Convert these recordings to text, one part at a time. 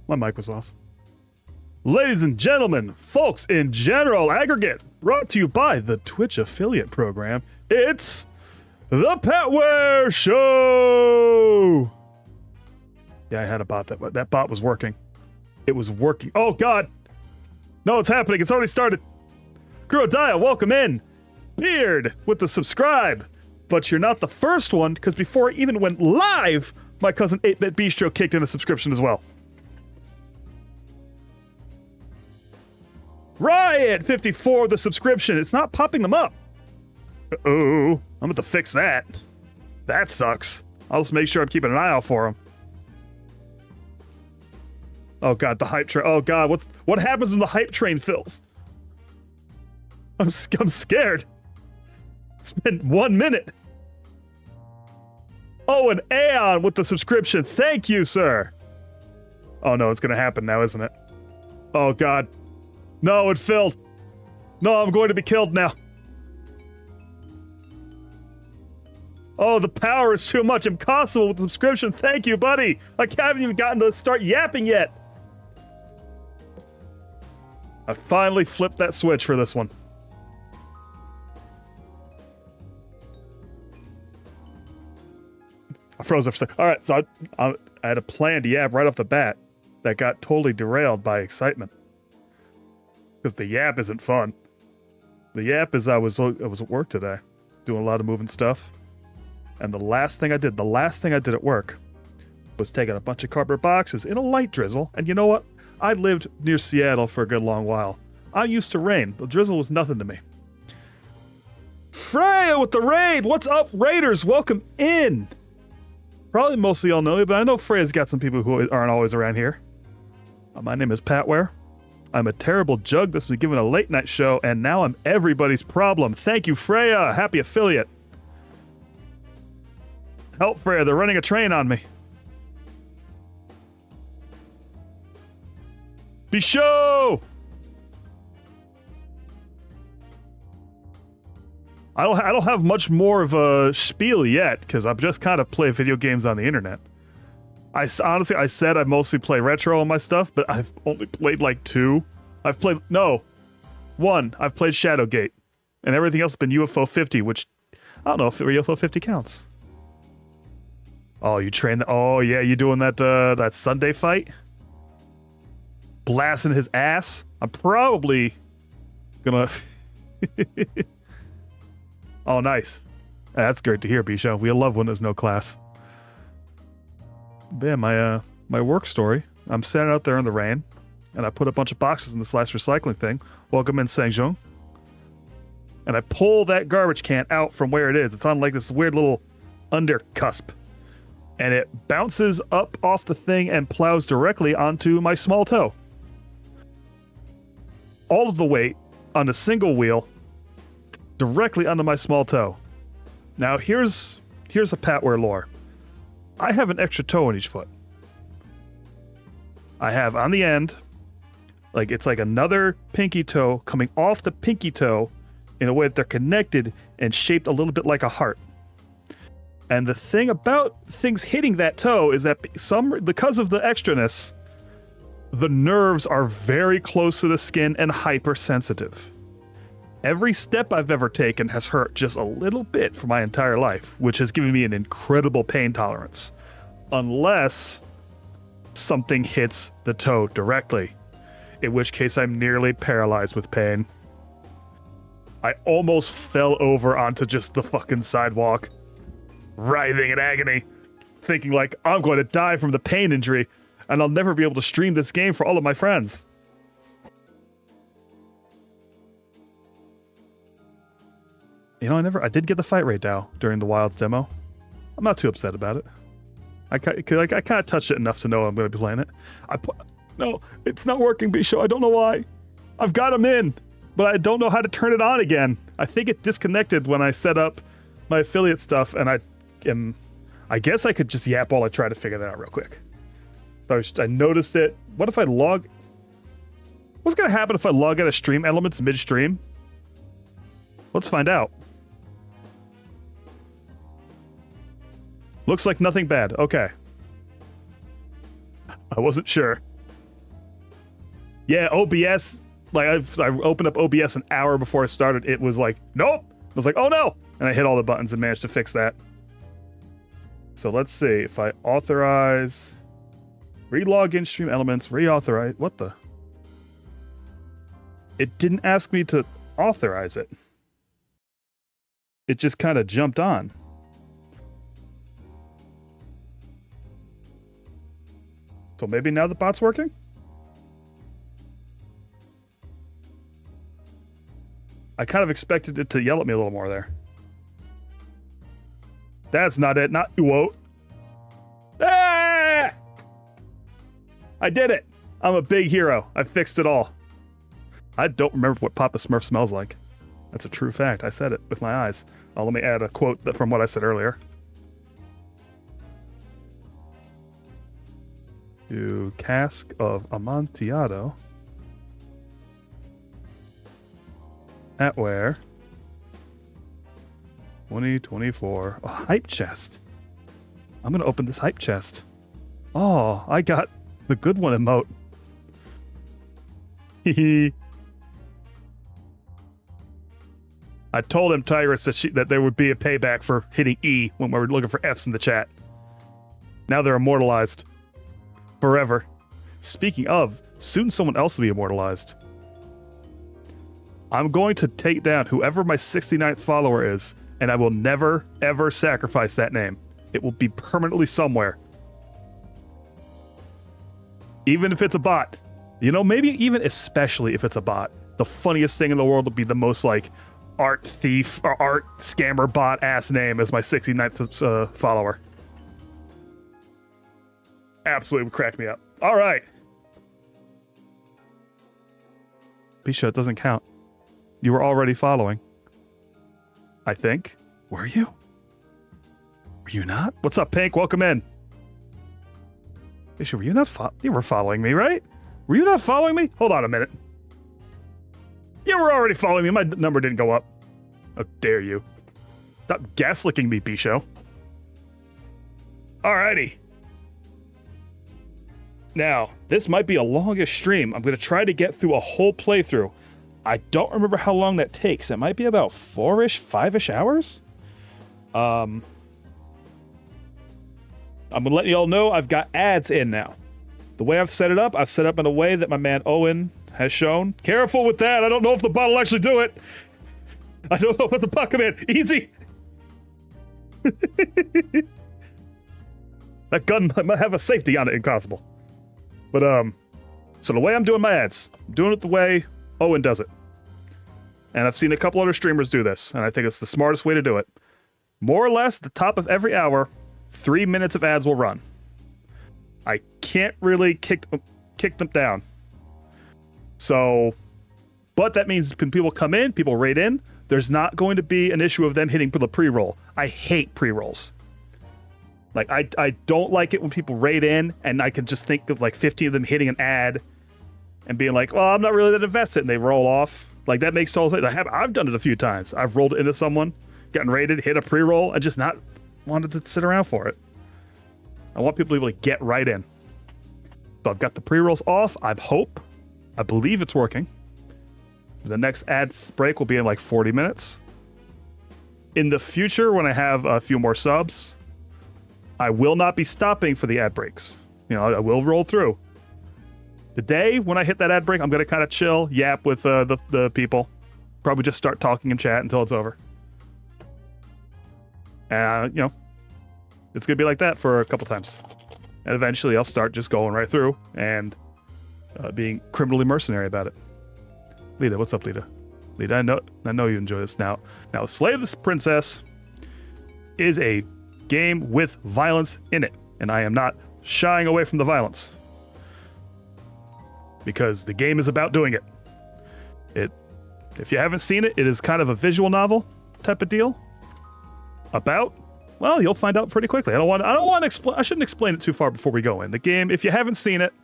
my mic was off. Ladies and gentlemen, folks in general, aggregate, brought to you by the Twitch affiliate program, it's the Petware Show! Yeah, I had a bot. That bot was working. It was working. Oh, God! No, it's happening. It's already started. Grodaya, welcome in. Beard with the subscribe. But you're not the first one, because before it even went live, my cousin 8-Bit Bistro kicked in a subscription as well. Riot54 with the subscription. It's not popping them up. Uh-oh. I'm going to fix that. That sucks. I'll just make sure I'm keeping an eye out for them. Oh, God, the hype train. Oh, God, what happens when the hype train fills? I'm scared. It's been 1 minute. Oh, and Aeon with the subscription. Thank you, sir. Oh, no, it's going to happen now, isn't it? Oh, God. No, it filled. No, I'm going to be killed now. Oh, the power is too much. Impossible with the subscription. Thank you, buddy. I haven't even gotten to start yapping yet. I finally flipped that switch for this one. I froze up for a second. All right, so I had a plan to yap right off the bat that got totally derailed by excitement. Because the yap isn't fun. The yap is I was at work today, doing a lot of moving stuff. And the last thing I did at work was taking a bunch of cardboard boxes in a light drizzle. And you know what? I lived near Seattle for a good long while. I'm used to rain. The drizzle was nothing to me. Freya with the raid! What's up, Raiders? Welcome in! Probably mostly y'all know me, but I know Freya's got some people who aren't always around here. My name is Patware. I'm a terrible jug that's been given a late night show, and now I'm everybody's problem. Thank you, Freya! Happy affiliate. Help, Freya, they're running a train on me. Be show! I don't have much more of a spiel yet, because I've just kind of played video games on the internet. Honestly, I said I mostly play retro on my stuff, but I've only played like 2. I've played one. I've played Shadowgate, and everything else has been UFO 50, which I don't know if UFO 50 counts. Oh, you train the. Oh yeah, you doing that Sunday fight? Blasting his ass. I'm probably gonna. Oh, nice. That's great to hear, Bisha. We love when there's no class. But yeah, my work story. I'm standing out there in the rain, and I put a bunch of boxes in this last recycling thing. Welcome in, Sangjung. And I pull that garbage can out from where it is. It's on like this weird little under cusp. And it bounces up off the thing and plows directly onto my small toe. All of the weight on a single wheel directly onto my small toe. Now here's a Patware lore. I have an extra toe in each foot. I have on the end, like it's like another pinky toe coming off the pinky toe in a way that they're connected and shaped a little bit like a heart. And the thing about things hitting that toe is that because of the extraness, the nerves are very close to the skin and hypersensitive. Every step I've ever taken has hurt just a little bit for my entire life, which has given me an incredible pain tolerance. Unless something hits the toe directly, in which case I'm nearly paralyzed with pain. I almost fell over onto just the fucking sidewalk, writhing in agony, thinking like, I'm going to die from the pain injury, and I'll never be able to stream this game for all of my friends. You know, I did get the fight rate down during the Wilds demo. I'm not too upset about it. I kind of touched it enough to know I'm going to be playing it. No, it's not working, Bisho. I don't know why. I've got him in, but I don't know how to turn it on again. I think it disconnected when I set up my affiliate stuff, and I guess I could just yap while I try to figure that out real quick. I noticed it. What if I log... What's going to happen if I log out of Stream Elements mid-stream? Let's find out. Looks like nothing bad. Okay. I wasn't sure. Yeah, OBS, like I opened up OBS an hour before I started. It was like, nope. I was like, oh no. And I hit all the buttons and managed to fix that. So let's see if I authorize, relog in stream elements, reauthorize. What the? It didn't ask me to authorize it. It just kind of jumped on. So maybe now the bot's working? I kind of expected it to yell at me a little more there. That's not it. Not you won't. Ah! I did it. I'm a big hero. I fixed it all. I don't remember what Papa Smurf smells like. That's a true fact. I said it with my eyes. Oh, let me add a quote from what I said earlier. To cask of Amontillado. Atware. 2024. A hype chest. I'm gonna open this hype chest. Oh, I got the good one emote. Hehe. I told him, Tigress, that there would be a payback for hitting E when we were looking for Fs in the chat. Now they're immortalized. Forever. Speaking of, soon someone else will be immortalized. I'm going to take down whoever my 69th follower is, and I will never, ever sacrifice that name. It will be permanently somewhere. Even if it's a bot. You know, maybe even especially if it's a bot. The funniest thing in the world would be the most, like, art thief or art scammer bot ass name as my 69th follower. Absolutely would crack me up. All right. Bisha, it doesn't count. You were already following. I think. Were you? Were you not? What's up, Pink? Welcome in. Bisha, were you not you were following me, right? Were you not following me? Hold on a minute. You were already following me. My number didn't go up. How dare you. Stop gaslicking me, Bisho. Alrighty. Now, this might be a longish stream. I'm going to try to get through a whole playthrough. I don't remember how long that takes. It might be about 4-ish, 5-ish hours. I'm going to let you all know I've got ads in now. The way I've set it up in a way that my man Owen has shown. Careful with that. I don't know if the bot will actually do it. I don't know if it's a bot command. Easy. That gun might have a safety on it, impossible. But, so the way I'm doing my ads, I'm doing it the way Owen does it. And I've seen a couple other streamers do this, and I think it's the smartest way to do it. More or less, at the top of every hour, 3 minutes of ads will run. I can't really kick them down. So, but that means when people come in, people raid in, there's not going to be an issue of them hitting the pre-roll. I hate pre-rolls. Like, I don't like it when people raid in, and I can just think of like 15 of them hitting an ad and being like, well, I'm not really that invested, and they roll off. Like, that makes total sense. I've done it a few times. I've rolled into someone, gotten raided, hit a pre-roll, and just not wanted to sit around for it. I want people to be able to get right in. So I've got the pre-rolls off. I believe it's working. The next ads break will be in like 40 minutes. In the future, when I have a few more subs, I will not be stopping for the ad breaks. You know, I will roll through. Today, when I hit that ad break, I'm going to kind of chill, yap with the people. Probably just start talking and chat until it's over. You know, it's going to be like that for a couple times. And eventually, I'll start just going right through and being criminally mercenary about it. Lita, what's up, Lita? Lita, I know you enjoy this now. Now, Slay the Princess is a game with violence in it, and I am not shying away from the violence because the game is about doing it. If you haven't seen it, it is kind of a visual novel type of deal. Well, you'll find out pretty quickly. I don't want to explain. I shouldn't explain it too far before we go in. The game, if you haven't seen it,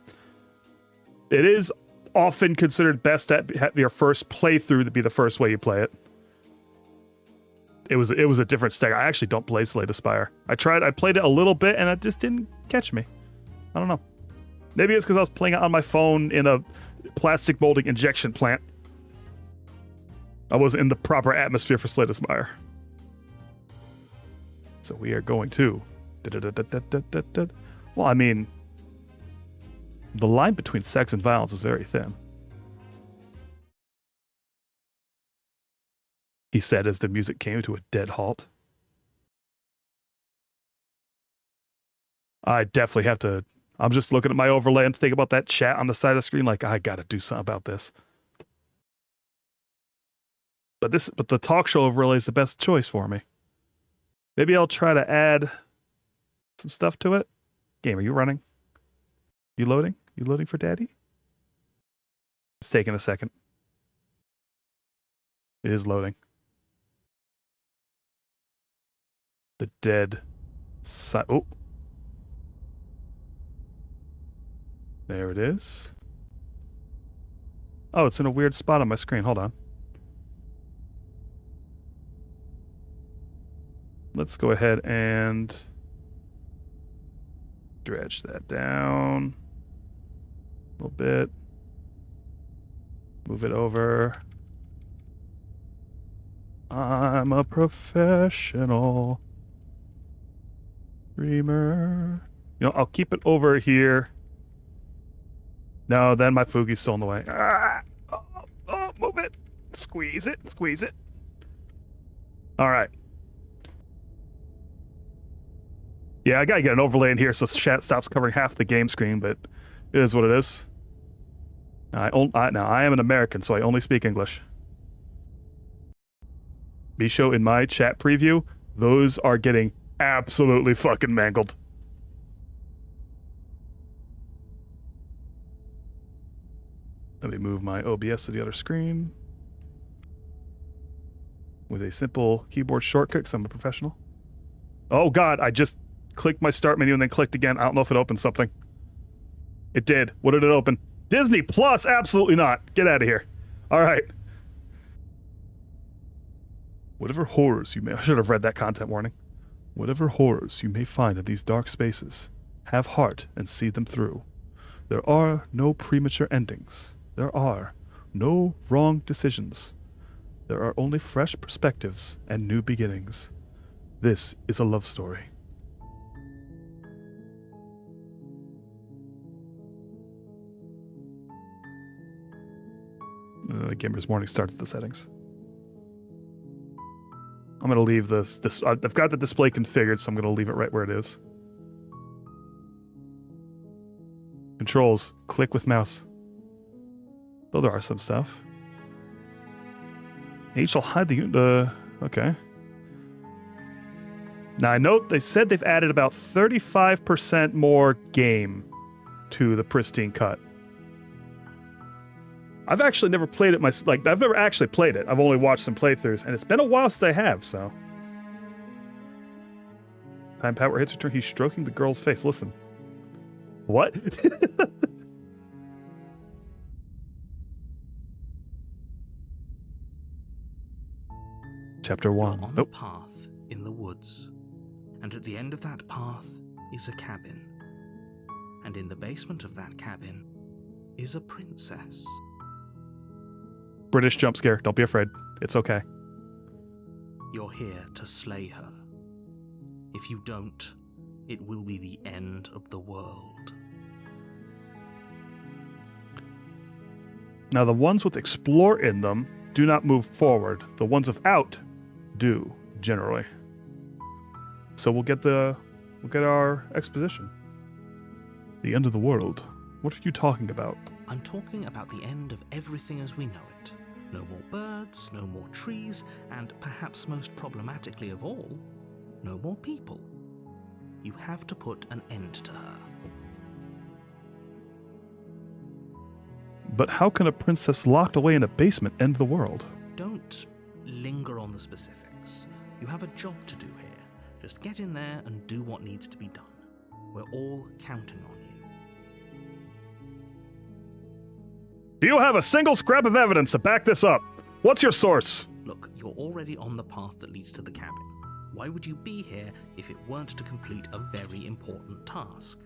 it is often considered best at your first playthrough to be the first way you play it. It was a different stagger. I actually don't play Slay the Spire. I played it a little bit and it just didn't catch me. I don't know. Maybe it's because I was playing it on my phone in a plastic molding injection plant. I wasn't in the proper atmosphere for Sladesmire. So we are going to... Well, I mean, the line between sex and violence is very thin. He said as the music came to a dead halt. I definitely have to... I'm just looking at my overlay and thinking about that chat on the side of the screen like, I gotta do something about this. But the talk show overlay is the best choice for me. Maybe I'll try to add some stuff to it. Game, are you running? You loading? You loading for daddy? It's taking a second. It is loading. The dead side. Oh. There it is. Oh, it's in a weird spot on my screen. Hold on. Let's go ahead and dredge that down a little bit. Move it over. I'm a professional streamer. You know, I'll keep it over here. No, then my Fugi's still in the way. Move it. Squeeze it. Squeeze it. All right. Yeah, I gotta get an overlay in here so chat stops covering half the game screen, but it is what it is. Now, I am an American, so I only speak English. Bisho, in my chat preview, those are getting absolutely fucking mangled. Let me move my OBS to the other screen. With a simple keyboard shortcut, because I'm a professional. Oh god, I just clicked my start menu and then clicked again. I don't know if it opened something. It did. What did it open? Disney Plus? Absolutely not. Get out of here. Alright. Whatever horrors you may... I should have read that content warning. Whatever horrors you may find in these dark spaces, have heart and see them through. There are no premature endings. There are no wrong decisions. There are only fresh perspectives and new beginnings. This is a love story. Gamer's Morning starts the settings. I'm going to leave this. I've got the display configured, so I'm going to leave it right where it is. Controls. Click with mouse. Though there are some stuff. H shall hide the... Okay. Now, I note they said they've added about 35% more game to the Pristine cut. I've actually never played it I've never actually played it. I've only watched some playthroughs, and it's been a while since I have, so. Time power hits return. He's stroking the girl's face. Listen. What? Chapter 1. You're on a path in the woods, and at the end of that path is a cabin. And in the basement of that cabin is a princess. British jump scare. Don't be afraid. It's okay. You're here to slay her. If you don't, it will be the end of the world. Now, the ones with explore in them do not move forward. The ones without do, generally. So we'll get our exposition. The end of the world. What are you talking about? I'm talking about the end of everything as we know it. No more birds, no more trees, and perhaps most problematically of all, no more people. You have to put an end to her. But how can a princess locked away in a basement end the world? Don't linger on the specifics. You have a job to do here. Just get in there and do what needs to be done. We're all counting on you. Do you have a single scrap of evidence to back this up? What's your source? Look, you're already on the path that leads to the cabin. Why would you be here if it weren't to complete a very important task?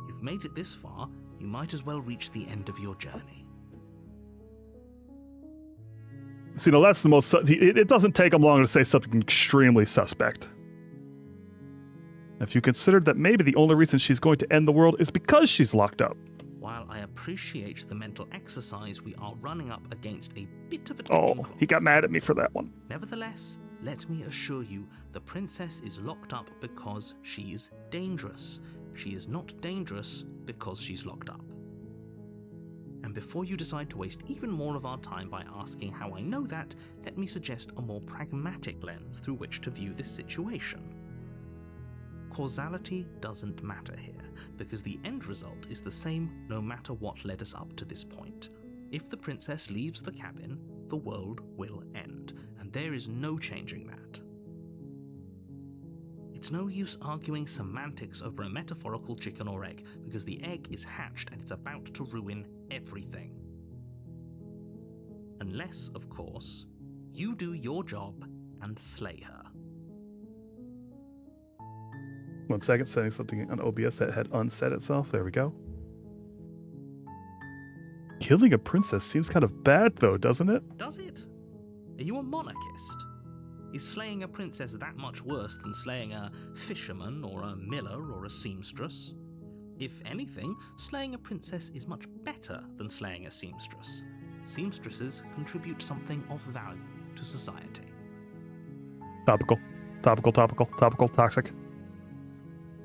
You've made it this far, you might as well reach the end of your journey. See, now that's the most... It doesn't take him long to say something extremely suspect. If you considered that maybe the only reason she's going to end the world is because she's locked up. While I appreciate the mental exercise, we are running up against a bit of a Oh, tipping he got mad at me for that one. Nevertheless, let me assure you, the princess is locked up because she's dangerous. She is not dangerous because she's locked up. And before you decide to waste even more of our time by asking how I know that, let me suggest a more pragmatic lens through which to view this situation. Causality doesn't matter here, because the end result is the same no matter what led us up to this point. If the princess leaves the cabin, the world will end, and there is no changing that. It's no use arguing semantics over a metaphorical chicken or egg, because the egg is hatched and it's about to ruin everything. Unless, of course, you do your job and slay her. 1 second, setting something on OBS that had unset itself. There we go. Killing a princess seems kind of bad, though, doesn't it? Does it? Are you a monarchist? Is slaying a princess that much worse than slaying a fisherman or a miller or a seamstress? If anything, slaying a princess is much better than slaying a seamstress. Seamstresses contribute something of value to society. Topical. Topical, topical, topical, toxic.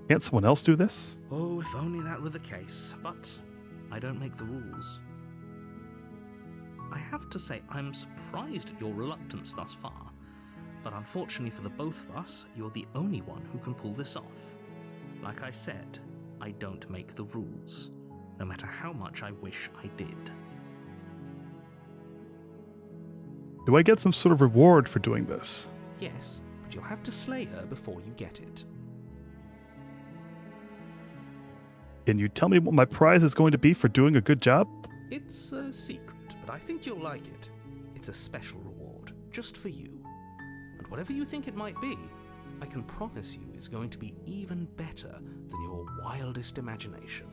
Can't someone else do this? Oh, if only that were the case, but I don't make the rules. I have to say, I'm surprised at your reluctance thus far, but unfortunately for the both of us, you're the only one who can pull this off. Like I said, I don't make the rules, no matter how much I wish I did. Do I get some sort of reward for doing this? Yes, but you'll have to slay her before you get it. Can you tell me what my prize is going to be for doing a good job? It's a secret, but I think you'll like it. It's a special reward, just for you. And whatever you think it might be, I can promise you it's going to be even better than your wildest imagination.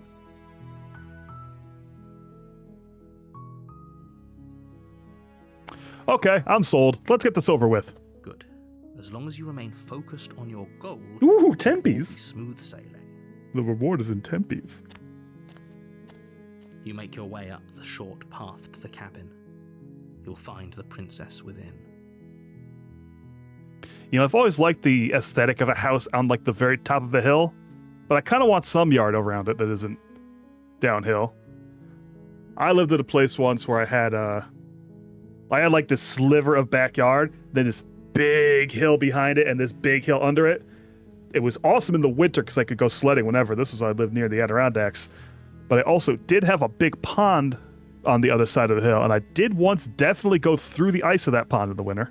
Okay, I'm sold. Let's get this over with. Good. As long as you remain focused on your goal, Ooh, it'll be tempies. smooth sailing. The reward is in tempies. You make your way up the short path to the cabin. You'll find the princess within. You know, I've always liked the aesthetic of a house on like the very top of a hill, but I kind of want some yard around it that isn't downhill. I lived at a place once where I had like this sliver of backyard, then this big hill behind it and this big hill under it. It was awesome in the winter because I could go sledding whenever. This was when I lived near the Adirondacks. But I also did have a big pond on the other side of the hill, and I did once definitely go through the ice of that pond in the winter.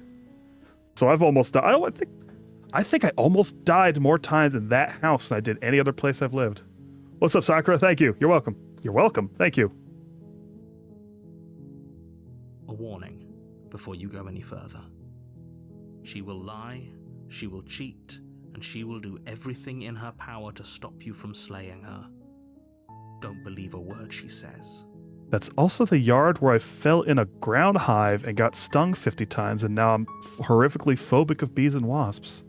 So I've almost died. I think I almost died more times in that house than I did any other place I've lived. What's up, Sakura? Thank you. You're welcome. You're welcome. Thank you. A warning before you go any further. She will lie, she will cheat, and she will do everything in her power to stop you from slaying her. Don't believe a word she says. That's also the yard where I fell in a ground hive and got stung 50 times, and now I'm horrifically phobic of bees and wasps.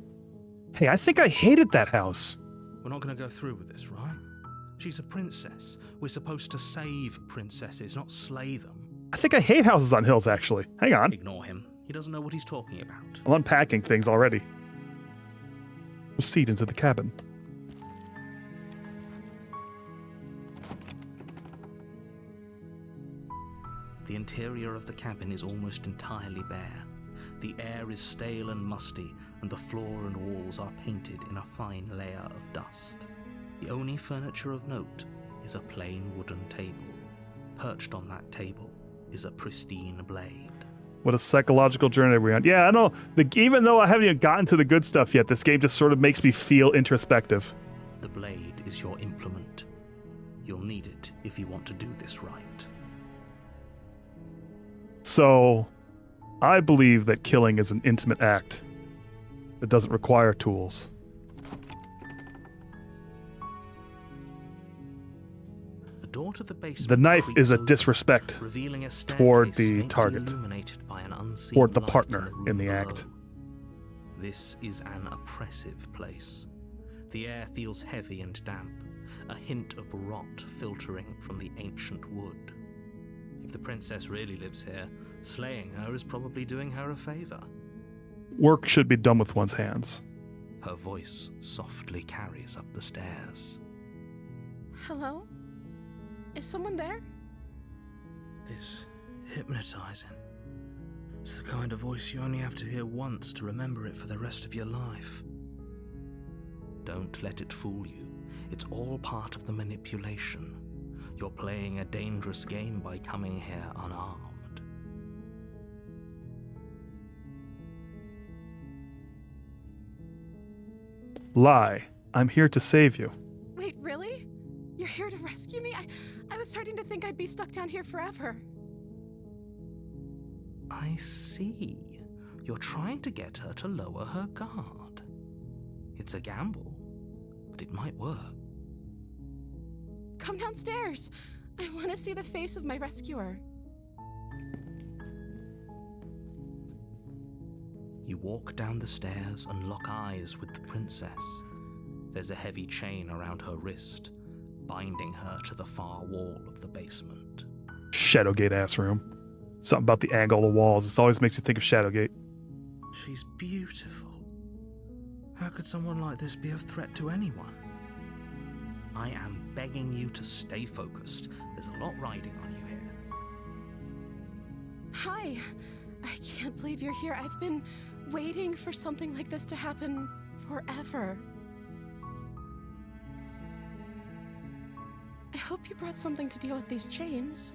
Hey, I think I hated that house. We're not going to go through with this, right? She's a princess. We're supposed to save princesses, not slay them. I think I hate houses on hills, actually. Hang on. Ignore him. He doesn't know what he's talking about. I'm unpacking things already. Proceed into the cabin. The interior of the cabin is almost entirely bare. The air is stale and musty, and the floor and walls are painted in a fine layer of dust. The only furniture of note is a plain wooden table. Perched on that table is a pristine blade. What a psychological journey we're on. Yeah, I know. Even though I haven't even gotten to the good stuff yet, this game just sort of makes me feel introspective. The blade is your implement. You'll need it if you want to do this right. So, I believe that killing is an intimate act that doesn't require tools. The door to the basement The knife creaks is a open, disrespect revealing a toward staircase the faintly target, illuminated by an unseen toward the light partner room in the below. act. This is an oppressive place. The air feels heavy and damp, a hint of rot filtering from the ancient wood. If the princess really lives here, slaying her is probably doing her a favor. Work should be done with one's hands. Her voice softly carries up the stairs. Hello? Is someone there? It's hypnotizing. It's the kind of voice you only have to hear once to remember it for the rest of your life. Don't let it fool you. It's all part of the manipulation. You're playing a dangerous game by coming here unarmed. Lie. I'm here to save you. Wait, really? You're here to rescue me? I was starting to think I'd be stuck down here forever. I see. You're trying to get her to lower her guard. It's a gamble, but it might work. Come downstairs. I want to see the face of my rescuer. You walk down the stairs and lock eyes with the princess. There's a heavy chain around her wrist, binding her to the far wall of the basement. Shadowgate ass room. Something about the angle of the walls. This always makes you think of Shadowgate. She's beautiful. How could someone like this be a threat to anyone? I am begging you to stay focused. There's a lot riding on you here. Hi. I can't believe you're here. I've been waiting for something like this to happen forever. I hope you brought something to deal with these chains.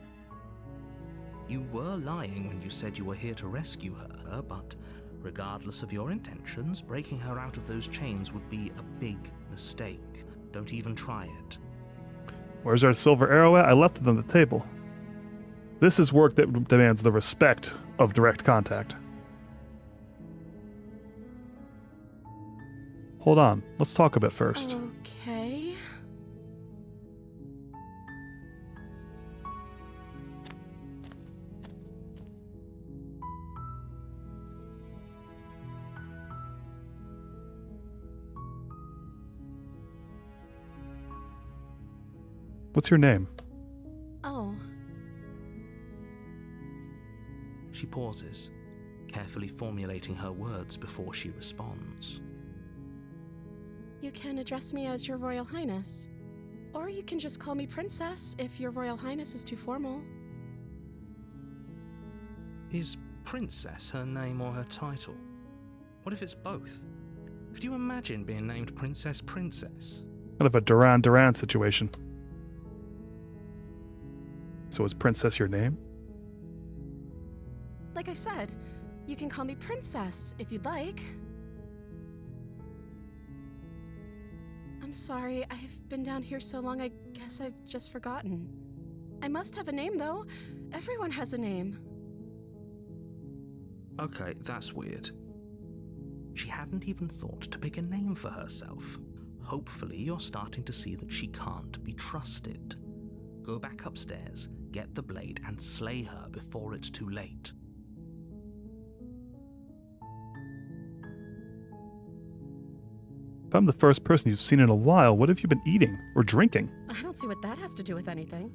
You were lying when you said you were here to rescue her, but regardless of your intentions, breaking her out of those chains would be a big mistake. Don't even try it. Where's our silver arrow at? I left it on the table. This is work that demands the respect of direct contact. Hold on. Let's talk a bit first. Okay. What's your name? Oh. She pauses, carefully formulating her words before she responds. You can address me as Your Royal Highness. Or you can just call me Princess if Your Royal Highness is too formal. Is Princess her name or her title? What if it's both? Could you imagine being named Princess Princess? Kind of a Duran situation. So is Princess your name? Like I said, you can call me Princess if you'd like. I'm sorry, I've been down here so long, I guess I've just forgotten. I must have a name, though. Everyone has a name. Okay, that's weird. She hadn't even thought to pick a name for herself. Hopefully you're starting to see that she can't be trusted. Go back upstairs, get the blade, and slay her before it's too late. If I'm the first person you've seen in a while, what have you been eating or drinking? I don't see what that has to do with anything.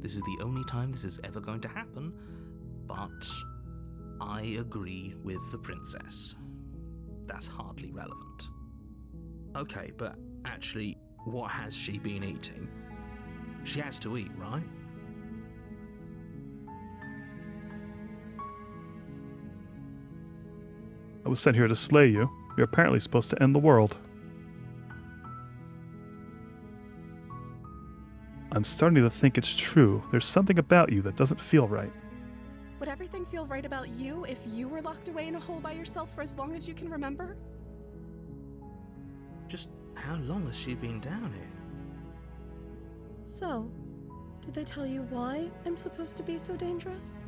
This is the only time this is ever going to happen, but I agree with the princess. That's hardly relevant. Okay, but actually, what has she been eating? She has to eat, right? I was sent here to slay you. You're apparently supposed to end the world. I'm starting to think it's true. There's something about you that doesn't feel right. Would everything feel right about you if you were locked away in a hole by yourself for as long as you can remember? Just how long has she been down here? So, did they tell you why I'm supposed to be so dangerous?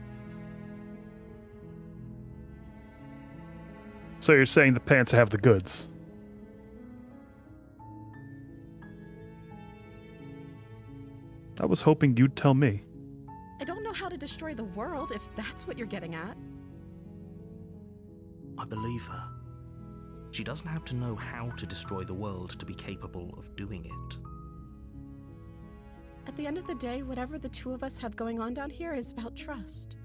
So you're saying the pants have the goods? I was hoping you'd tell me. I don't know how to destroy the world, if that's what you're getting at. I believe her. She doesn't have to know how to destroy the world to be capable of doing it. At the end of the day, whatever the two of us have going on down here is about trust.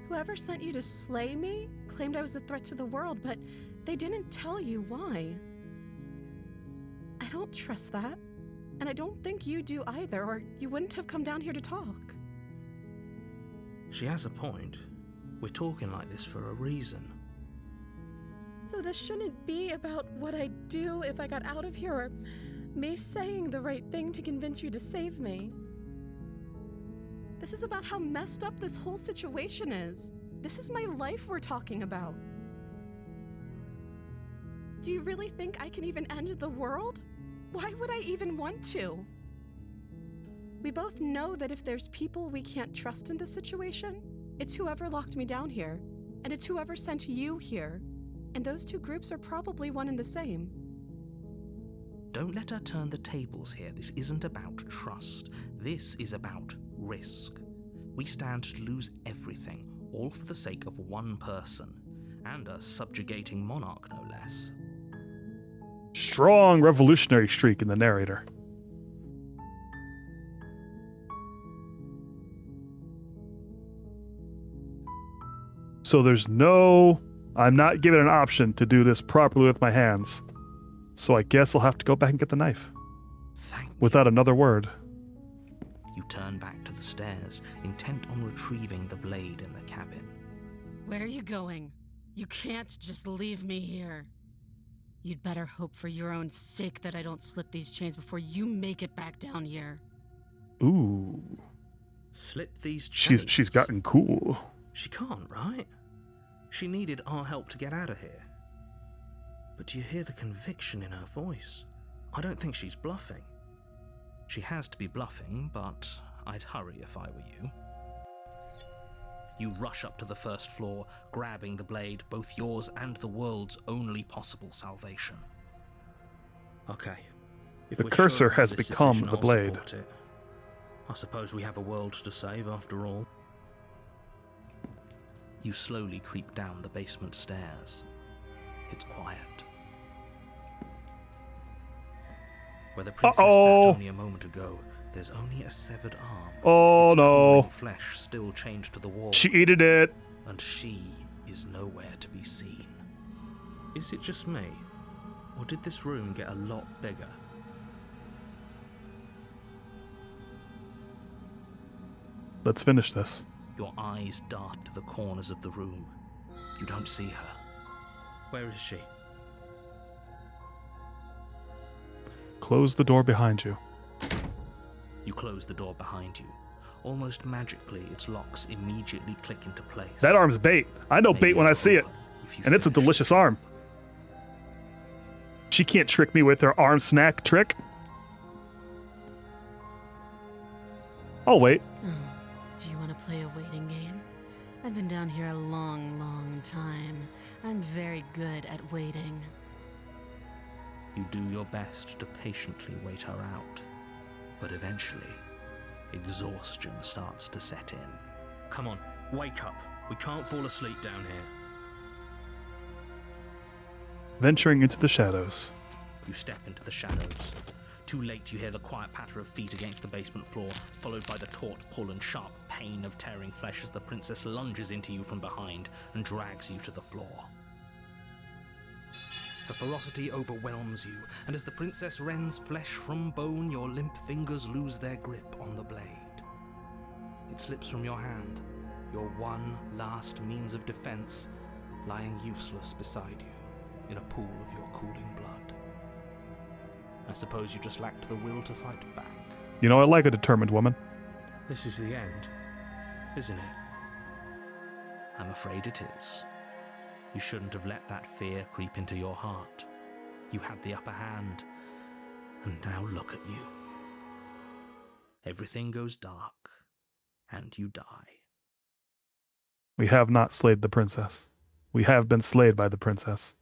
Whoever sent you to slay me claimed I was a threat to the world, but they didn't tell you why. I don't trust that, and I don't think you do either, or you wouldn't have come down here to talk. She has a point. We're talking like this for a reason. So this shouldn't be about what I'd do if I got out of here, or me saying the right thing to convince you to save me. This is about how messed up this whole situation is. This is my life we're talking about. Do you really think I can even end the world? Why would I even want to? We both know that if there's people we can't trust in this situation, it's whoever locked me down here, and it's whoever sent you here. And those two groups are probably one and the same. Don't let her turn the tables here. This isn't about trust. This is about risk. We stand to lose everything, all for the sake of one person, and a subjugating monarch, no less. Strong revolutionary streak in the narrator. So there's no... I'm not given an option to do this properly with my hands. So I guess I'll have to go back and get the knife. Thank you. Without another word. You turn back to the stairs, intent on retrieving the blade in the cabin. Where are you going? You can't just leave me here. You'd better hope for your own sake that I don't slip these chains before you make it back down here. Ooh. Slip these chains? She's gotten cool. She can't, right? She needed our help to get out of here. But do you hear the conviction in her voice? I don't think she's bluffing. She has to be bluffing, but I'd hurry if I were you. You rush up to the first floor, grabbing the blade, both yours and the world's only possible salvation. Okay. If The we're cursor sure about has this become decision, the I'll blade. support it. I suppose we have a world to save after all. You slowly creep down the basement stairs. It's quiet. Where the princess sat only a moment ago, there's only a severed arm. Oh its no. cooling flesh still chained to the wall. She eated it. And she is nowhere to be seen. Is it just me? Or did this room get a lot bigger? Let's finish this. Your eyes dart to the corners of the room. You don't see her. Where is she? Close the door behind you. You close the door behind you. Almost magically, its locks immediately click into place. That arm's bait. I know bait when I see it. And it's a finish delicious arm. She can't trick me with her arm snack trick. I'll wait. Do you want to play a waiting game? I've been down here a long, long time. I'm very good at waiting. You do your best to patiently wait her out. But eventually, exhaustion starts to set in. Come on, wake up. We can't fall asleep down here. Venturing into the shadows. You step into the shadows. Too late, you hear the quiet patter of feet against the basement floor, followed by the taut pull and sharp pain of tearing flesh as the princess lunges into you from behind and drags you to the floor. The ferocity overwhelms you, and as the princess rends flesh from bone, your limp fingers lose their grip on the blade. It slips from your hand, your one last means of defense, lying useless beside you in a pool of your cooling blood. I suppose you just lacked the will to fight back. You know, I like a determined woman. This is the end, isn't it? I'm afraid it is. You shouldn't have let that fear creep into your heart. You had the upper hand, and now look at you. Everything goes dark, and you die. We have not slayed the princess. We have been slayed by the princess.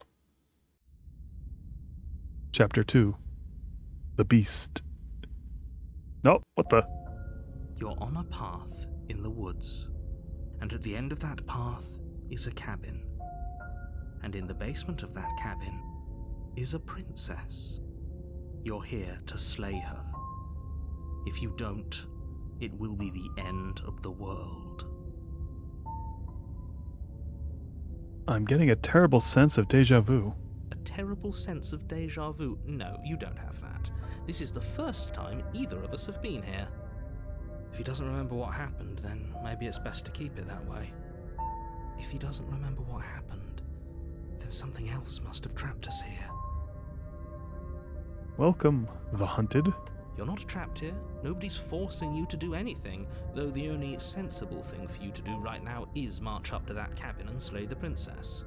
Chapter 2. The Beast. Nope, what the? You're on a path in the woods, and at the end of that path is a cabin. And in the basement of that cabin is a princess. You're here to slay her. If you don't, it will be the end of the world. I'm getting a terrible sense of deja vu. A terrible sense of deja vu? No, you don't have that. This is the first time either of us have been here. If he doesn't remember what happened, then maybe it's best to keep it that way. If he doesn't remember what happened, then something else must have trapped us here. Welcome, the hunted. You're not trapped here. Nobody's forcing you to do anything, though the only sensible thing for you to do right now is march up to that cabin and slay the princess.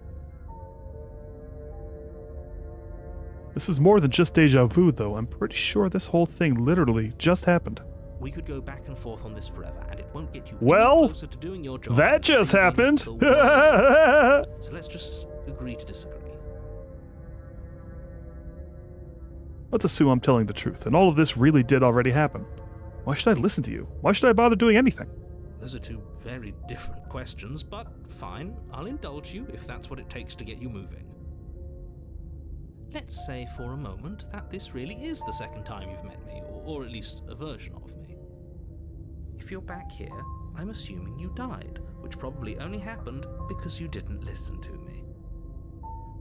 This is more than just deja vu, though. I'm pretty sure this whole thing literally just happened. We could go back and forth on this forever, and it won't get you any Well, closer to doing your job. that and just saving happened. the world. So let's just agree to disagree. Let's assume I'm telling the truth, and all of this really did already happen. Why should I listen to you? Why should I bother doing anything? Those are two very different questions, but fine, I'll indulge you if that's what it takes to get you moving. Let's say for a moment that this really is the second time you've met me, or at least a version of me. If you're back here, I'm assuming you died, which probably only happened because you didn't listen to me.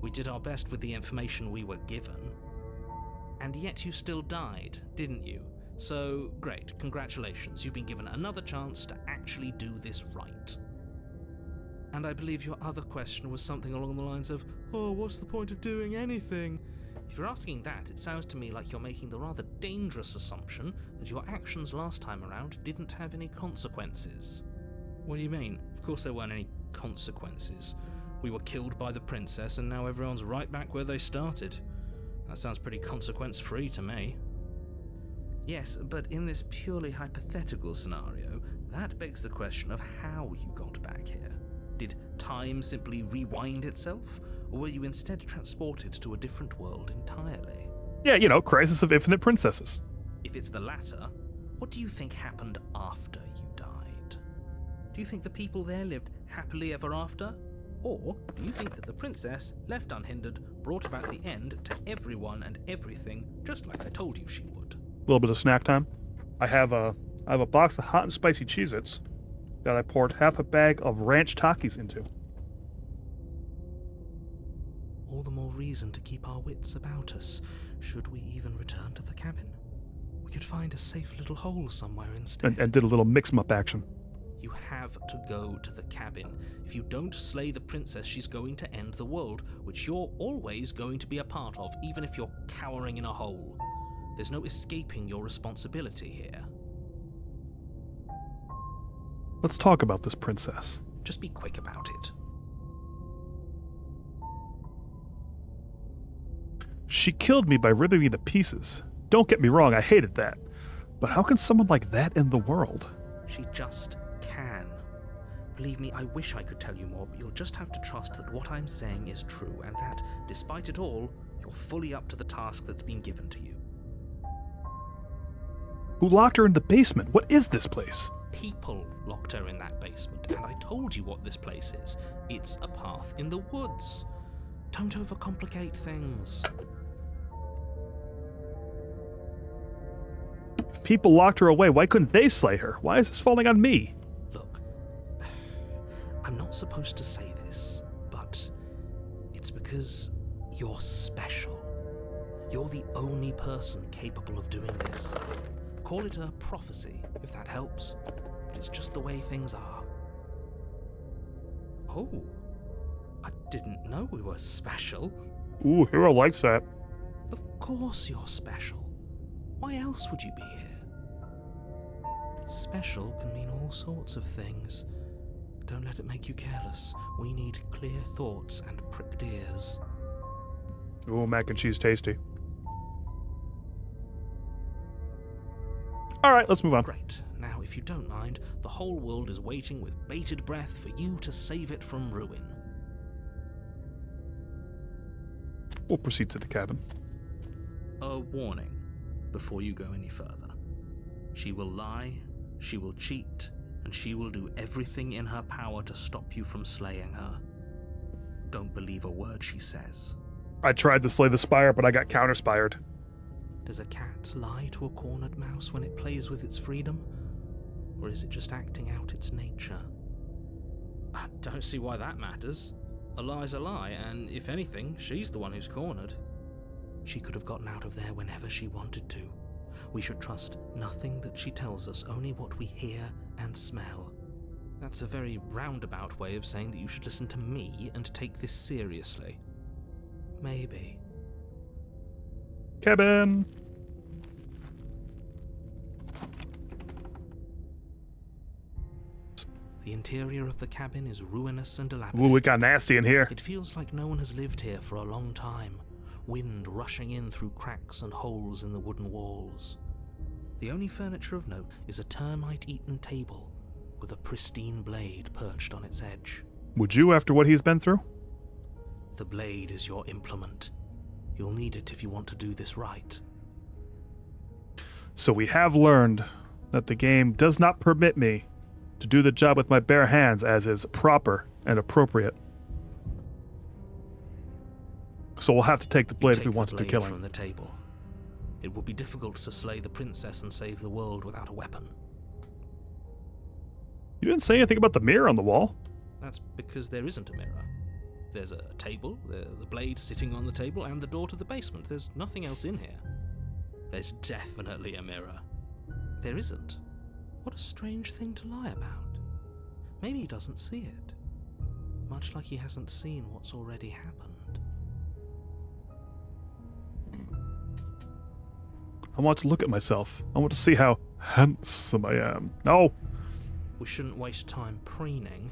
We did our best with the information we were given. And yet you still died, didn't you? So, great, congratulations, you've been given another chance to actually do this right. And I believe your other question was something along the lines of, oh, what's the point of doing anything? If you're asking that, it sounds to me like you're making the rather dangerous assumption that your actions last time around didn't have any consequences. What do you mean? Of course there weren't any consequences. We were killed by the princess and now everyone's right back where they started. That sounds pretty consequence-free to me. Yes, but in this purely hypothetical scenario, that begs the question of how you got back here. Did time simply rewind itself, or were you instead transported to a different world entirely? Yeah, Crisis of Infinite Princesses. If it's the latter, what do you think happened after you died? Do you think the people there lived happily ever after? Or do you think that the princess, left unhindered, brought about the end to everyone and everything, just like I told you she would? A little bit of snack time. I have a box of hot and spicy Cheez-Its that I poured half a bag of ranch Takis into. All the more reason to keep our wits about us, should we even return to the cabin. We could find a safe little hole somewhere instead. And did a little mix-em-up action. You have to go to the cabin. If you don't slay the princess, she's going to end the world, which you're always going to be a part of, even if you're cowering in a hole. There's no escaping your responsibility here. Let's talk about this princess. Just be quick about it. She killed me by ripping me to pieces. Don't get me wrong, I hated that. But how can someone like that end the world? She just can. Believe me, I wish I could tell you more, but you'll just have to trust that what I'm saying is true, and that, despite it all, you're fully up to the task that's been given to you. Who locked her in the basement? What is this place? People locked her in that basement, and I told you what this place is. It's a path in the woods. Don't overcomplicate things. People locked her away. Why couldn't they slay her? Why is this falling on me? Look, I'm not supposed to say this, but it's because you're special. You're the only person capable of doing this. Call it a prophecy, if that helps, but it's just the way things are. Oh, I didn't know we were special. Ooh, Hero likes that. Of course you're special. Why else would you be here? Special can mean all sorts of things. Don't let it make you careless. We need clear thoughts and pricked ears. Ooh, mac and cheese tasty. Alright, let's move on. Great. Now, if you don't mind, the whole world is waiting with bated breath for you to save it from ruin. We'll proceed to the cabin. A warning before you go any further. She will lie, she will cheat, and she will do everything in her power to stop you from slaying her. Don't believe a word she says. I tried to slay the spire, but I got counter-spired. Does a cat lie to a cornered mouse when it plays with its freedom? Or is it just acting out its nature? I don't see why that matters. A lie's a lie, and if anything, she's the one who's cornered. She could have gotten out of there whenever she wanted to. We should trust nothing that she tells us, only what we hear and smell. That's a very roundabout way of saying that you should listen to me and take this seriously. Maybe. Cabin! The interior of the cabin is ruinous and dilapidated. Ooh, it got nasty in here. It feels like no one has lived here for a long time, wind rushing in through cracks and holes in the wooden walls. The only furniture of note is a termite-eaten table with a pristine blade perched on its edge. Would you, after what he's been through? The blade is your implement. You'll need it if you want to do this right. So we have learned that the game does not permit me to do the job with my bare hands as is proper and appropriate. So we'll have to take the blade if we wanted to kill him. From the table. It would be difficult to slay the princess and save the world without a weapon. You didn't say anything about the mirror on the wall. That's because there isn't a mirror. There's a table, the blade sitting on the table, and the door to the basement. There's nothing else in here. There's definitely a mirror. There isn't. What a strange thing to lie about. Maybe he doesn't see it. Much like he hasn't seen what's already happened. I want to look at myself. I want to see how handsome I am. No! We shouldn't waste time preening.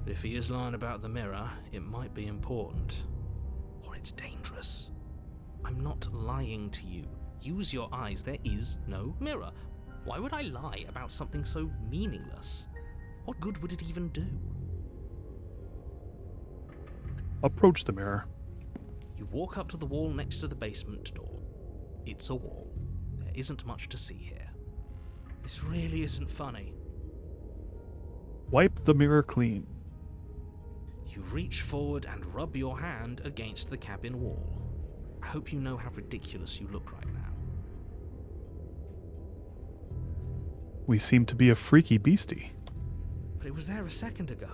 If he is lying about the mirror, it might be important. Or it's dangerous. I'm not lying to you. Use your eyes. There is no mirror. Why would I lie about something so meaningless? What good would it even do? Approach the mirror. You walk up to the wall next to the basement door. It's a wall. There isn't much to see here. This really isn't funny. Wipe the mirror clean. You reach forward and rub your hand against the cabin wall. I hope you know how ridiculous you look right now. We seem to be a freaky beastie. But it was there a second ago.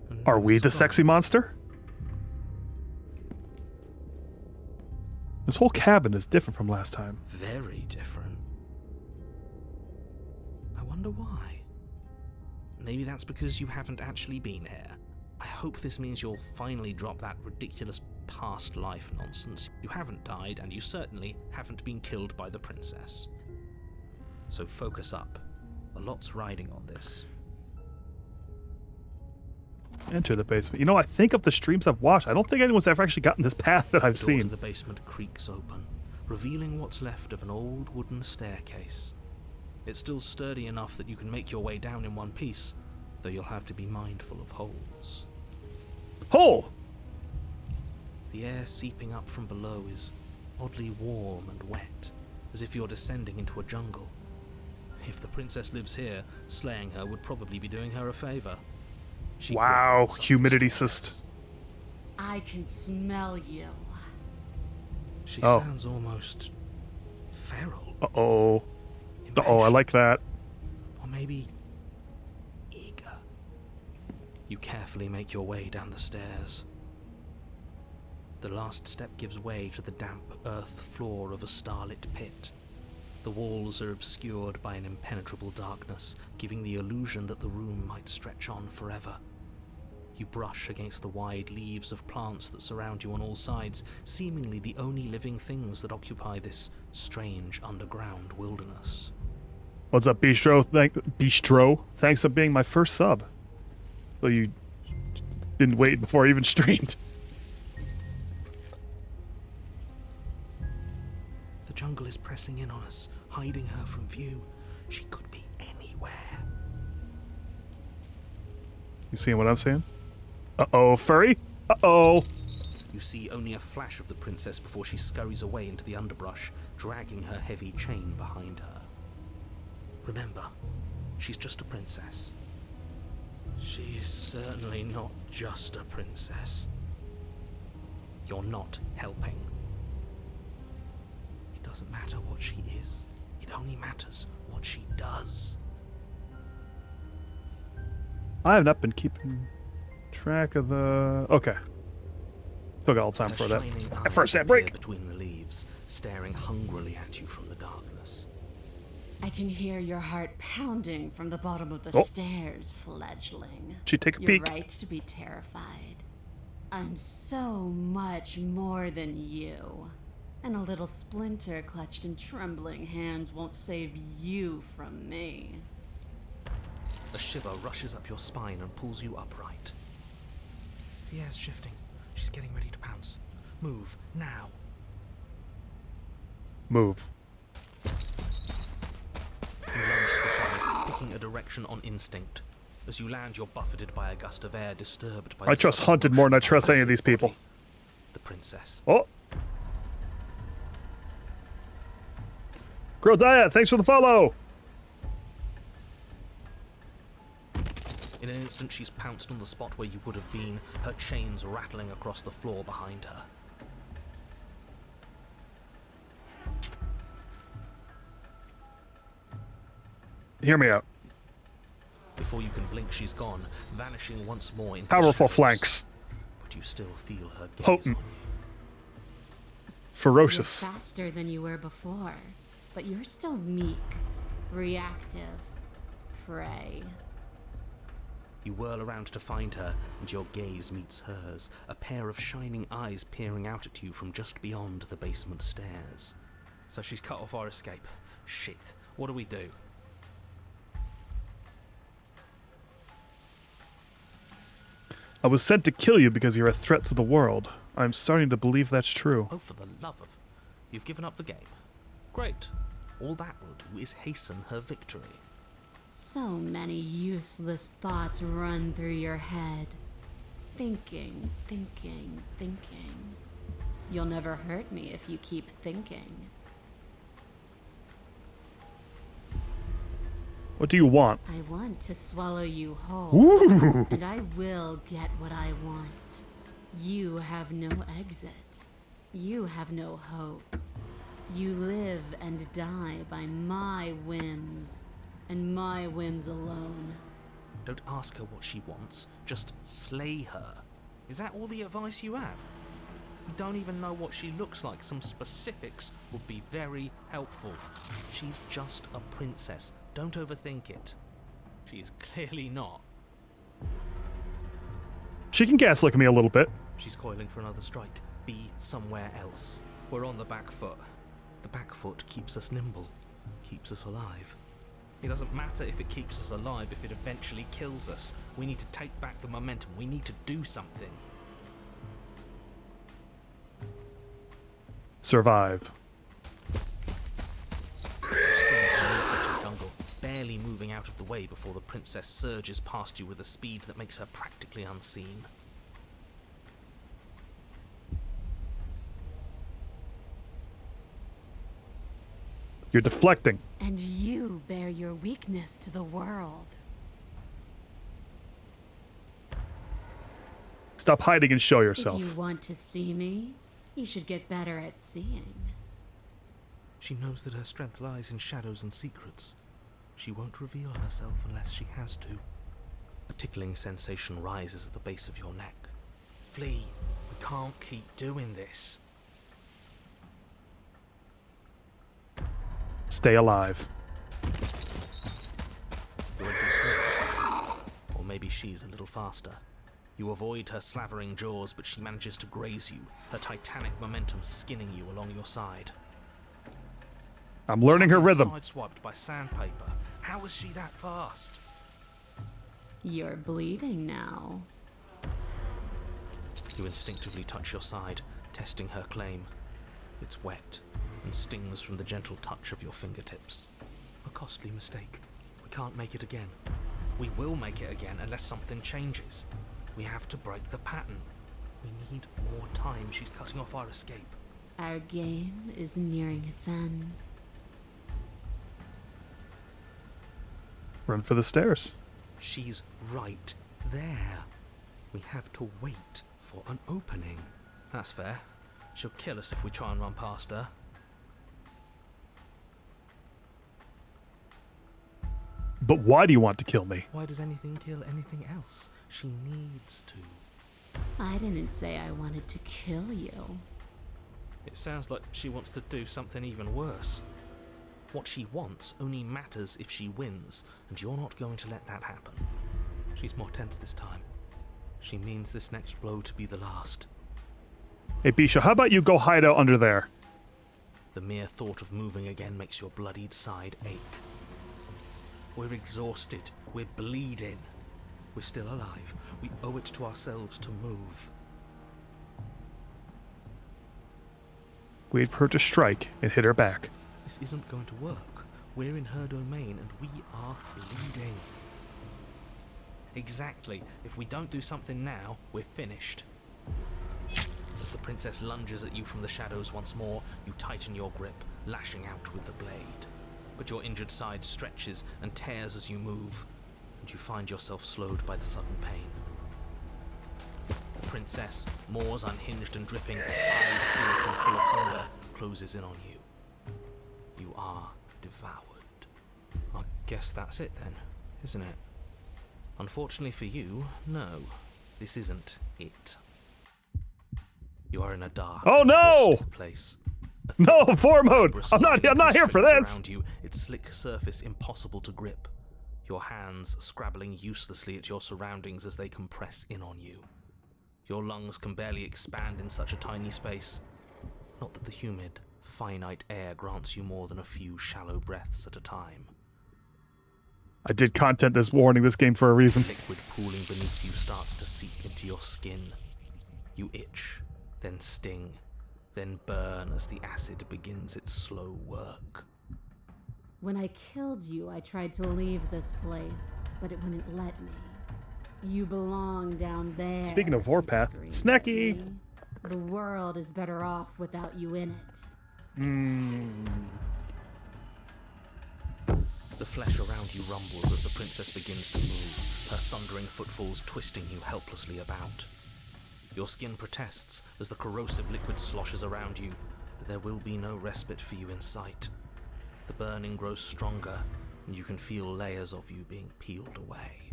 And Are now we it's the gone. sexy monster? This whole cabin is different from last time. Very different. I wonder why. Maybe that's because you haven't actually been here. I hope this means you'll finally drop that ridiculous past life nonsense. You haven't died, and you certainly haven't been killed by the princess. So focus up. A lot's riding on this. Enter the basement. You know, I think of the streams I've watched, I don't think anyone's ever actually gotten this path that I've The door to seen. the basement creaks open, revealing what's left of an old wooden staircase. It's still sturdy enough that you can make your way down in one piece, though you'll have to be mindful of holes. Hole! The air seeping up from below is oddly warm and wet, as if you're descending into a jungle. If the princess lives here, slaying her would probably be doing her a favor. She Wow, growls up the humidity stairs. cyst. I can smell you. She Oh. sounds almost feral. Uh-oh. Uh-oh, I impatient, like that. Or maybe eager. You carefully make your way down the stairs. The last step gives way to the damp earth floor of a starlit pit. The walls are obscured by an impenetrable darkness, giving the illusion that the room might stretch on forever. You brush against the wide leaves of plants that surround you on all sides, seemingly the only living things that occupy this strange underground wilderness. What's up, Bistro? Bistro? Thanks for being my first sub. So you didn't wait before I even streamed. The jungle is pressing in on us, hiding her from view. She could be anywhere. You seeing what I'm seeing? Uh-oh, furry? Uh-oh. You see only a flash of the princess before she scurries away into the underbrush, dragging her heavy chain behind her. Remember, she's just a princess. She is certainly not just a princess. You're not helping. It doesn't matter what she is. It only matters what she does. I have not been keeping track of the... Okay. Still got all the time for that. First set break. Between the leaves, staring hungrily at you from the darkness. I can hear your heart pounding from the bottom of the stairs, fledgling. She take a You're peek. right to be terrified. I'm so much more than you. And a little splinter clutched in trembling hands won't save you from me. A shiver rushes up your spine and pulls you upright. The air's shifting. She's getting ready to pounce. Move, now. Move. You lunge to the side, picking a direction on instinct. As you land, you're buffeted by a gust of air, disturbed by I trust Hunted more than I trust any of these people. The princess. Oh! Girl Diet, thanks for the follow! In an instant, she's pounced on the spot where you would have been, her chains rattling across the floor behind her. Hear me out. Before you can blink, she's gone, vanishing once more into Powerful the shadows. flanks. But you still feel her gaze Potent. on you. Ferocious. You're faster than you were before, but you're still meek, reactive, prey. You whirl around to find her, and your gaze meets hers, a pair of shining eyes peering out at you from just beyond the basement stairs. So she's cut off our escape. Shit. What do we do? I was sent to kill you because you're a threat to the world. I'm starting to believe that's true. Oh, for the love of... You've given up the game. Great. All that will do is hasten her victory. So many useless thoughts run through your head. Thinking, thinking, thinking. You'll never hurt me if you keep thinking. What do you want? I want to swallow you whole. Ooh! And I will get what I want. You have no exit. You have no hope. You live and die by my whims, and my whims alone. Don't ask her what she wants, just slay her. Is that all the advice you have? We don't even know what she looks like. Some specifics would be very helpful. She's just a princess. Don't overthink it. She is clearly not. She can gaslight me a little bit. She's coiling for another strike. Be somewhere else. We're on the back foot. The back foot keeps us nimble, keeps us alive. It doesn't matter if it keeps us alive, if it eventually kills us. We need to take back the momentum. We need to do something. Survive. Jungle, barely moving out of the way before the princess surges past you with a speed that makes her practically unseen. You're deflecting. And you bear your weakness to the world. Stop hiding and show If yourself. you want to see me, you should get better at seeing. She knows that her strength lies in shadows and secrets. She won't reveal herself unless she has to. A tickling sensation rises at the base of your neck. Flee. We can't keep doing this. Stay alive. You're a little slow, or maybe she's a little faster. You avoid her slavering jaws, but she manages to graze you, her titanic momentum skinning you along your side. I'm learning her Someone's rhythm. Sideswiped by sandpaper. How is she that fast? You're bleeding now. You instinctively touch your side, testing her claim. It's wet and stings from the gentle touch of your fingertips. A costly mistake. We can't make it again. We will make it again unless something changes. We have to break the pattern. We need more time. She's cutting off our escape. Our game is nearing its end. Run for the stairs. She's right there. We have to wait for an opening. That's fair. She'll kill us if we try and run past her. But why do you want to kill me? Why does anything kill anything else? She needs to. I didn't say I wanted to kill you. It sounds like she wants to do something even worse. What she wants only matters if she wins, and you're not going to let that happen. She's more tense this time. She means this next blow to be the last. Hey, Bisha, how about you go hide out under there? The mere thought of moving again makes your bloodied side ache. We're exhausted. We're bleeding. We're still alive. We owe it to ourselves to move. Wait for her to strike and hit her back. This isn't going to work. We're in her domain and we are bleeding. Exactly. If we don't do something now, we're finished. As the princess lunges at you from the shadows once more, you tighten your grip, lashing out with the blade. But your injured side stretches and tears as you move, and you find yourself slowed by the sudden pain. The princess, Moore's unhinged and dripping, eyes fierce and full of hunger, closes in on you. You are devoured. I guess that's it then, isn't it? Unfortunately for you, no, this isn't it. You are in a dark, Oh no! caustic place. No, vor mode! I'm not here for this! Around you, its slick surface impossible to grip. Your hands scrabbling uselessly at your surroundings as they compress in on you. Your lungs can barely expand in such a tiny space. Not that the humid, finite air grants you more than a few shallow breaths at a time. I did content this warning this game for a reason. Liquid pooling beneath you starts to seep into your skin. You itch, then sting, then burn as the acid begins its slow work. When I killed you, I tried to leave this place, but it wouldn't let me. You belong down there. Speaking of Warpath, Snacky! Me. The world is better off without you in it. The flesh around you rumbles as the princess begins to move, her thundering footfalls twisting you helplessly about. Your skin protests as the corrosive liquid sloshes around you, but there will be no respite for you in sight. The burning grows stronger, and you can feel layers of you being peeled away.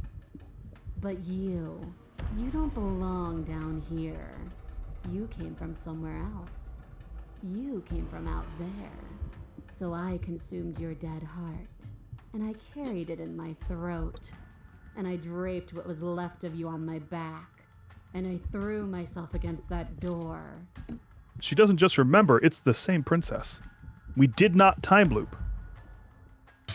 But you don't belong down here. You came from somewhere else. You came from out there. So I consumed your dead heart, and I carried it in my throat, and I draped what was left of you on my back, and I threw myself against that door. She doesn't just remember, it's the same princess. We did not time loop.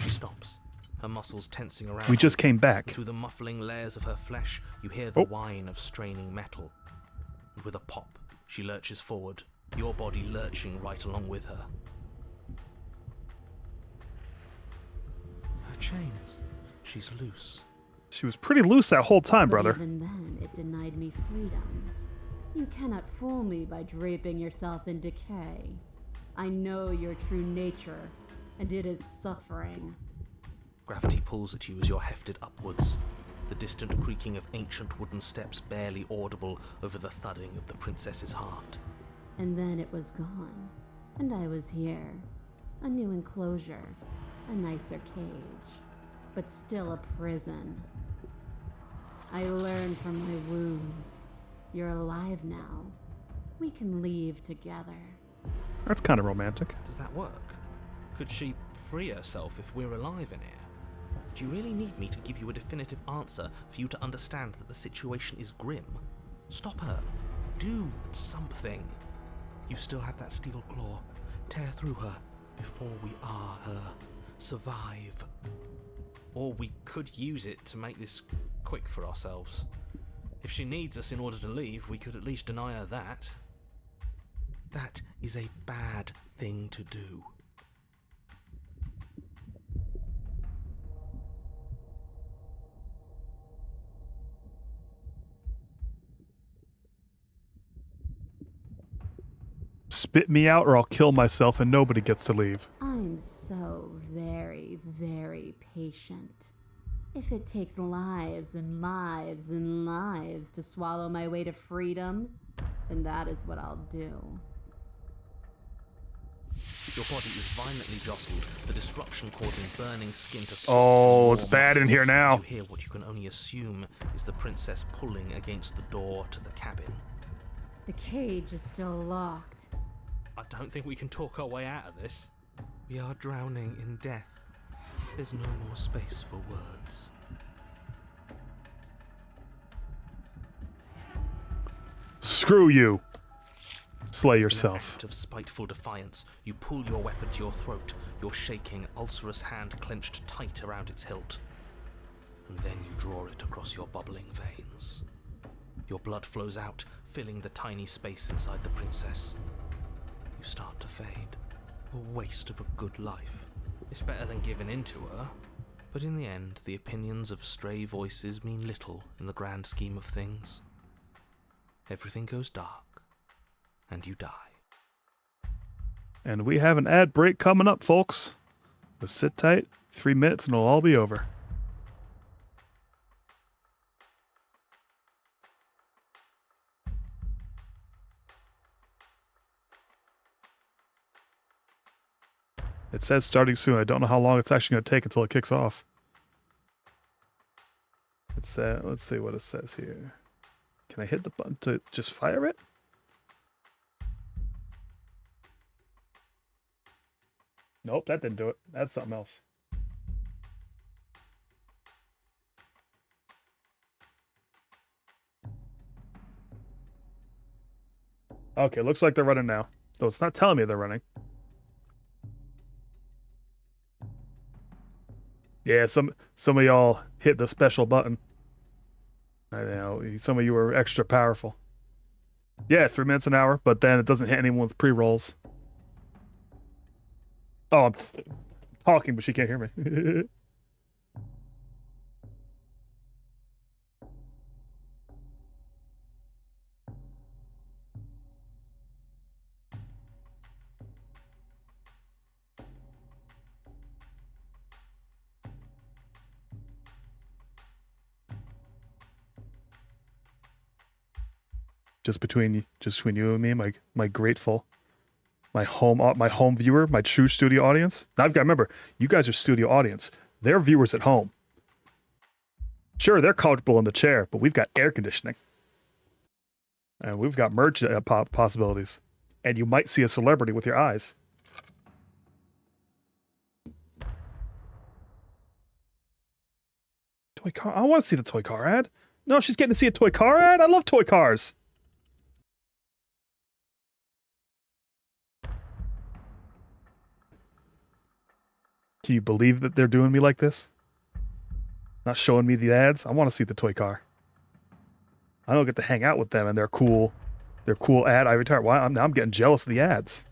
She stops, her muscles tensing around. We just came back. Through the muffling layers of her flesh, you hear the whine of straining metal. And with a pop, she lurches forward, your body lurching right along with her. Her chains. She's loose. She was pretty loose that whole time, But brother. even then, it denied me freedom. You cannot fool me by draping yourself in decay. I know your true nature, and it is suffering. Gravity pulls at you as you're hefted upwards, the distant creaking of ancient wooden steps barely audible over the thudding of the princess's heart. And then it was gone, and I was here. A new enclosure, a nicer cage, but still a prison. I learned from my wounds. You're alive now. We can leave together. That's kind of romantic. Does that work? Could she free herself if we're alive in here? Do you really need me to give you a definitive answer for you to understand that the situation is grim? Stop her. Do something. You still have that steel claw. Tear through her before we are her. Survive. Or we could use it to make this quick for ourselves. If she needs us in order to leave, we could at least deny her that. That is a bad thing to do. Spit me out or I'll kill myself and nobody gets to leave. I'm so very, very patient. If it takes lives and lives and lives to swallow my way to freedom, then that is what I'll do. Your body is violently jostled, the disruption causing burning skin to soft Oh, and it's warm bad in muscle, here now. as you hear what you can only assume is the princess pulling against the door to the cabin. The cage is still locked. I don't think we can talk our way out of this. We are drowning in death. There's no more space for words. Screw you. Slay In an yourself. act of spiteful defiance, you pull your weapon to your throat, your shaking, ulcerous hand clenched tight around its hilt. And then you draw it across your bubbling veins. Your blood flows out, filling the tiny space inside the princess. You start to fade. A waste of a good life. It's better than giving in to her. But in the end, the opinions of stray voices mean little in the grand scheme of things. Everything goes dark, and you die. And we have an ad break coming up, folks. So sit tight, 3 minutes, and it'll all be over. It says starting soon. I don't know how long it's actually going to take until it kicks off. It said, let's see what it says here. Can I hit the button to just fire it? Nope, that didn't do it. That's something else. Okay, looks like they're running now. Though it's not telling me they're running. Yeah, some of y'all hit the special button. I know, some of you are extra powerful. Yeah, 3 minutes an hour, but then it doesn't hit anyone with pre-rolls. Oh, I'm just talking, but she can't hear me. just between you and me, my grateful, my home viewer, my true studio audience. Now I've got to remember, you guys are studio audience. They're viewers at home. Sure, they're comfortable in the chair, but we've got air conditioning. And we've got merch possibilities. And you might see a celebrity with your eyes. Toy car? I want to see the toy car ad. No, she's getting to see a toy car ad? I love toy cars. Do you believe that they're doing me like this? Not showing me the ads? I want to see the toy car. I don't get to hang out with them and their cool ad avatar. Why? Now I'm getting jealous of the ads.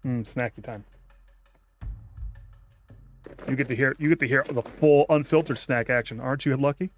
Snacky time. You get to hear the full unfiltered snack action. Aren't you lucky?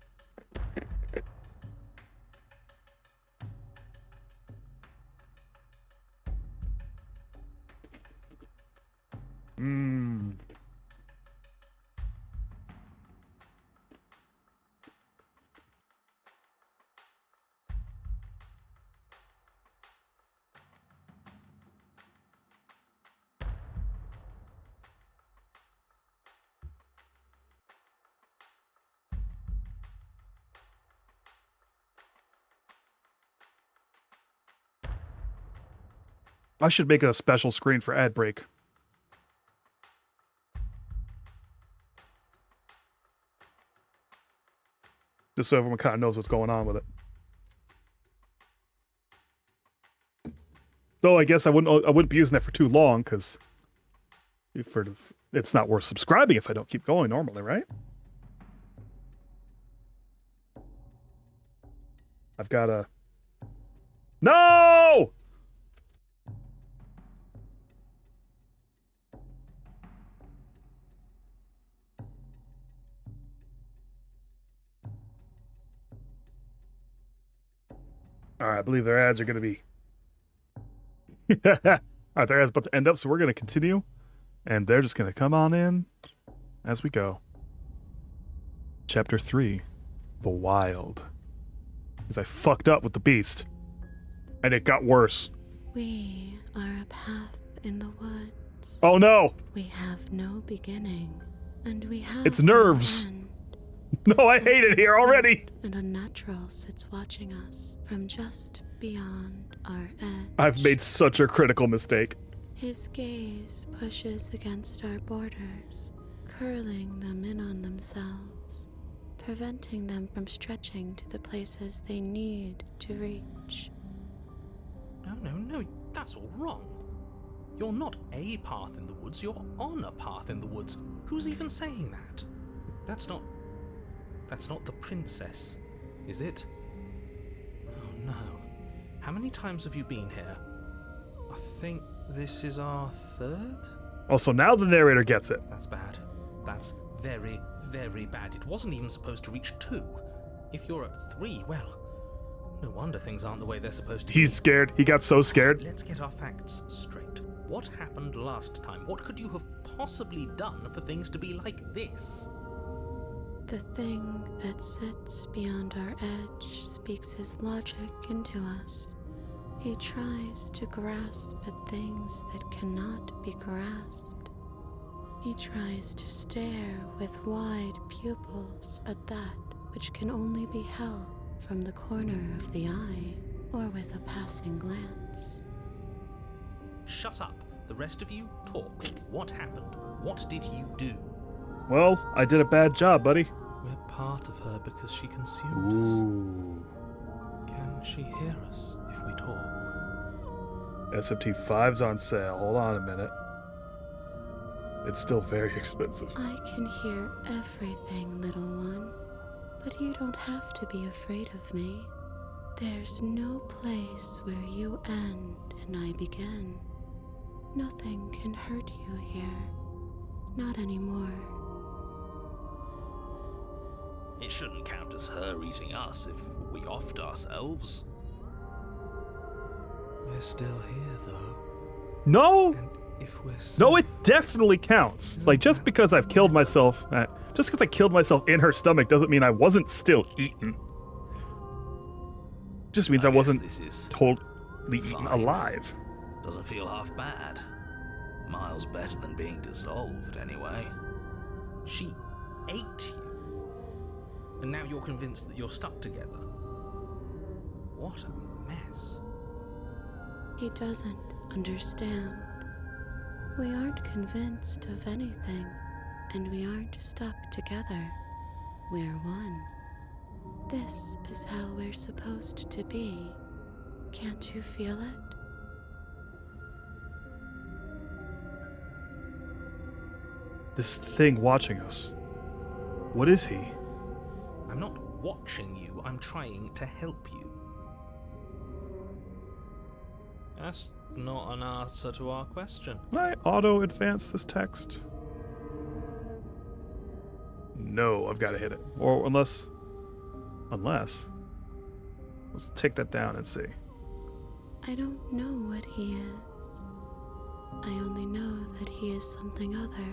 I should make a special screen for ad break. Just so everyone kind of knows what's going on with it. Though I guess I wouldn't be using that for too long because it's not worth subscribing if I don't keep going normally, right? I've got a... No! All right, I believe their ads are going to be... All right, their ads about to end up, so we're going to continue. And they're just going to come on in as we go. Chapter 3, The Wild. Because I fucked up with the beast. And it got worse. We are a path in the woods. Oh no! We have no beginning, and we have It's nerves. no end. No, I hate it here already! And unnatural sits watching us from just beyond our edge. I've made such a critical mistake. His gaze pushes against our borders, curling them in on themselves, preventing them from stretching to the places they need to reach. No, that's all wrong. You're not a path in the woods, you're on a path in the woods. Who's even saying that? That's not the princess, is it? Oh no. How many times have you been here? I think this is our third? Oh, so now the narrator gets it. That's bad. That's very, very bad. It wasn't even supposed to reach 2. If you're at 3, well, no wonder things aren't the way they're supposed to be. He's scared. He got so scared. Let's get our facts straight. What happened last time? What could you have possibly done for things to be like this? The thing that sits beyond our edge speaks his logic into us. He tries to grasp at things that cannot be grasped. He tries to stare with wide pupils at that which can only be held from the corner of the eye or with a passing glance. Shut up. The rest of you, talk. What happened? What did you do? Well, I did a bad job, buddy. We're part of her because she consumed Ooh. us. Can she hear us if we talk? SMT 5's on sale. Hold on a minute. It's still very expensive. I can hear everything, little one, but you don't have to be afraid of me. There's no place where you end and I begin. Nothing can hurt you here. Not anymore. It shouldn't count as her eating us if we offed ourselves. We're still here, though. No! And if we're No, it definitely counts. Like, just because I've killed myself, just because I killed myself in her stomach doesn't mean I wasn't still eaten. Just means I guess wasn't this is totally eaten fine. alive. Doesn't feel half bad. Miles better than being dissolved, anyway. She ate you. And now you're convinced that you're stuck together. What a mess. He doesn't understand. We aren't convinced of anything, and we aren't stuck together. We're one. This is how we're supposed to be. Can't you feel it? This thing watching us. What is he? I'm not watching you, I'm trying to help you. That's not an answer to our question. Can I auto-advance this text? No, I've got to hit it. Or unless... Let's take that down and see. I don't know what he is. I only know that he is something other,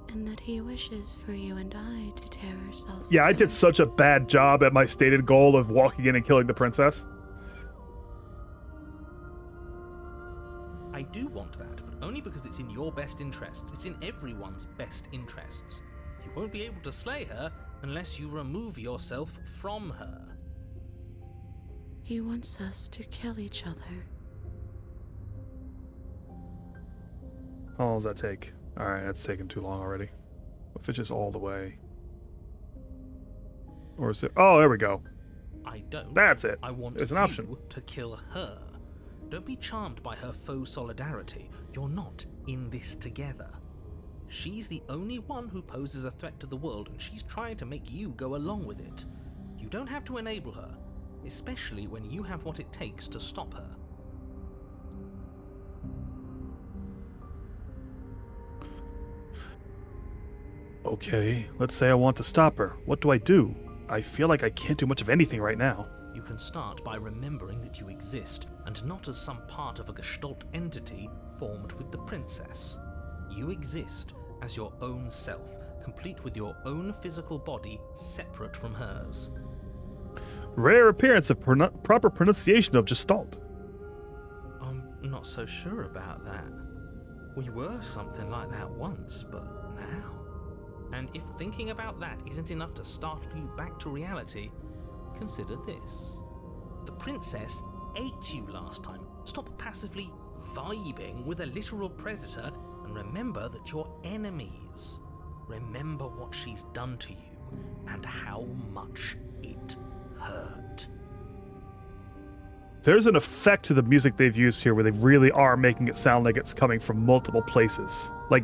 and that he wishes for you and I to tear ourselves Yeah, I apart. did such a bad job at my stated goal of walking in and killing the princess. I do want that, but only because it's in your best interests. It's in everyone's best interests. You won't be able to slay her unless you remove yourself from her. He wants us to kill each other. How long does that take? Alright, that's taking too long already. If it's just all the way. Or is it... Oh, there we go. I don't. That's it. I want There's an you option. to kill her. Don't be charmed by her faux solidarity. You're not in this together. She's the only one who poses a threat to the world, and she's trying to make you go along with it. You don't have to enable her, especially when you have what it takes to stop her. Okay, let's say I want to stop her. What do? I feel like I can't do much of anything right now. You can start by remembering that you exist, and not as some part of a Gestalt entity formed with the princess. You exist as your own self, complete with your own physical body separate from hers. Rare appearance of proper pronunciation of Gestalt. I'm not so sure about that. We were something like that once, but now? And if thinking about that isn't enough to startle you back to reality, consider this. The princess ate you last time. Stop passively vibing with a literal predator and remember that you're enemies. Remember what she's done to you and how much it hurt. There's an effect to the music they've used here where they really are making it sound like it's coming from multiple places. I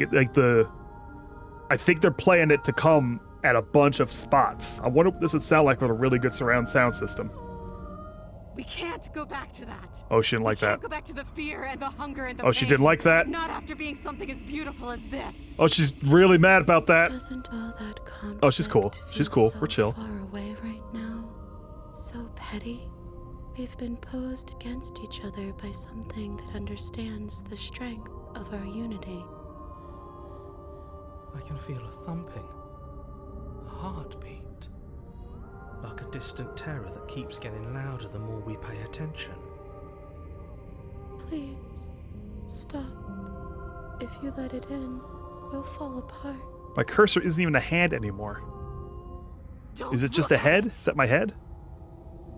think they're playing it to come at a bunch of spots. I wonder what this would sound like with a really good surround sound system. We can't go back to that. Oh, she didn't like We that. can't go back to the fear and the hunger and the Oh, she pain. didn't like that? Not after being something as beautiful as this. Oh, she's really mad about that. Doesn't all that conflict Oh, she's cool. She's feel cool. We're chill. So far away right now, so petty. We've been posed against each other by something that understands the strength of our unity. I can feel a thumping, a heartbeat, like a distant terror that keeps getting louder the more we pay attention. Please, stop. If you let it in, we'll fall apart. My cursor isn't even a hand anymore. Don't Is it just look a head? at it. Is that my head?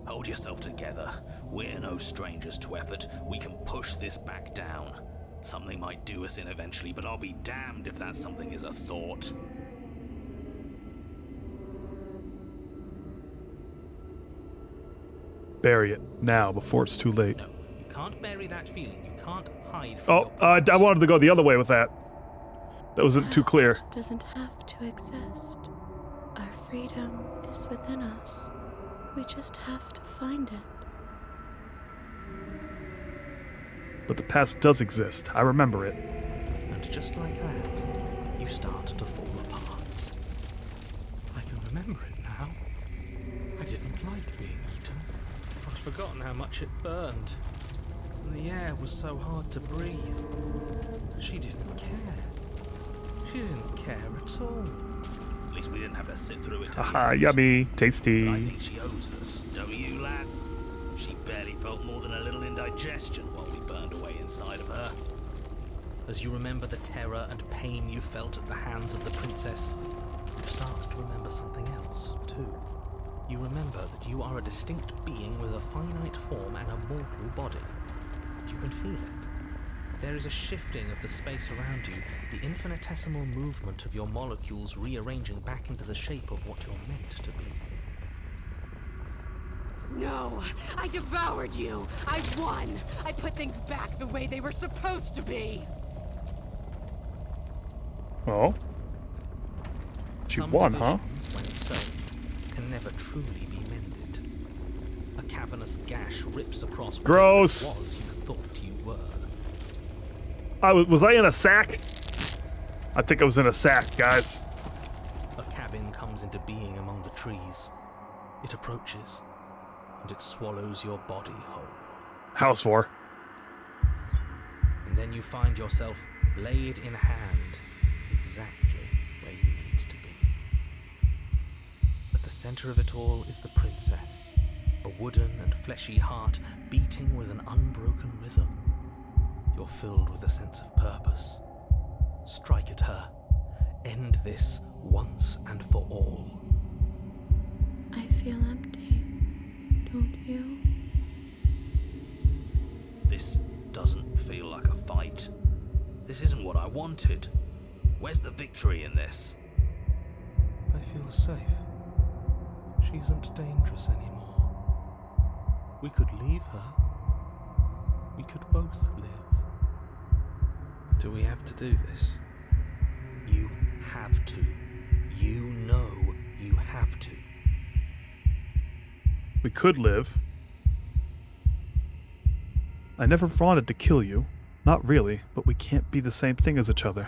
Hold yourself together. We're no strangers to effort. We can push this back down. Something might do us in eventually, but I'll be damned if that something is a thought. Bury it now before it's too late. No, you can't bury that feeling. You can't hide Oh, from your past. I wanted to go the other way with that. That wasn't too clear. Past doesn't have to exist. Our freedom is within us. We just have to find it. But the past does exist. I remember it. And just like that, you start to fall apart. I can remember it now. I didn't like being eaten. I'd forgotten how much it burned. And the air was so hard to breathe. She didn't care. She didn't care at all. At least we didn't have to sit through it. to the Haha, end. yummy, But I tasty. think she owes us, don't you, lads? She barely felt more than a little indigestion while we burned away inside of her. As you remember the terror and pain you felt at the hands of the princess, you start to remember something else, too. You remember that you are a distinct being with a finite form and a mortal body. And you can feel it. There is a shifting of the space around you, the infinitesimal movement of your molecules rearranging back into the shape of what you're meant to be. No, I devoured you. I won. I put things back the way they were supposed to be. Oh? She Some won, huh? divisions, when sown, can never truly be mended. A cavernous gash rips across whatever Gross. it was you thought you were. Was I in a sack? I think I was in a sack, guys. A cabin comes into being among the trees. It approaches, and it swallows your body whole. House war. And then you find yourself, blade in hand, exactly where you need to be. At the center of it all is the princess, a wooden and fleshy heart beating with an unbroken rhythm. You're filled with a sense of purpose. Strike at her. End this once and for all. I feel empty. Don't you? This doesn't feel like a fight. This isn't what I wanted. Where's the victory in this? I feel safe. She isn't dangerous anymore. We could leave her. We could both live. Do we have to do this? You have to. You know you have to. We could live. I never wanted to kill you. Not really, but we can't be the same thing as each other.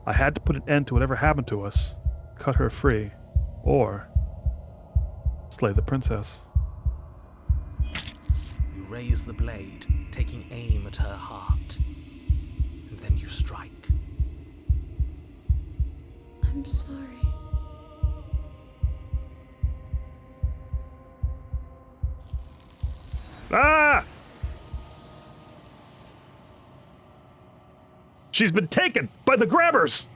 I had to put an end to whatever happened to us. Cut her free. Or slay the princess. raise the blade, taking aim at her heart. And then you strike. I'm sorry. Ah! She's been taken by the grabbers!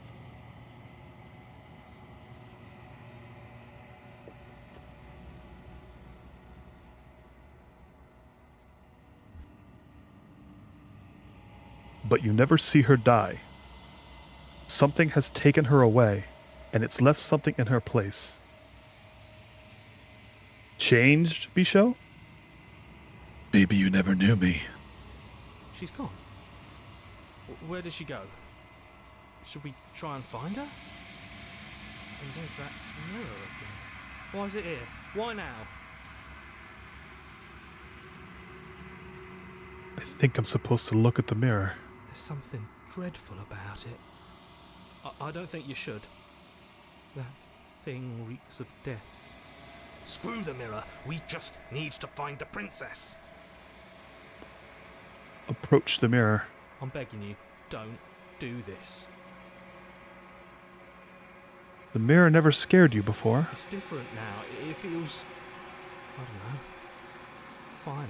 But you never see her die. Something has taken her away, and it's left something in her place. Changed, Bichot? Maybe you never knew me. She's gone. Where did she go? Should we try and find her? And there's that mirror again. Why is it here? Why now? I think I'm supposed to look at the mirror. There's something dreadful about it. I don't think you should. That thing reeks of death. Screw the mirror. We just need to find the princess. Approach the mirror. I'm begging you, don't do this. The mirror never scared you before. It's different now. It feels, I don't know, final.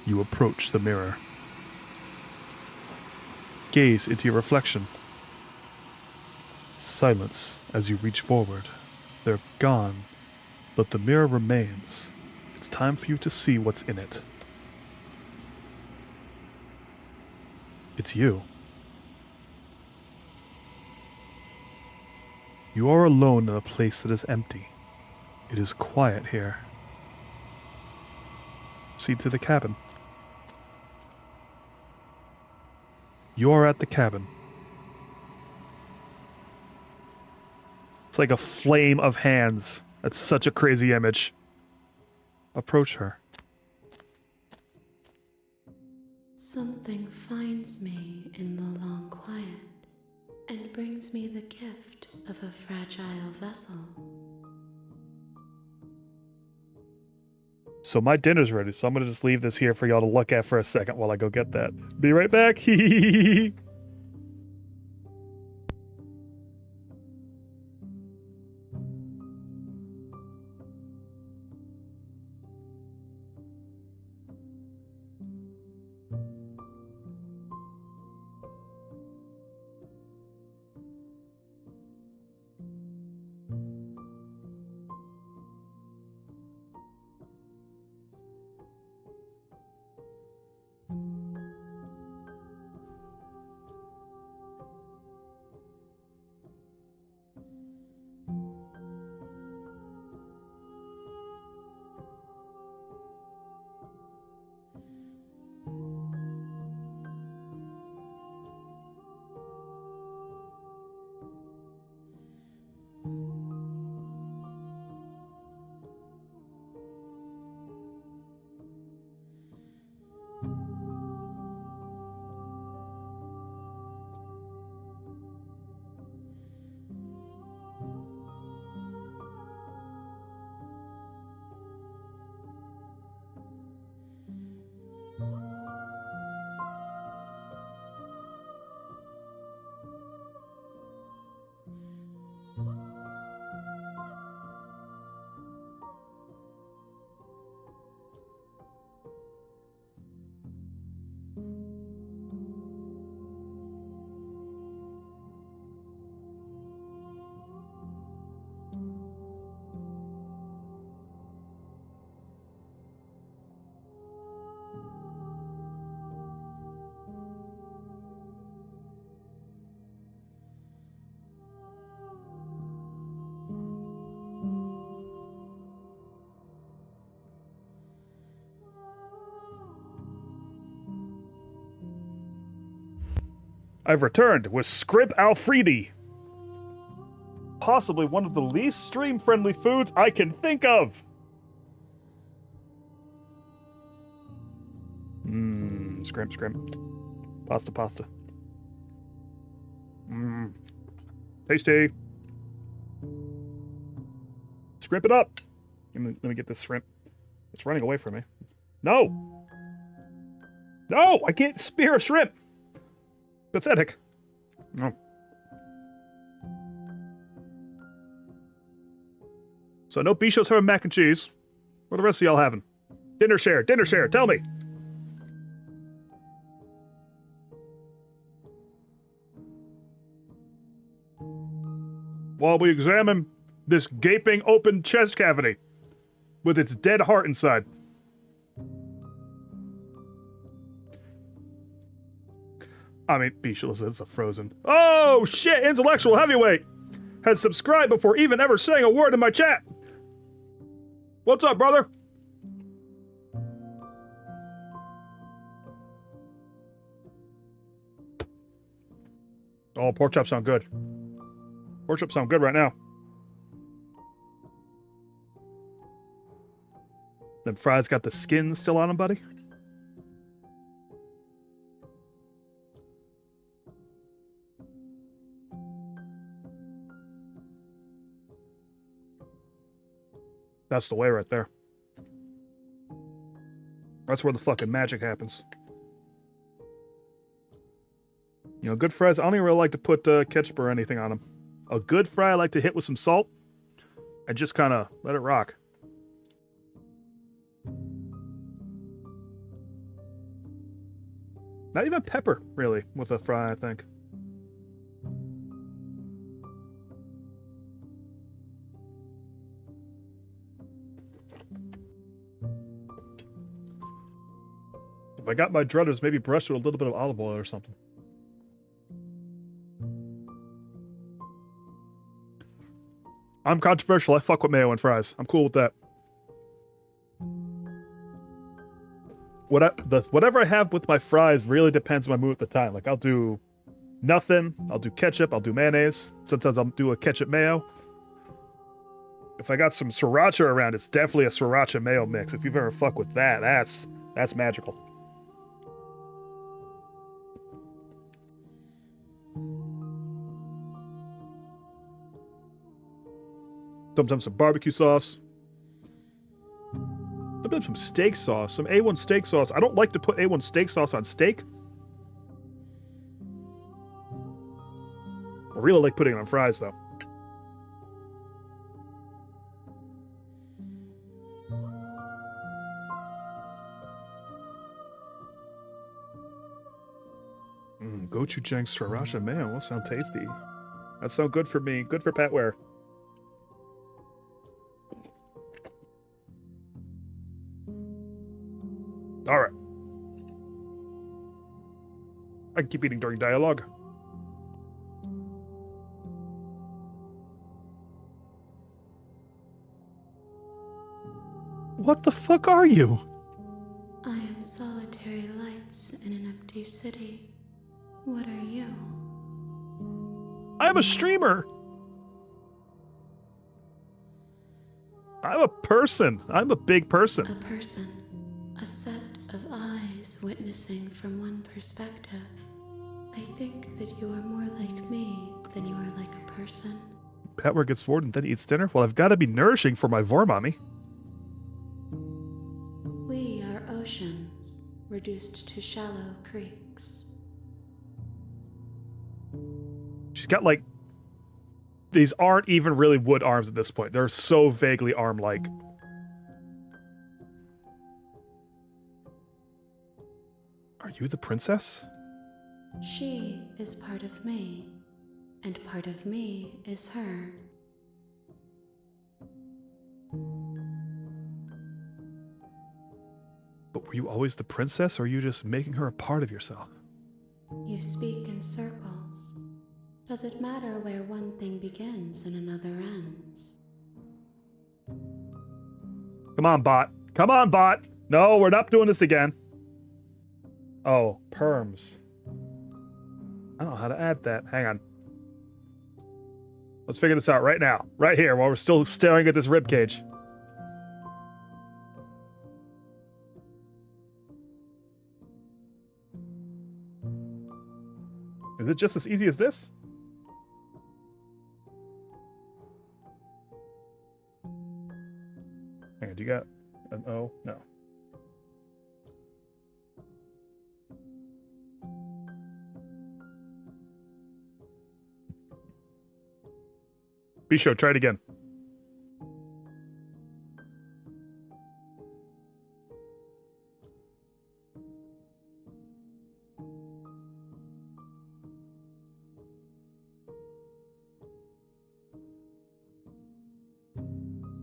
You approach the mirror. Gaze into your reflection. Silence as you reach forward. They're gone, but the mirror remains. It's time for you to see what's in it. It's you. You are alone in a place that is empty. It is quiet here. Proceed to the cabin. You are at the cabin. It's like a flame of hands. That's such a crazy image. Approach her. Something finds me in the long quiet and brings me the gift of a fragile vessel. So my dinner's ready, so I'm gonna just leave this here for y'all to look at for a second while I go get that. Be right back. I've returned with Scrib Alfredi. Possibly one of the least stream-friendly foods I can think of. Scrimp. Pasta. Tasty. Scrimp it up. Let me get this shrimp. It's running away from me. No! No! I can't spear a shrimp! Pathetic. No. So no Bisho's having mac and cheese. What are the rest of y'all having? Dinner share, tell me! While we examine this gaping open chest cavity with its dead heart inside. I mean, Bishul says it's a frozen. Oh shit, intellectual heavyweight has subscribed before even ever saying a word in my chat. What's up, brother? Oh, pork chops sound good. Pork chops sound good right now. Them fries got the skin still on them, buddy? That's the way right there. That's where the fucking magic happens. You know, good fries, I don't even really like to put ketchup or anything on them. A good fry I like to hit with some salt and just kind of let it rock. Not even pepper, really, with a fry, I think. If I got my druthers, maybe brush with a little bit of olive oil or something. I'm controversial. I fuck with mayo and fries. I'm cool with that. Whatever I have with my fries really depends on my mood at the time. Like, I'll do nothing. I'll do ketchup. I'll do mayonnaise. Sometimes I'll do a ketchup mayo. If I got some sriracha around, it's definitely a sriracha mayo mix. If you've ever fucked with that, that's magical. Sometimes some barbecue sauce. Sometimes some steak sauce. Some A1 steak sauce. I don't like to put A1 steak sauce on steak. I really like putting it on fries, though. Gochujang sriracha mayo. That sound tasty. That sound good for me. Good for Patware. All right. I can keep eating during dialogue. What the fuck are you? I am solitary lights in an empty city. What are you? I'm a streamer. I'm a person. I'm a big person. A person. A set of eyes witnessing from one perspective. I think that you are more like me than you are like a person. Patware gets bored and then eats dinner? Well, I've got to be nourishing for my Vormami. We are oceans, reduced to shallow creeks. She's got, like... These aren't even really wood arms at this point. They're so vaguely arm-like. Are you the princess? She is part of me, and part of me is her. But were you always the princess, or are you just making her a part of yourself? You speak in circles. Does it matter where one thing begins and another ends? Come on, bot. Come on, bot. No, we're not doing this again. Oh, perms. I don't know how to add that. Hang on. Let's figure this out right now. Right here, while we're still staring at this ribcage. Is it just as easy as this? Oh, no. Bisho, try it again.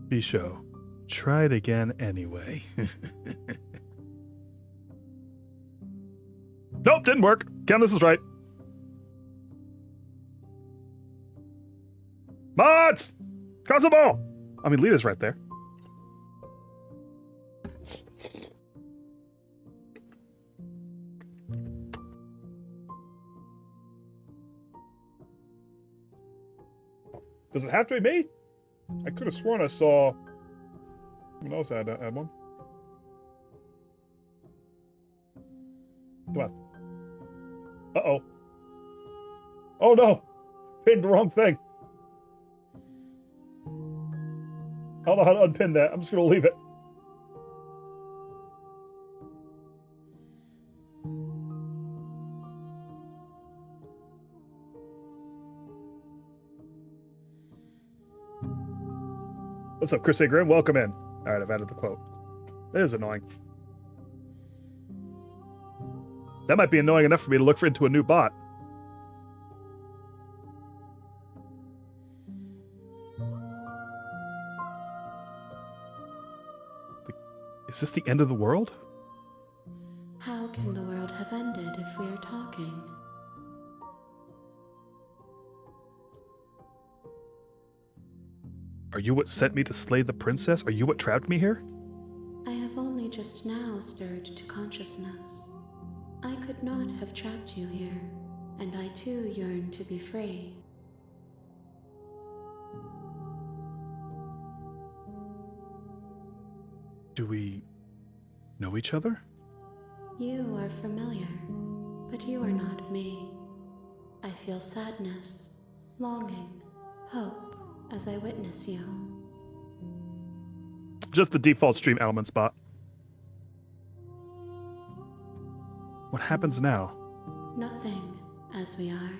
Bisho, try it again anyway. Nope, didn't work. Candace is right. Mods! Cross the ball! I mean, Lita's right there. Does it have to be me? I could have sworn I saw someone else had one. Come on. Uh-oh. Oh no! Pinned the wrong thing. I don't know how to unpin that. I'm just gonna leave it. What's up, Chris A. Grimm? Welcome in. Alright, I've added the quote. That is annoying. That might be annoying enough for me to look into a new bot. Is this the end of the world? How can the world have ended if we are talking? Are you what sent me to slay the princess? Are you what trapped me here? I have only just now stirred to consciousness. I could not have trapped you here, and I too yearn to be free. Do we know each other? You are familiar, but you are not me. I feel sadness, longing, hope as I witness you. Just the default stream element spot. What happens now? Nothing, as we are,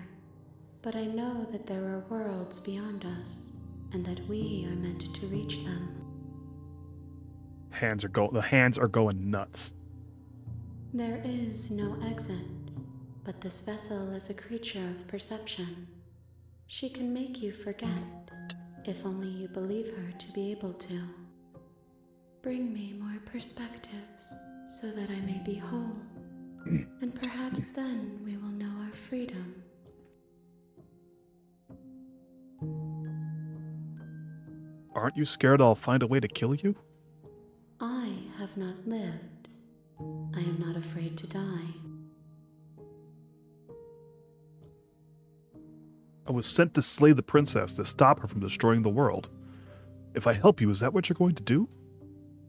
but I know that there are worlds beyond us, and that we are meant to reach them. The hands are going nuts. There is no exit, but this vessel is a creature of perception. She can make you forget, if only you believe her to be able to. Bring me more perspectives, so that I may be whole, and perhaps then we will know our freedom. Aren't you scared I'll find a way to kill you? I have not lived. I am not afraid to die. I was sent to slay the princess to stop her from destroying the world. If I help you, is that what you're going to do?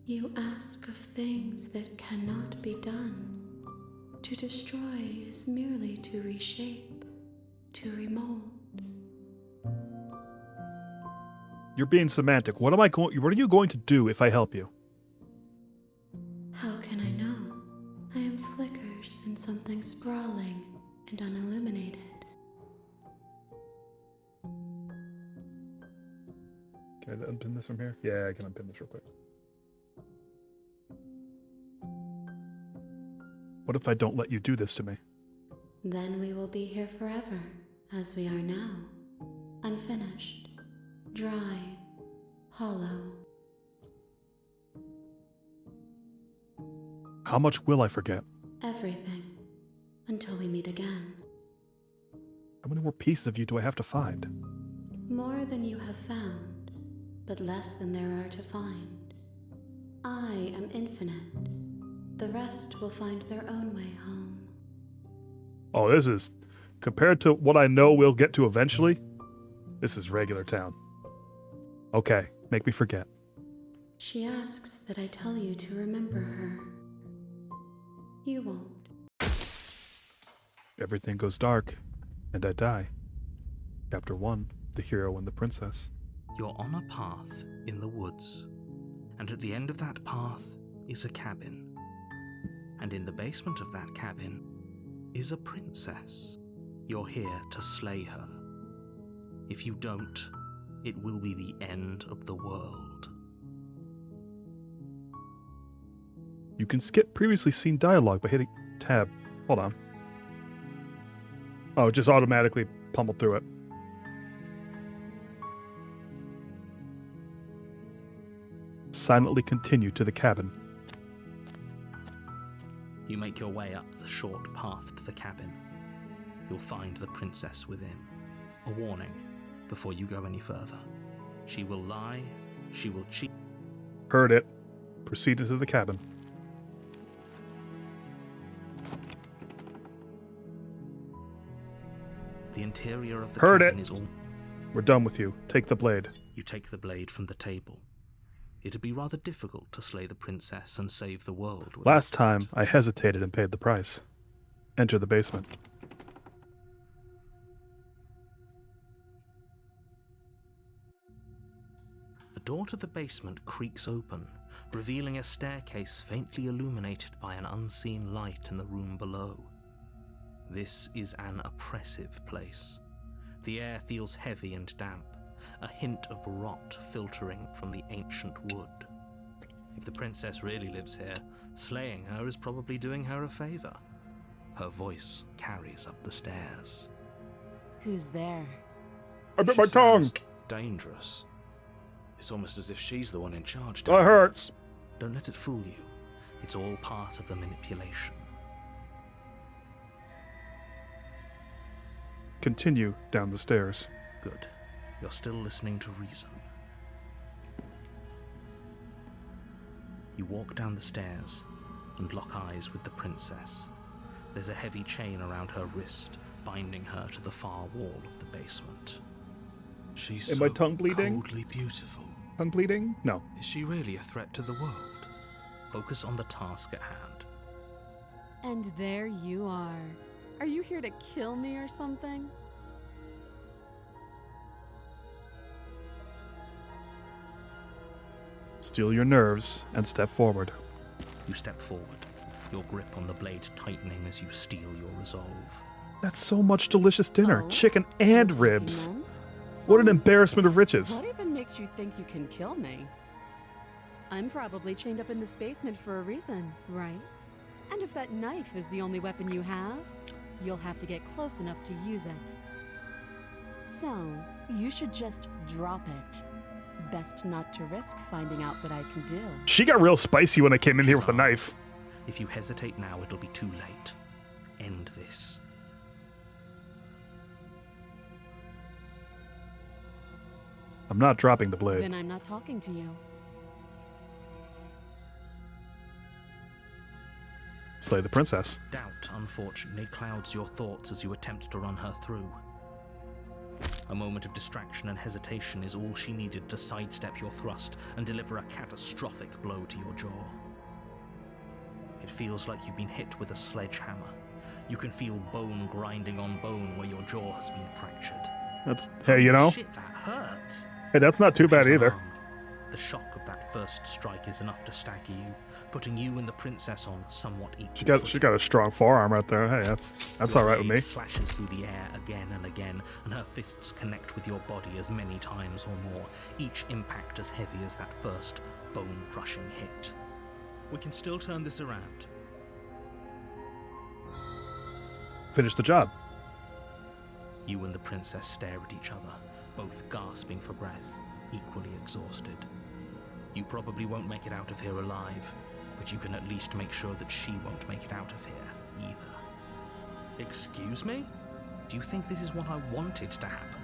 You ask of things that cannot be done. To destroy is merely to reshape, to remold. You're being semantic. What are you going to do if I help you? How can I know? I am flickers in something sprawling and unilluminated. Can I unpin this from here? Yeah, I can unpin this real quick. What if I don't let you do this to me? Then we will be here forever, as we are now. Unfinished, dry, hollow. How much will I forget? Everything, until we meet again. How many more pieces of you do I have to find? More than you have found, but less than there are to find. I am infinite. The rest will find their own way home. Oh, this is... Compared to what I know we'll get to eventually, this is regular town. Okay, make me forget. She asks that I tell you to remember her. You won't. Everything goes dark, and I die. Chapter 1, The Hero and the Princess. You're on a path in the woods, and at the end of that path is a cabin. And in the basement of that cabin is a princess. You're here to slay her. If you don't, it will be the end of the world. You can skip previously seen dialogue by hitting tab. Hold on. Oh, just automatically pummeled through it. Silently continue to the cabin. You make your way up the short path to the cabin. You'll find the princess within. A warning before you go any further. She will lie, she will cheat. Heard it. Proceed into the cabin. The interior of the Heard cabin it. is all... We're done with you. Take the blade. You take the blade from the table. It'd be rather difficult to slay the princess and save the world. Last time, I hesitated and paid the price. Enter the basement. The door to the basement creaks open, revealing a staircase faintly illuminated by an unseen light in the room below. This is an oppressive place. The air feels heavy and damp, a hint of rot filtering from the ancient wood. If the princess really lives here, slaying her is probably doing her a favor. Her voice carries up the stairs. Who's there? I bit She my tongue! sounds dangerous. It's almost as if she's the one in charge. That hurts! Don't let it fool you. It's all part of the manipulation. Continue down the stairs. Good. You're still listening to reason. You walk down the stairs and lock eyes with the princess. There's a heavy chain around her wrist, binding her to the far wall of the basement. She's Am so my tongue bleeding? coldly beautiful. Tongue bleeding? No. Is she really a threat to the world? Focus on the task at hand. And there you are. Are you here to kill me or something? Steel your nerves and step forward. You step forward, your grip on the blade tightening as you steel your resolve. That's so much delicious dinner. Oh, Chicken you're and taking ribs. them? What an Fine. embarrassment of riches. What even makes you think you can kill me? I'm probably chained up in this basement for a reason, right? And if that knife is the only weapon you have, you'll have to get close enough to use it. So, you should just drop it. Best not to risk finding out what I can do. She got real spicy when I came in here with a knife. If you hesitate now, it'll be too late. End this. I'm not dropping the blade. Then I'm not talking to you. Slay the princess. Doubt, unfortunately, clouds your thoughts as you attempt to run her through. A moment of distraction and hesitation is all she needed to sidestep your thrust and deliver a catastrophic blow to your jaw. It feels like you've been hit with a sledgehammer. You can feel bone grinding on bone where your jaw has been fractured. That's, hey, you know, Shit, that hurts! hey, that's not too bad She's either. unarmed. The shock of that first strike is enough to stagger you, putting you and the princess on somewhat equal She footing. got a strong forearm right there. Hey, that's Your all right with blade me. slashes through the air again and again, and her fists connect with your body as many times or more, each impact as heavy as that first bone-crushing hit. We can still turn this around. Finish the job. You and the princess stare at each other, both gasping for breath, equally exhausted. You probably won't make it out of here alive, but you can at least make sure that she won't make it out of here either. Excuse me? Do you think this is what I wanted to happen?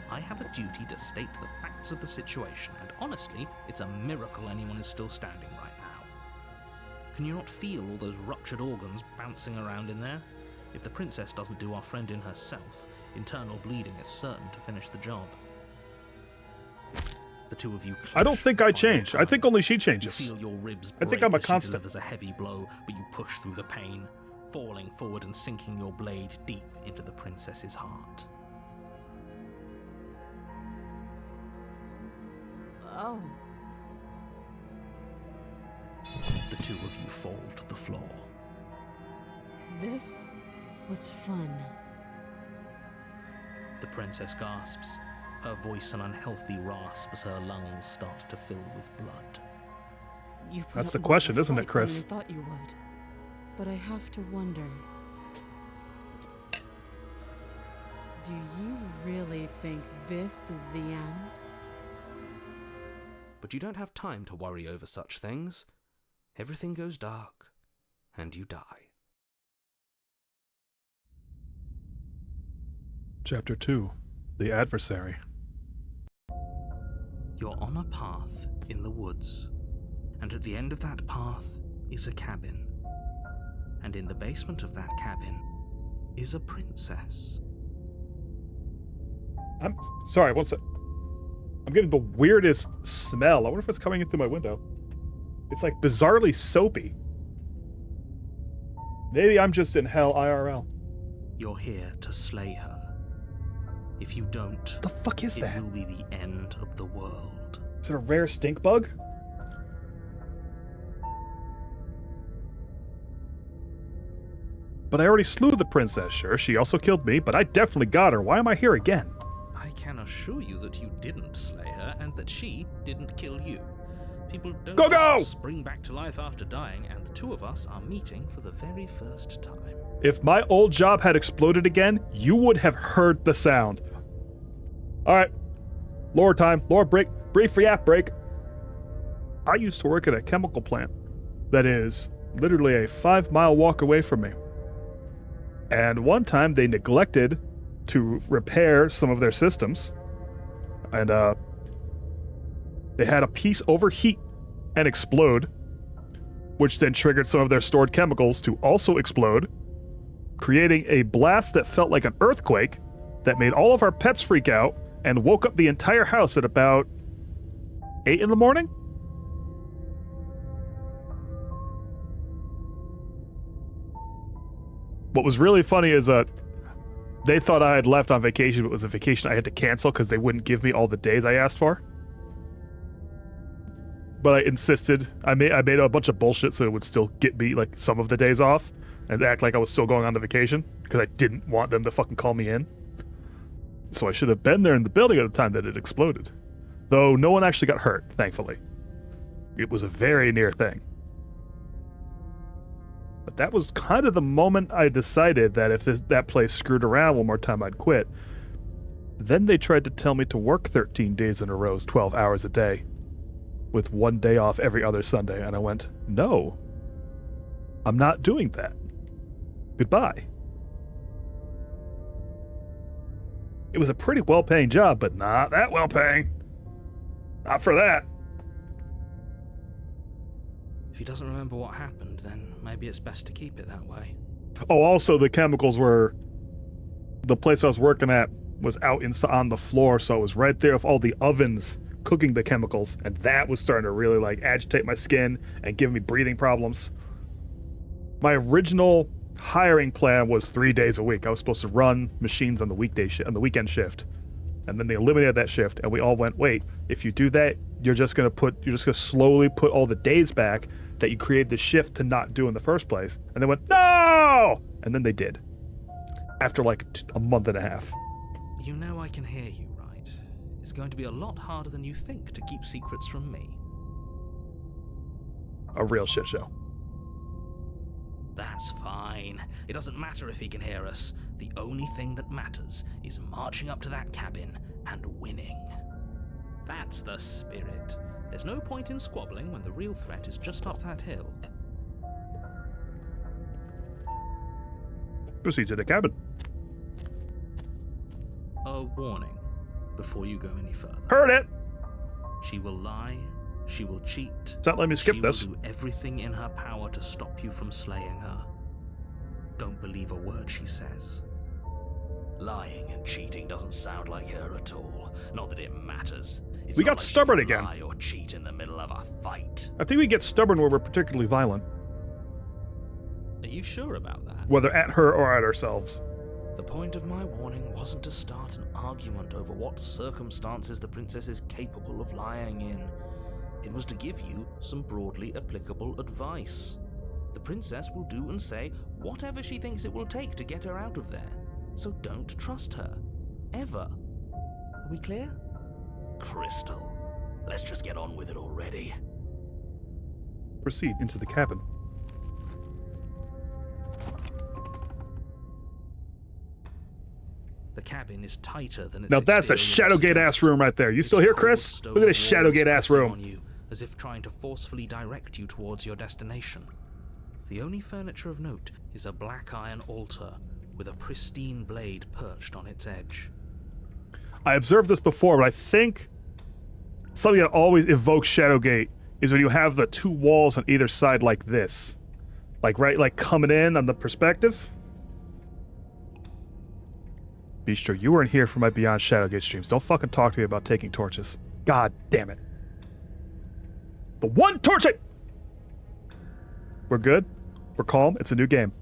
I have a duty to state the facts of the situation, and honestly, it's a miracle anyone is still standing right now. Can you not feel all those ruptured organs bouncing around in there? If the princess doesn't do our friend in herself, internal bleeding is certain to finish the job. The two of you I don't think I change. I think only she you changes. feel your ribs I think break I'm a as she constant. delivers a heavy blow, but you push through the pain, falling forward and sinking your blade deep into the princess's heart. Oh. the two of you fall to the floor. This was fun. The princess gasps, her voice an unhealthy rasp as her lungs start to fill with blood. You put That's up the more question, of a isn't it, fight Chris? than I thought you would. But I have to wonder. Do you really think this is the end? But you don't have time to worry over such things. Everything goes dark, and you die. Chapter 2. The Adversary. You're on a path in the woods, and at the end of that path is a cabin. And in the basement of that cabin is a princess. I'm sorry, one sec. I'm getting the weirdest smell. I wonder if it's coming in through my window. It's like bizarrely soapy. Maybe I'm just in hell IRL. You're here to slay her. If you don't, The fuck is it that? will be the end of the world. Is it a rare stink bug? But I already slew the princess, sure. She also killed me, but I definitely got her. Why am I here again? I can assure you that you didn't slay her and that she didn't kill you. People don't Go! spring back to life after dying, and the two of us are meeting for the very first time. If my old job had exploded again, you would have heard the sound. Alright. Lore time. Lore break. Brief yap break. I used to work at a chemical plant that is literally a 5-mile walk away from me. And one time they neglected to repair some of their systems. And they had a piece overheat and explode, which then triggered some of their stored chemicals to also explode, creating a blast that felt like an earthquake that made all of our pets freak out and woke up the entire house at about 8 in the morning? What was really funny is they thought I had left on vacation, but it was a vacation I had to cancel because they wouldn't give me all the days I asked for. But I insisted. I made a bunch of bullshit so it would still get me like some of the days off and act like I was still going on the vacation because I didn't want them to fucking call me in. So I should have been there in the building at the time that it exploded. Though no one actually got hurt, thankfully. It was a very near thing. But that was kind of the moment I decided that if that place screwed around one more time, I'd quit. Then they tried to tell me to work 13 days in a row, 12 hours a day, with 1 day off every other Sunday, and I went, no, I'm not doing that. Goodbye. It was a pretty well-paying job, but not that well-paying. Not for that. If he doesn't remember what happened, then maybe it's best to keep it that way. Oh, also the chemicals were... The place I was working at was out on the floor, so it was right there with all the ovens cooking the chemicals, and that was starting to really like agitate my skin and give me breathing problems. My original hiring plan was 3 days a week. I was supposed to run machines on the on the weekend shift, and then they eliminated that shift, and we all went, wait, if you do that, you're just gonna slowly put all the days back that you created the shift to not do in the first place. And they went, no! And then they did. After like a month and a half. You know I can hear you, right? It's going to be a lot harder than you think to keep secrets from me. A real shit show. That's fine. It doesn't matter if he can hear us. The only thing that matters is marching up to that cabin and winning. That's the spirit. There's no point in squabbling when the real threat is just up that hill. Proceed to the cabin. A warning before you go any further. Heard it! She will lie, she will cheat. It's not letting me skip this. She will do everything in her power to stop you from slaying her. Don't believe a word she says. Lying and cheating doesn't sound like her at all. Not that it matters. It's We not got like she stubborn can again. Lie or cheat in the middle of a fight. I think we get stubborn where we're particularly violent, Are you sure about that? whether at her or at ourselves. The point of my warning wasn't to start an argument over what circumstances the princess is capable of lying in. It was to give you some broadly applicable advice. The princess will do and say whatever she thinks it will take to get her out of there. So don't trust her. Ever. Are we clear? Crystal, let's just get on with it already. Proceed into the cabin. The cabin is tighter than its Now that's a exterior Shadowgate ass suggests. room right there. You Its still here, cold Chris? stone Look at this walls Shadowgate ass pressing room. on you, as if trying to forcefully direct you towards your destination. The only furniture of note is a black iron altar with a pristine blade perched on its edge. I observed this before, but I think something that always evokes Shadowgate is when you have the two walls on either side like this. Like coming in on the perspective. Bistro, you weren't here for my Beyond Shadowgate streams. Don't fucking talk to me about taking torches. God damn it. The one torch We're good. We're calm. It's a new game.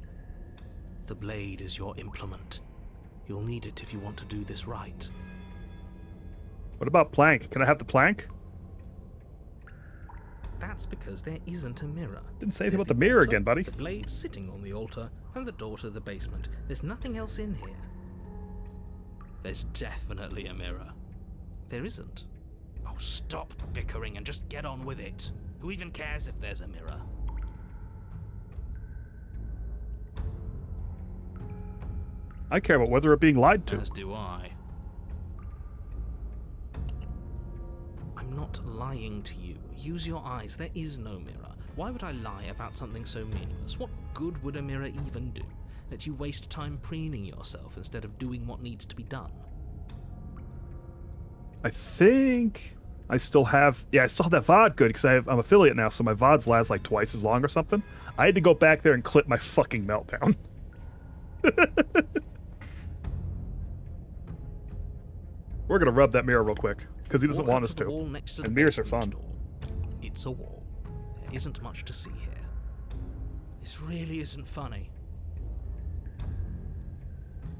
The blade is your implement. You'll need it if you want to do this right. What about plank? Can I have the plank? That's because there isn't a mirror. Didn't say anything There's about the mirror altar, again, buddy. The blade sitting on the altar, and the door to the basement. There's nothing else in here. There's definitely a mirror. There isn't. Oh, stop bickering and just get on with it. Who even cares if there's a mirror? I care about whether we're being lied to. As do I. I'm not lying to you. Use your eyes. There is no mirror. Why would I lie about something so meaningless? What good would a mirror even do? Let you waste time preening yourself instead of doing what needs to be done. I think I still have... Yeah, I still have that VOD good because I'm affiliate now, so my VODs last like twice as long or something. I had to go back there and clip my fucking meltdown. We're going to rub that mirror real quick because he doesn't Walk want up us to the to. wall next to the And mirrors are basement fun. door. It's a wall. There isn't much to see here. This really isn't funny.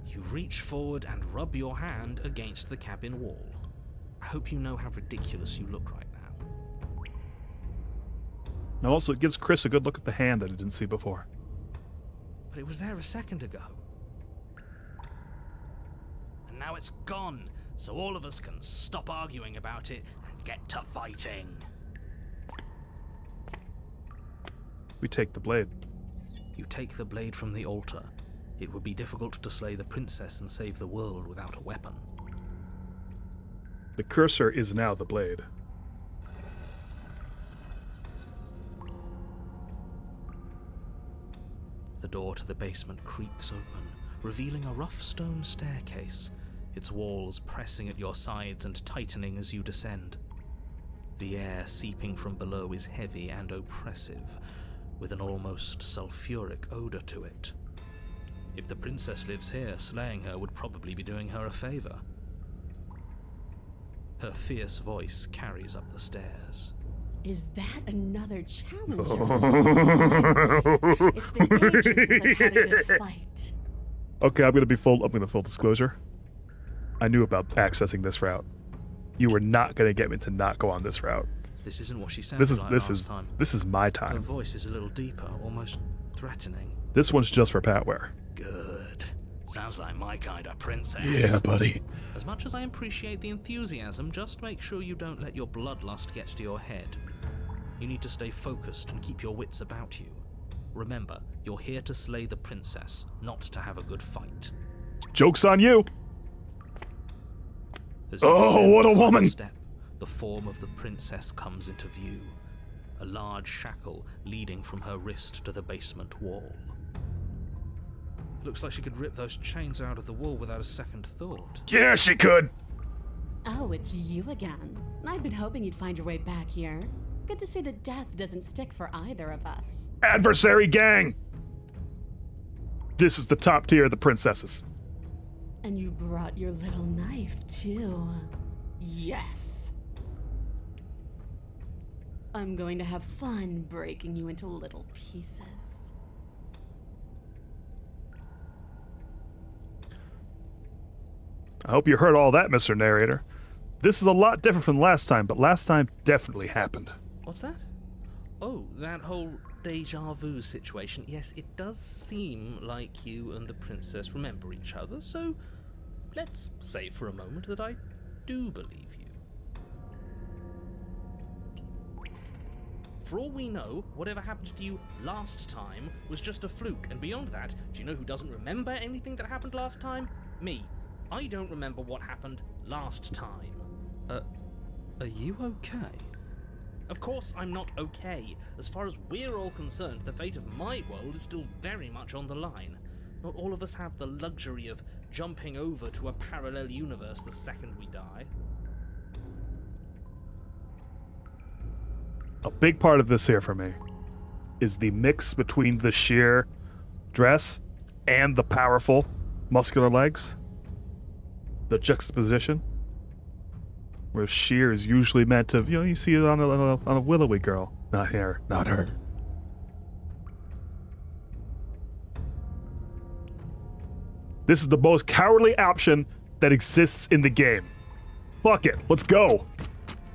You reach forward and rub your hand against the cabin wall. I hope you know how ridiculous you look right now. And also, it gives Chris a good look at the hand that he didn't see before. But it was there a second ago. And now it's gone, so all of us can stop arguing about it and get to fighting. We take the blade. You take the blade from the altar. It would be difficult to slay the princess and save the world without a weapon. The cursor is now the blade. The door to the basement creaks open, revealing a rough stone staircase, its walls pressing at your sides and tightening as you descend. The air seeping from below is heavy and oppressive, with an almost sulfuric odor to it. If the princess lives here, slaying her would probably be doing her a favor. Her fierce voice carries up the stairs. Is that another challenger? It's been ages since I've had a good fight. Okay, I'm gonna full disclosure. I knew about accessing this route. You were not gonna get me to not go on this route. This isn't what she sounded like last time. This is my Her time. voice is a little deeper, almost threatening. This one's just for Patware. Good. Sounds like my kind of princess. Yeah, buddy. As much as I appreciate the enthusiasm, just make sure you don't let your bloodlust get to your head. You need to stay focused and keep your wits about you. Remember, you're here to slay the princess, not to have a good fight. Joke's on you. As you Oh, descend what a the final woman! Step, the form of the princess comes into view. A large shackle leading from her wrist to the basement wall. Looks like she could rip those chains out of the wall without a second thought. Yeah, she could. Oh, it's you again. I'd been hoping you'd find your way back here. Good to see that death doesn't stick for either of us. Adversary gang. This is the top tier of the princesses. And you brought your little knife, too. Yes. I'm going to have fun breaking you into little pieces. I hope you heard all that, Mr. Narrator. This is a lot different from last time, but last time definitely happened. What's that? Oh, that whole deja vu situation. Yes, it does seem like you and the princess remember each other, so let's say for a moment that I do believe you. For all we know, whatever happened to you last time was just a fluke, and beyond that, do you know who doesn't remember anything that happened last time? Me. I don't remember what happened last time. Are you okay? Of course I'm not okay. As far as we're all concerned, the fate of my world is still very much on the line. Not all of us have the luxury of jumping over to a parallel universe the second we die. A big part of this here for me is the mix between the sheer dress and the powerful muscular legs. The juxtaposition, where sheer is usually meant to, you see it on a willowy girl. Not here, not her. This is the most cowardly option that exists in the game. Fuck it, let's go.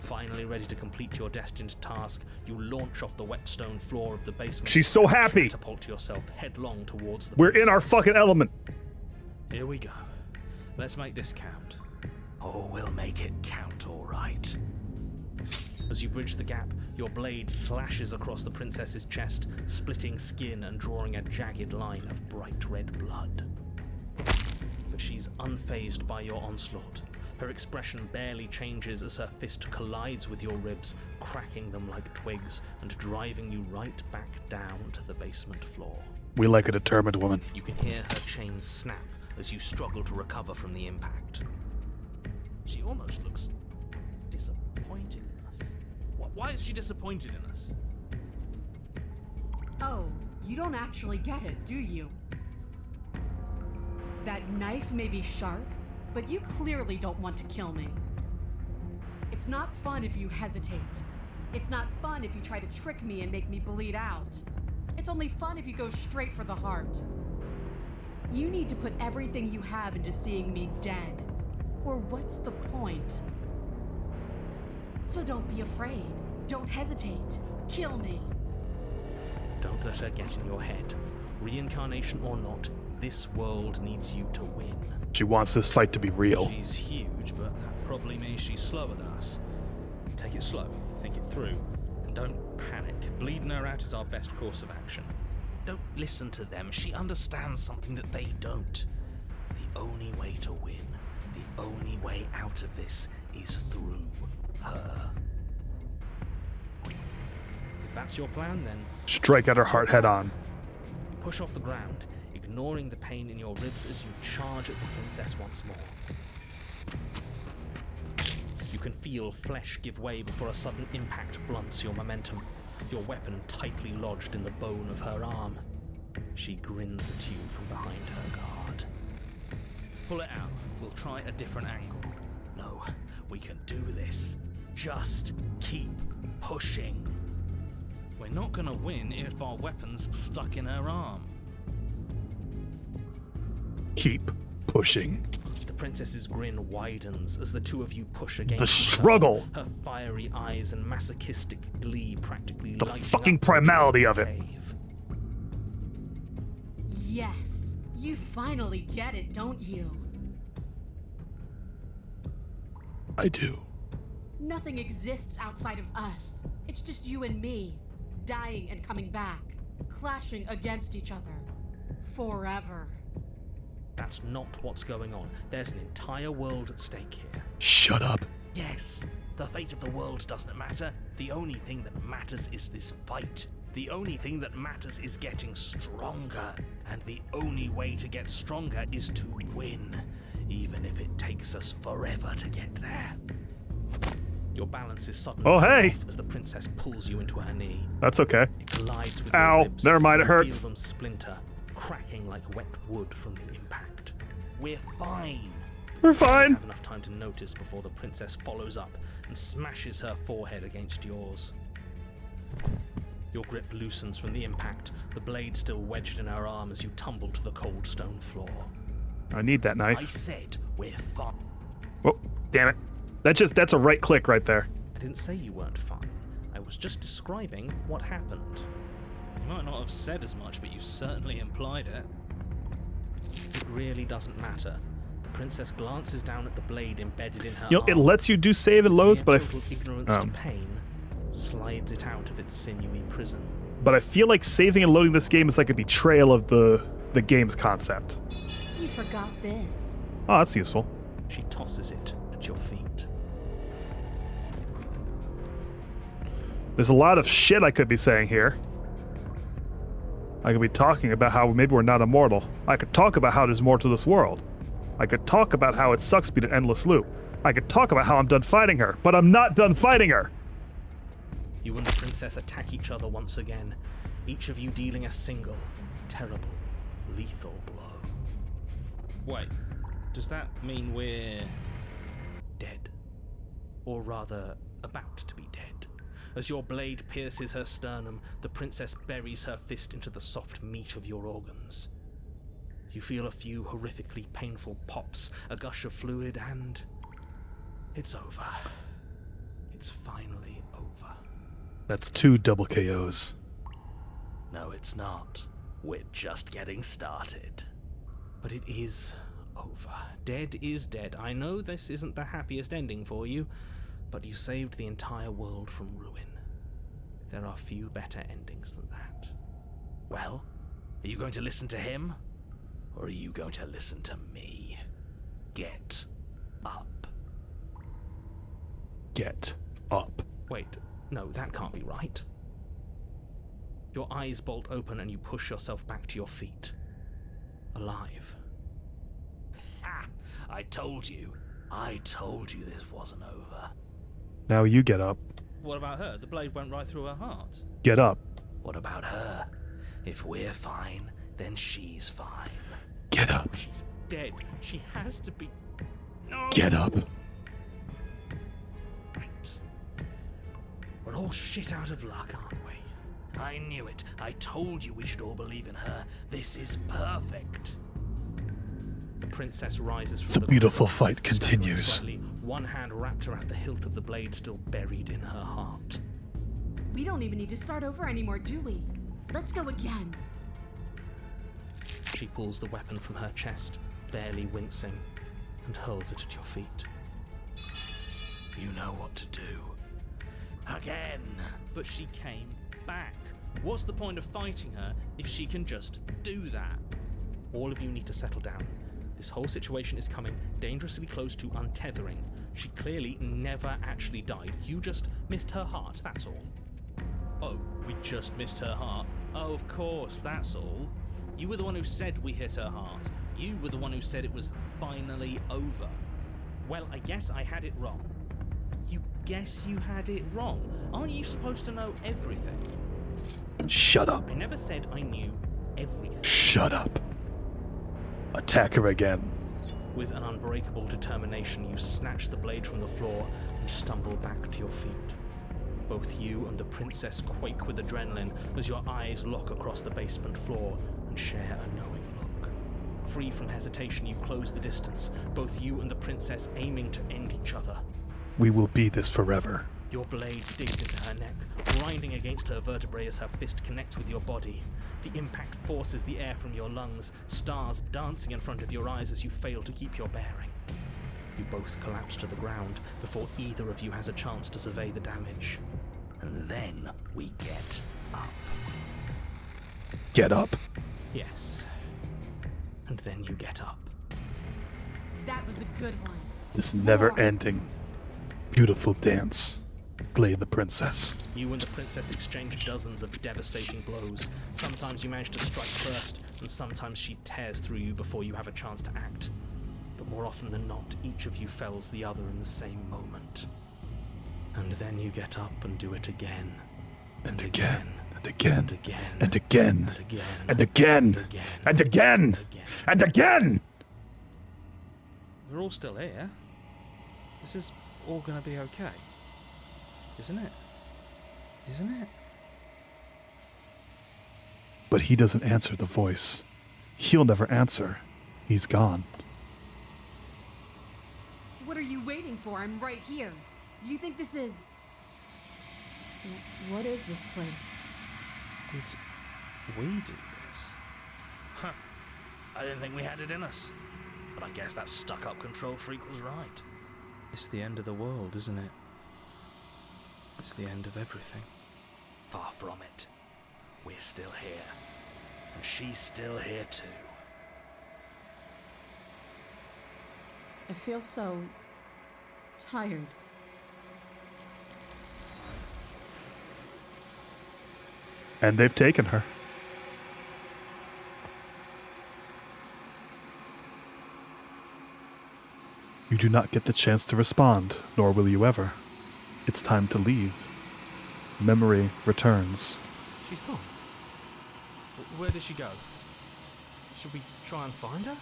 Finally ready to complete your destined task, you launch off the wet stone floor of the basement. She's so happy. Catapult yourself headlong towards the We're princess. in our fucking element. Here we go. Let's make this count. Oh, we'll make it count, all right. As you bridge the gap, your blade slashes across the princess's chest, splitting skin and drawing a jagged line of bright red blood. But she's unfazed by your onslaught. Her expression barely changes as her fist collides with your ribs, cracking them like twigs and driving you right back down to the basement floor. We like a determined woman. You can hear her chains snap as you struggle to recover from the impact. She almost looks disappointed in us. Why is she disappointed in us? Oh, you don't actually get it, do you? That knife may be sharp, but you clearly don't want to kill me. It's not fun if you hesitate. It's not fun if you try to trick me and make me bleed out. It's only fun if you go straight for the heart. You need to put everything you have into seeing me dead. Or what's the point? So don't be afraid. Don't hesitate. Kill me. Don't let her get in your head. Reincarnation or not, this world needs you to win. She wants this fight to be real. She's huge, but that probably means she's slower than us. Take it slow, think it through, and don't panic. Bleeding her out is our best course of action. Don't listen to them. She understands something that they don't. The only way to win, the only way out of this is through her. If that's your plan, then Strike at her heart head on. you push off the ground, ignoring the pain in your ribs as you charge at the princess once more. You can feel flesh give way before a sudden impact blunts your momentum, your weapon tightly lodged in the bone of her arm. She grins at you from behind her guard. Pull it out. We'll try a different angle. No, we can do this. Just keep pushing. We're not gonna win if our weapon's stuck in her arm. Keep pushing. The princess's grin widens as the two of you push against The each other, struggle. her fiery eyes and masochistic glee practically The lighting fucking up the primality of it. cave. Yes, you finally get it, don't you? I do. Nothing exists outside of us. It's just you and me, dying and coming back, clashing against each other. Forever. That's not what's going on. There's an entire world at stake here. Shut up. Yes, the fate of the world doesn't matter. The only thing that matters is this fight. The only thing that matters is getting stronger. And the only way to get stronger is to win, even if it takes us forever to get there. Your balance is suddenly Oh, thrown hey. off as the princess pulls you into her knee. That's okay. It collides with Ow, your ribs. never mind, it You hurts. feel them splinter, cracking like wet wood from the impact. We're fine. We're You fine. have enough time to notice before the princess follows up and smashes her forehead against yours. Your grip loosens from the impact, the blade still wedged in her arm as you tumble to the cold stone floor. I need that I knife. said we're fine. Oh, damn it. That's a right click right there. I didn't say you weren't fine. I was just describing what happened. You might not have said as much, but you certainly implied it. It really doesn't matter. The princess glances down at the blade embedded in her You know, it arm. lets you do save and loads, but Total ignorance to pain slides it out of its sinewy prison. but I feel like saving and loading this game is like a betrayal of the game's concept. You forgot this. Oh, that's useful. She tosses it at your feet. There's a lot of shit I could be saying here. I could be talking about how maybe we're not immortal. I could talk about how there's more to this world. I could talk about how it sucks being an endless loop. I could talk about how I'm done fighting her, but I'm not done fighting her! You and the princess attack each other once again, each of you dealing a single, terrible, lethal blow. Wait, does that mean we're dead? Or rather, about to be dead? As your blade pierces her sternum, the princess buries her fist into the soft meat of your organs. You feel a few horrifically painful pops, a gush of fluid, and it's over. It's finally over. That's 2 double KOs. No, it's not. We're just getting started. But it is over. Dead is dead. I know this isn't the happiest ending for you, but you saved the entire world from ruin. There are few better endings than that. Well, are you going to listen to him? Or are you going to listen to me? Get up. Get up. Wait, no, that can't be right. Your eyes bolt open and you push yourself back to your feet. Alive. Ha! I told you. I told you this wasn't over. Now you get up. What about her? The blade went right through her heart. Get up. What about her? If we're fine, then she's fine. Get up. She's dead. She has to be... No! Get up. Right. We're all shit out of luck, aren't we? I knew it. I told you we should all believe in her. This is perfect. The princess rises from The beautiful ground, fight staggering continues. slightly, one hand wrapped around the hilt of the blade still buried in her heart. We don't even need to start over anymore, do we? Let's go again. She pulls the weapon from her chest, barely wincing, and hurls it at your feet. You know what to do. Again! But she came back. What's the point of fighting her if she can just do that? All of you need to settle down. This whole situation is coming dangerously close to untethering. She clearly never actually died. You just missed her heart, that's all. Oh, we just missed her heart. Oh, of course, that's all. You were the one who said we hit her heart. You were the one who said it was finally over. Well, I guess I had it wrong. You guess you had it wrong? Aren't you supposed to know everything? Shut up. I never said I knew everything. Shut up. Attack her again. With an unbreakable determination, you snatch the blade from the floor and stumble back to your feet. Both you and the princess quake with adrenaline as your eyes lock across the basement floor and share a knowing look. Free from hesitation, you close the distance, both you and the princess aiming to end each other. We will be this forever. Your blade digs into her neck, grinding against her vertebrae as her fist connects with your body. The impact forces the air from your lungs, stars dancing in front of your eyes as you fail to keep your bearing. You both collapse to the ground before either of you has a chance to survey the damage. And then we get up. Get up. Yes. And then you get up. That was a good one. This never-ending, beautiful dance. Slay the princess. You and the princess exchange dozens of devastating blows. Sometimes you manage to strike first, and sometimes she tears through you before you have a chance to act. But more often than not, each of you fells the other in the same moment. And then you get up and do it again. And again. And again. And again. And again. And again. And again. And again. And again. And again. We're all still here. This is all gonna be okay. Isn't it? Isn't it? But he doesn't answer the voice. He'll never answer. He's gone. What are you waiting for? I'm right here. Do you think this is... What is this place? Did we do this? Huh. I didn't think we had it in us. But I guess that stuck-up control freak was right. It's the end of the world, isn't it? It's the end of everything. Far from it. We're still here. And she's still here too. I feel so tired. And they've taken her. You do not get the chance to respond, nor will you ever. It's time to leave. Memory returns. She's gone. Where did she go? Should we try and find her?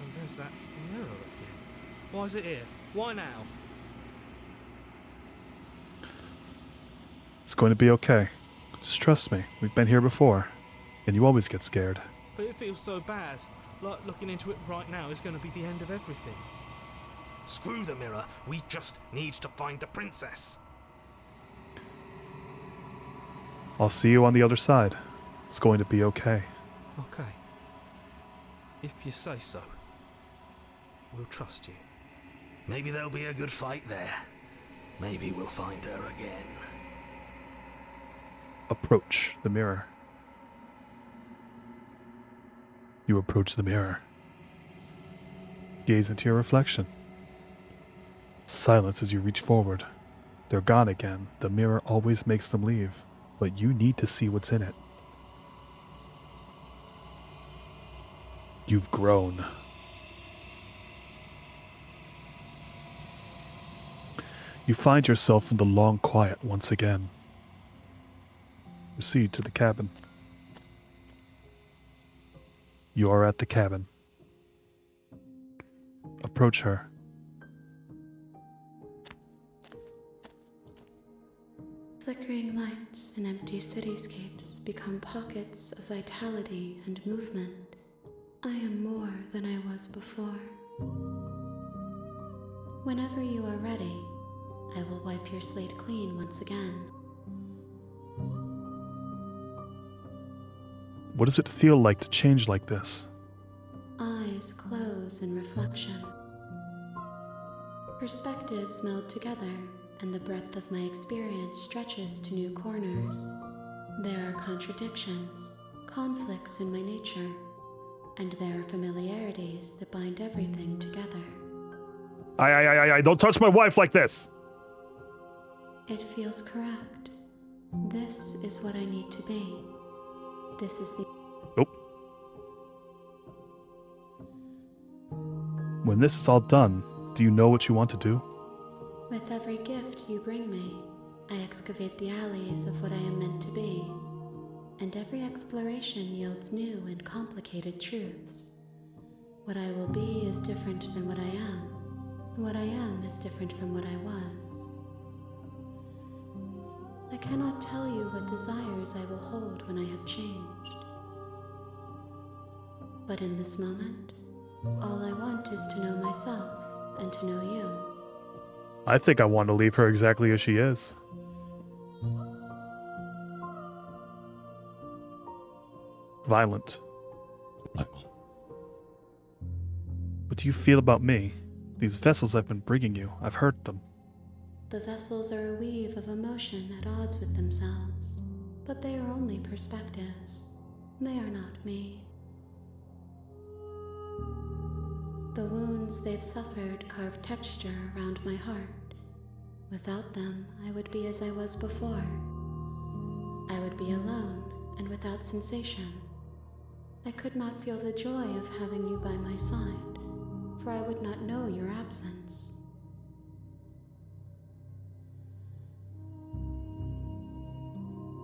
And there's that mirror again. Why is it here? Why now? It's going to be okay. Just trust me. We've been here before. And you always get scared. But it feels so bad. Like looking into it right now is going to be the end of everything. Screw the mirror. We just need to find the princess. I'll see you on the other side. It's going to be okay. Okay. If you say so. We'll trust you. Maybe there'll be a good fight there. Maybe we'll find her again. Approach the mirror. You approach the mirror. Gaze into your reflection. Silence as you reach forward. They're gone again. The mirror always makes them leave, but you need to see what's in it. You've grown. You find yourself in the long quiet once again. Proceed to the cabin. You are at the cabin. Approach her. Flickering lights and empty cityscapes become pockets of vitality and movement. I am more than I was before. Whenever you are ready, I will wipe your slate clean once again. What does it feel like to change like this? Eyes close in reflection. Perspectives meld together, and the breadth of my experience stretches to new corners. There are contradictions, conflicts in my nature, and there are familiarities that bind everything together. Don't touch my wife like this! It feels correct. This is what I need to be. This is the... Nope. When this is all done, do you know what you want to do? With every gift you bring me, I excavate the alleys of what I am meant to be, and every exploration yields new and complicated truths. What I will be is different than what I am, and what I am is different from what I was. I cannot tell you what desires I will hold when I have changed. But in this moment, all I want is to know myself and to know you. I think I want to leave her exactly as she is. Violent. What do you feel about me? These vessels I've been bringing you, I've hurt them. The vessels are a weave of emotion at odds with themselves, but they are only perspectives. They are not me. The wounds they've suffered carve texture around my heart. Without them, I would be as I was before. I would be alone and without sensation. I could not feel the joy of having you by my side, for I would not know your absence.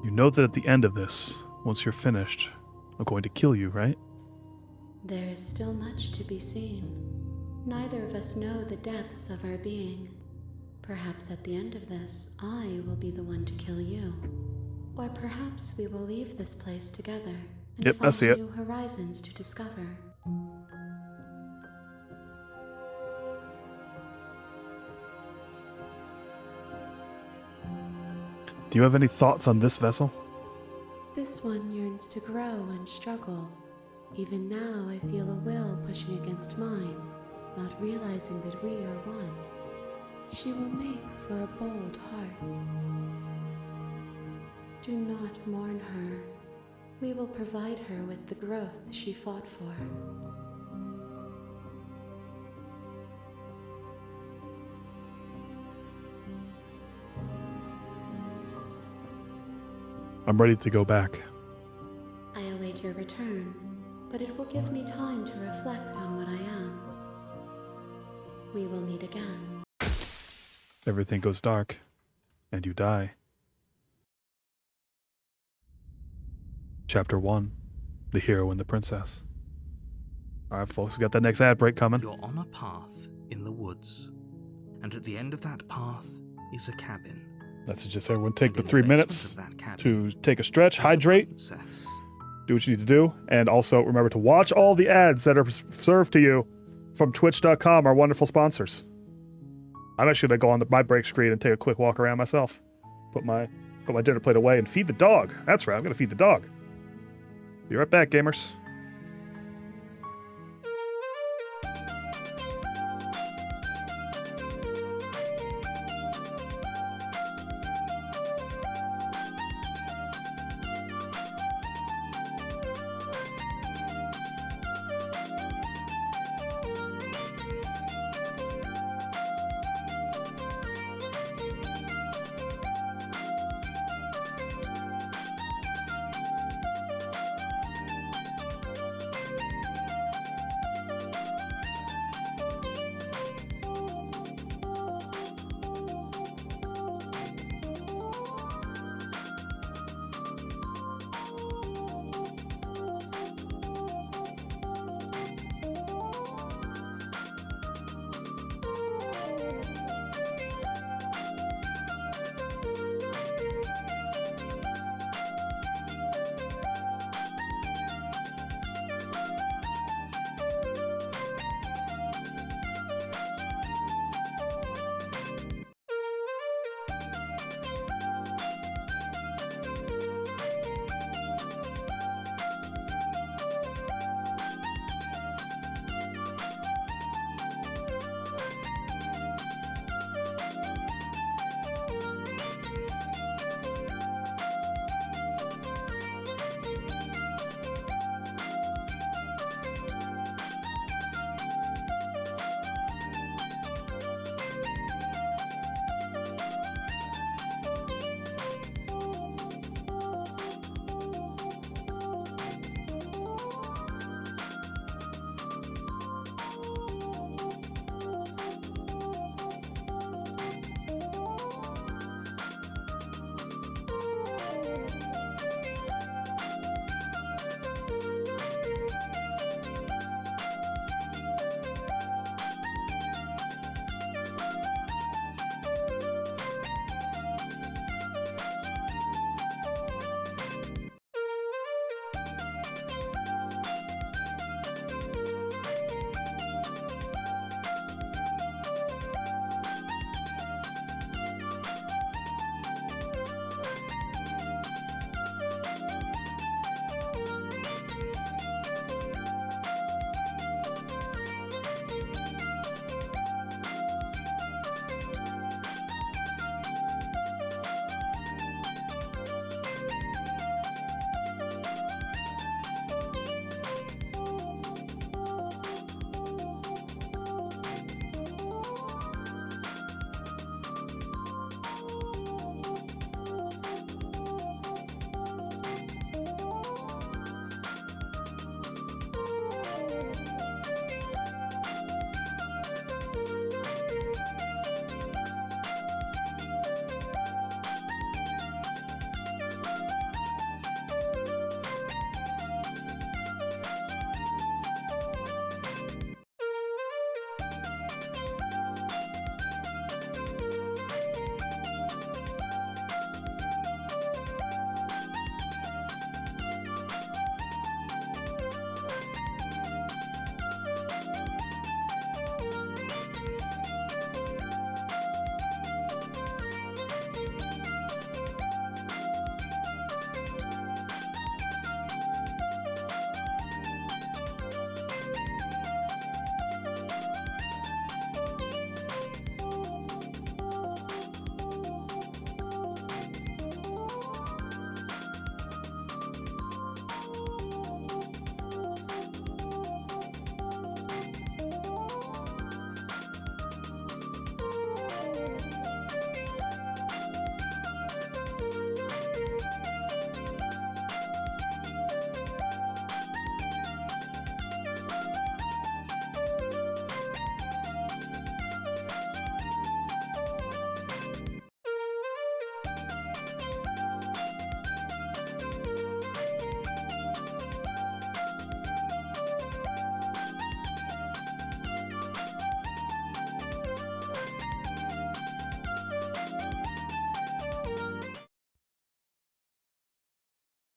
You know that at the end of this, once you're finished, I'm going to kill you, right? There is still much to be seen. Neither of us know the depths of our being. Perhaps at the end of this, I will be the one to kill you. Or perhaps we will leave this place together and Yep, I see find it. new horizons to discover. Do you have any thoughts on this vessel? This one yearns to grow and struggle. Even now, I feel a will pushing against mine, not realizing that we are one. She will make for a bold heart. Do not mourn her. We will provide her with the growth she fought for. I'm ready to go back. I await your return, but it will give me time to reflect on what I am. We will meet again. Everything goes dark, and you die. Chapter 1, The Hero and the Princess. Alright folks, we got that next ad break coming. You're on a path in the woods, and at the end of that path is a cabin. Let's just everyone take the In 3 basement minutes of that cabin to take a stretch, is a hydrate, princess. do what you need to do, and also remember to watch all the ads that are served to you from Twitch.com, our wonderful sponsors. I'm actually gonna go on my break screen and take a quick walk around myself. Put my dinner plate away and feed the dog. That's right, I'm gonna feed the dog. Be right back, gamers.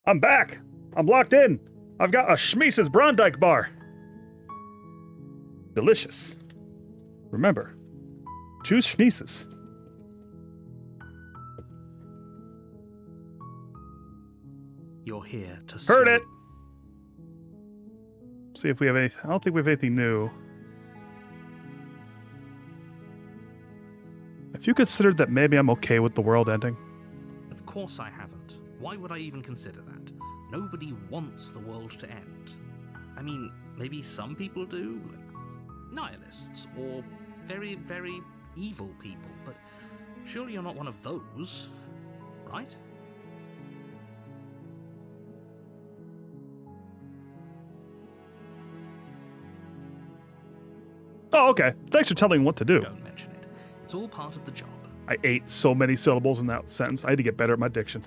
I'm back. I'm locked in. I've got a Schmeese's Brondike bar. Delicious. Remember, choose Schmeese's. You're here to Heard it. See if we have any. I don't think we have anything new. Have you considered that maybe I'm okay with the world ending? Of course I haven't. Why would I even consider that? Nobody wants the world to end. I mean, maybe some people do, like nihilists, or very, very evil people, but surely you're not one of those, right? Oh, okay. Thanks for telling me what to do. Don't mention it. It's all part of the job. I ate so many syllables in that sentence. I had to get better at my diction.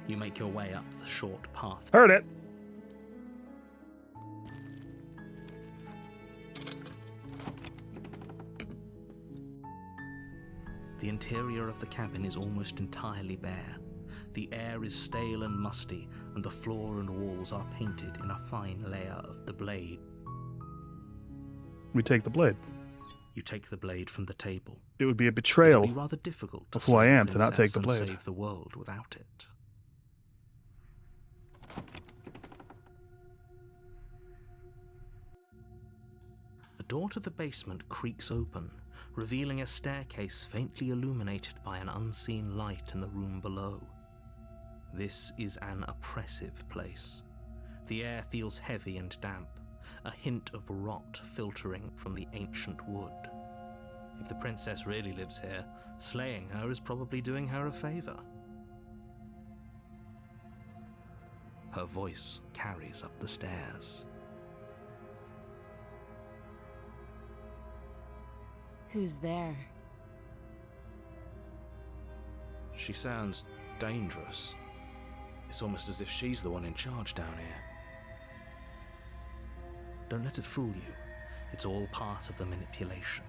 You make your way up the short path. Heard it. The interior of the cabin is almost entirely bare. The air is stale and musty, and the floor and walls are painted in a fine layer of the blade. We take the blade. You take the blade from the table. It would be a It betrayal would be rather difficult to of who I save am to not take princess the and blade. save the world without it. The door to the basement creaks open, revealing a staircase faintly illuminated by an unseen light in the room below. This is an oppressive place. The air feels heavy and damp, a hint of rot filtering from the ancient wood. If the princess really lives here, slaying her is probably doing her a favor. Her voice carries up the stairs. Who's there? She sounds dangerous. It's almost as if she's the one in charge down here. Don't let it fool you. It's all part of the manipulation.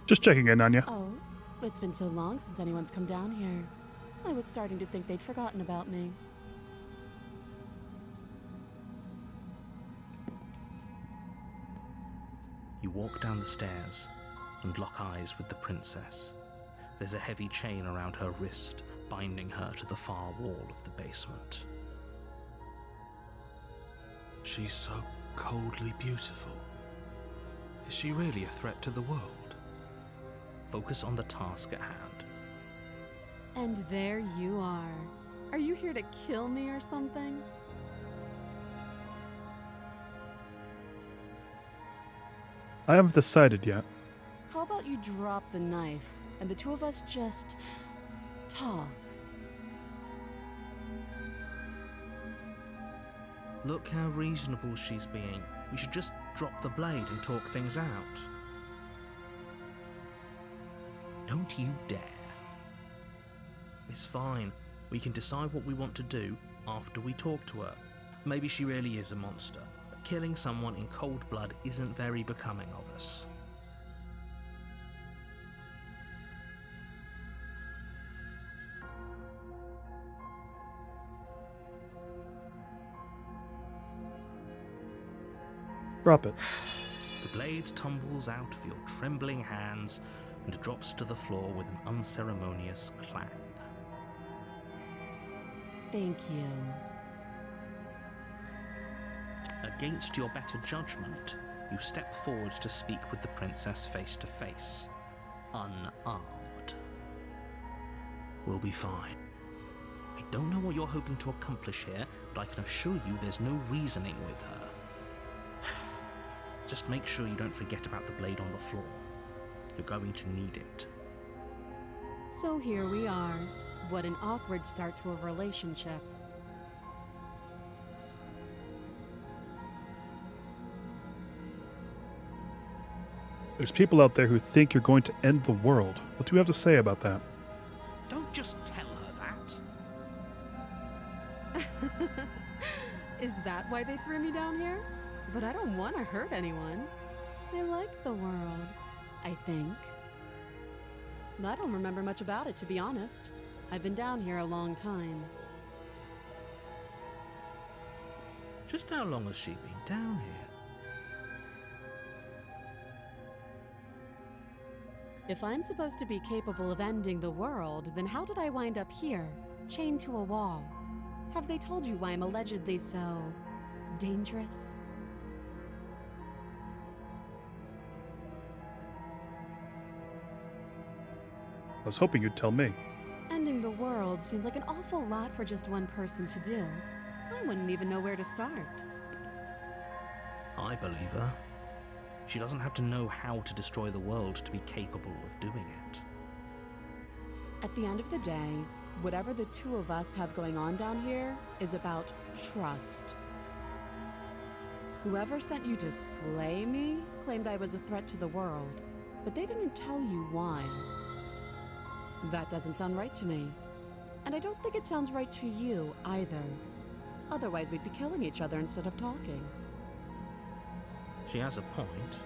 Just checking in on you. Oh, it's been so long since anyone's come down here. I was starting to think they'd forgotten about me. You walk down the stairs and lock eyes with the princess. There's a heavy chain around her wrist, binding her to the far wall of the basement. She's so coldly beautiful. Is she really a threat to the world? Focus on the task at hand. And there you are. Are you here to kill me or something? I haven't decided yet. How about you drop the knife and the two of us just talk? Look how reasonable she's being. We should just drop the blade and talk things out. Don't you dare. It's fine. We can decide what we want to do after we talk to her. Maybe she really is a monster, but killing someone in cold blood isn't very becoming of us. Drop it. The blade tumbles out of your trembling hands and drops to the floor with an unceremonious clang. Thank you. Against your better judgment, you step forward to speak with the princess face to face, unarmed. We'll be fine. I don't know what you're hoping to accomplish here, but I can assure you there's no reasoning with her. Just make sure you don't forget about the blade on the floor. You're going to need it. So here we are. What an awkward start to a relationship. There's people out there who think you're going to end the world. What do you have to say about that? Don't just tell her that. Is that why they threw me down here? But I don't want to hurt anyone. I like the world, I think. I don't remember much about it, to be honest. I've been down here a long time. Just how long has she been down here? If I'm supposed to be capable of ending the world, then how did I wind up here, chained to a wall? Have they told you why I'm allegedly so dangerous? I was hoping you'd tell me. Ending the world seems like an awful lot for just one person to do. I wouldn't even know where to start. I believe her. She doesn't have to know how to destroy the world to be capable of doing it. At the end of the day, whatever the two of us have going on down here is about trust. Whoever sent you to slay me claimed I was a threat to the world, but they didn't tell you why. That doesn't sound right to me. And I don't think it sounds right to you either. Otherwise, we'd be killing each other instead of talking. She has a point.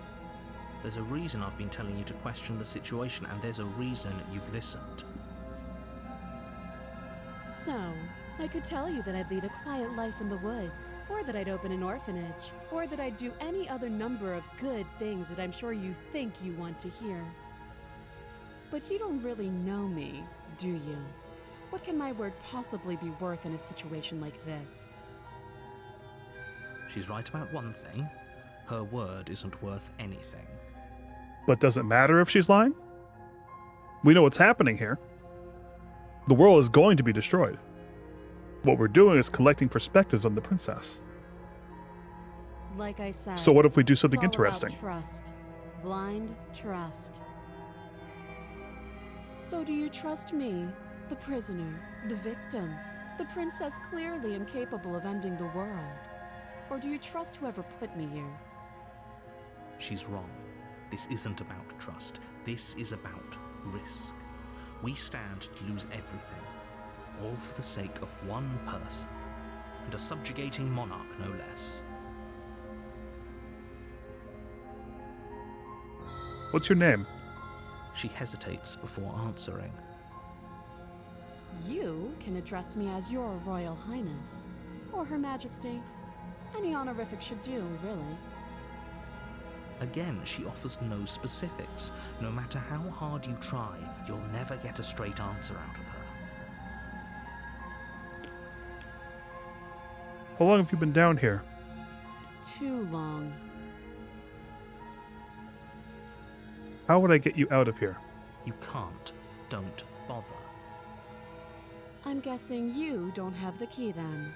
There's a reason I've been telling you to question the situation, and there's a reason you've listened. So, I could tell you that I'd lead a quiet life in the woods, or that I'd open an orphanage, or that I'd do any other number of good things that I'm sure you think you want to hear. But you don't really know me, do you? What can my word possibly be worth in a situation like this? She's right about one thing. Her word isn't worth anything. But does it matter if she's lying? We know what's happening here. The world is going to be destroyed. What we're doing is collecting perspectives on the princess. Like I said, So what if we do something it's all about interesting? trust. Blind trust. So do you trust me, the prisoner, the victim, the princess clearly incapable of ending the world? Or do you trust whoever put me here? She's wrong. This isn't about trust. This is about risk. We stand to lose everything, all for the sake of one person, and a subjugating monarch, no less. What's your name? She hesitates before answering. You can address me as your Royal Highness, or Her Majesty. Any honorific should do, really. Again, she offers no specifics. No matter how hard you try, you'll never get a straight answer out of her. How long have you been down here? Too long. How would I get you out of here? You can't. Don't bother. I'm guessing you don't have the key then.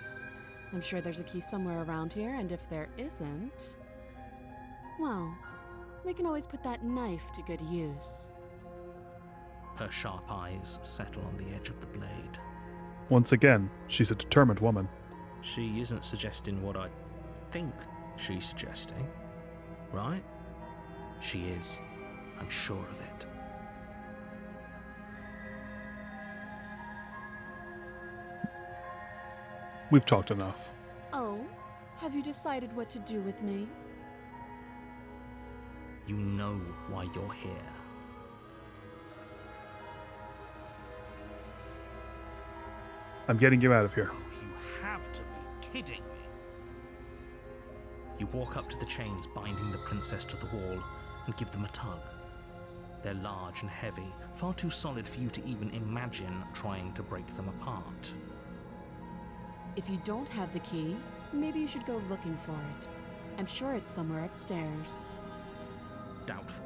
I'm sure there's a key somewhere around here, and if there isn't, well, we can always put that knife to good use. Her sharp eyes settle on the edge of the blade. Once again, she's a determined woman. She isn't suggesting what I think she's suggesting, right? She is. I'm sure of it. We've talked enough. Oh, have you decided what to do with me? You know why you're here. I'm getting you out of here. You have to be kidding me. You walk up to the chains binding the princess to the wall and give them a tug. They're large and heavy, far too solid for you to even imagine trying to break them apart. If you don't have the key, maybe you should go looking for it. I'm sure it's somewhere upstairs. Doubtful.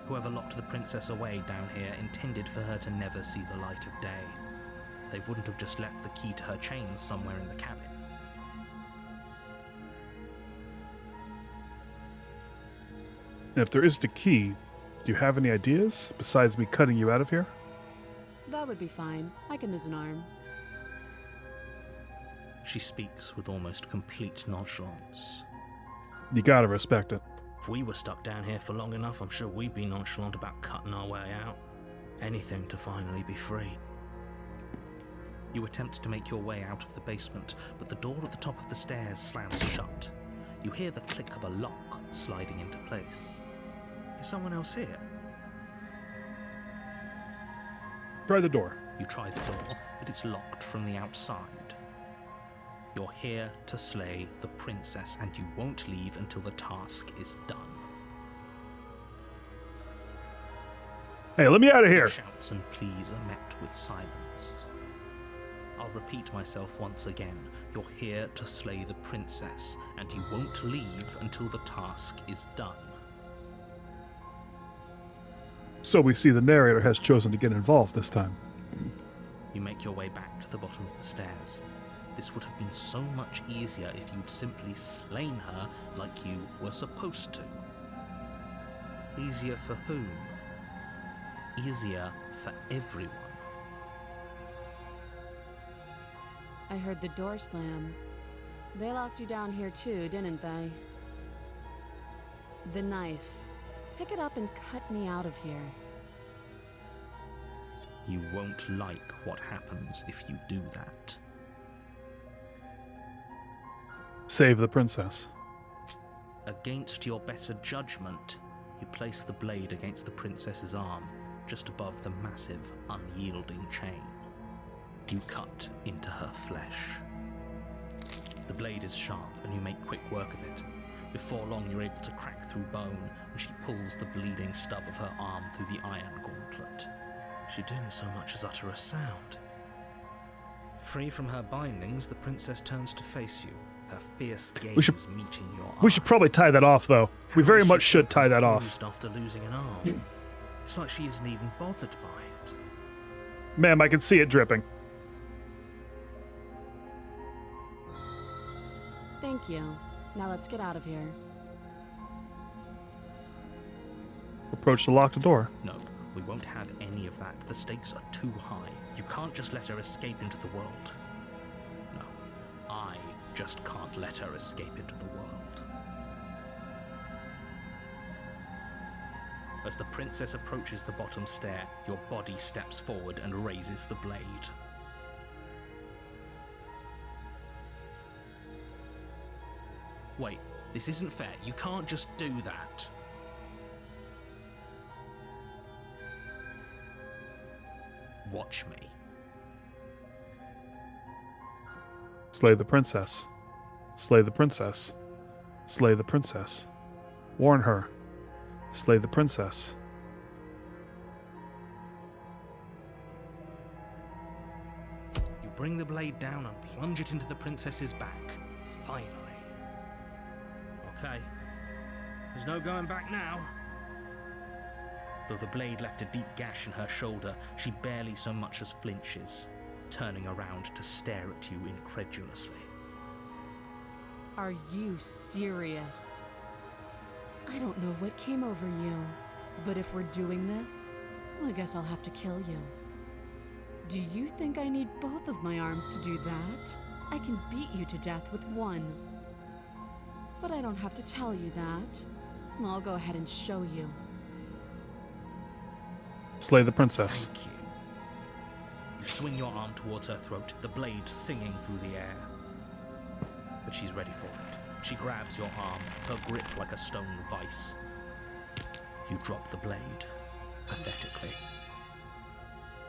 Whoever locked the princess away down here intended for her to never see the light of day. They wouldn't have just left the key to her chains somewhere in the cabin. And if there is the key, do you have any ideas besides me cutting you out of here? That would be fine. I can lose an arm. She speaks with almost complete nonchalance. You gotta respect it. If we were stuck down here for long enough, I'm sure we'd be nonchalant about cutting our way out. Anything to finally be free. You attempt to make your way out of the basement, but the door at the top of the stairs slams shut. You hear the click of a lock sliding into place. Is someone else here? Try the door. You try the door, but it's locked from the outside. You're here to slay the princess, and you won't leave until the task is done. Hey, let me out of here. Your shouts and pleas are met with silence. I'll repeat myself once again. You're here to slay the princess, and you won't leave until the task is done. So we see the narrator has chosen to get involved this time. You make your way back to the bottom of the stairs. This would have been so much easier if you'd simply slain her like you were supposed to. Easier for whom? Easier for everyone. I heard the door slam. They locked you down here too, didn't they? The knife. Pick it up and cut me out of here. You won't like what happens if you do that. Save the princess. Against your better judgment, you place the blade against the princess's arm, just above the massive, unyielding chain. You cut into her flesh. The blade is sharp, and you make quick work of it. Before long, you're able to crack through bone, and she pulls the bleeding stub of her arm through the iron gauntlet. She didn't so much as utter a sound. Free from her bindings, the princess turns to face you, her fierce gaze meeting your eye. We should probably tie that off, though. We very much should tie that off. After losing an arm. It's like she isn't even bothered by it. Ma'am, I can see it dripping. Thank you. Now let's get out of here. Approach the locked door. No, we won't have any of that. The stakes are too high. You can't just let her escape into the world. No, I just can't let her escape into the world. As the princess approaches the bottom stair, your body steps forward and raises the blade. Wait, this isn't fair. You can't just do that. Watch me. Slay the princess. Slay the princess. Slay the princess. Warn her. Slay the princess. You bring the blade down and plunge it into the princess's back. Finally. Okay. There's no going back now. Though the blade left a deep gash in her shoulder, she barely so much as flinches, turning around to stare at you incredulously. Are you serious? I don't know what came over you, but if we're doing this, I guess I'll have to kill you. Do you think I need both of my arms to do that? I can beat you to death with one. But I don't have to tell you that. I'll go ahead and show you. Slay the princess. Thank you. You swing your arm towards her throat, the blade singing through the air. But she's ready for it. She grabs your arm, her grip like a stone vice. You drop the blade, pathetically.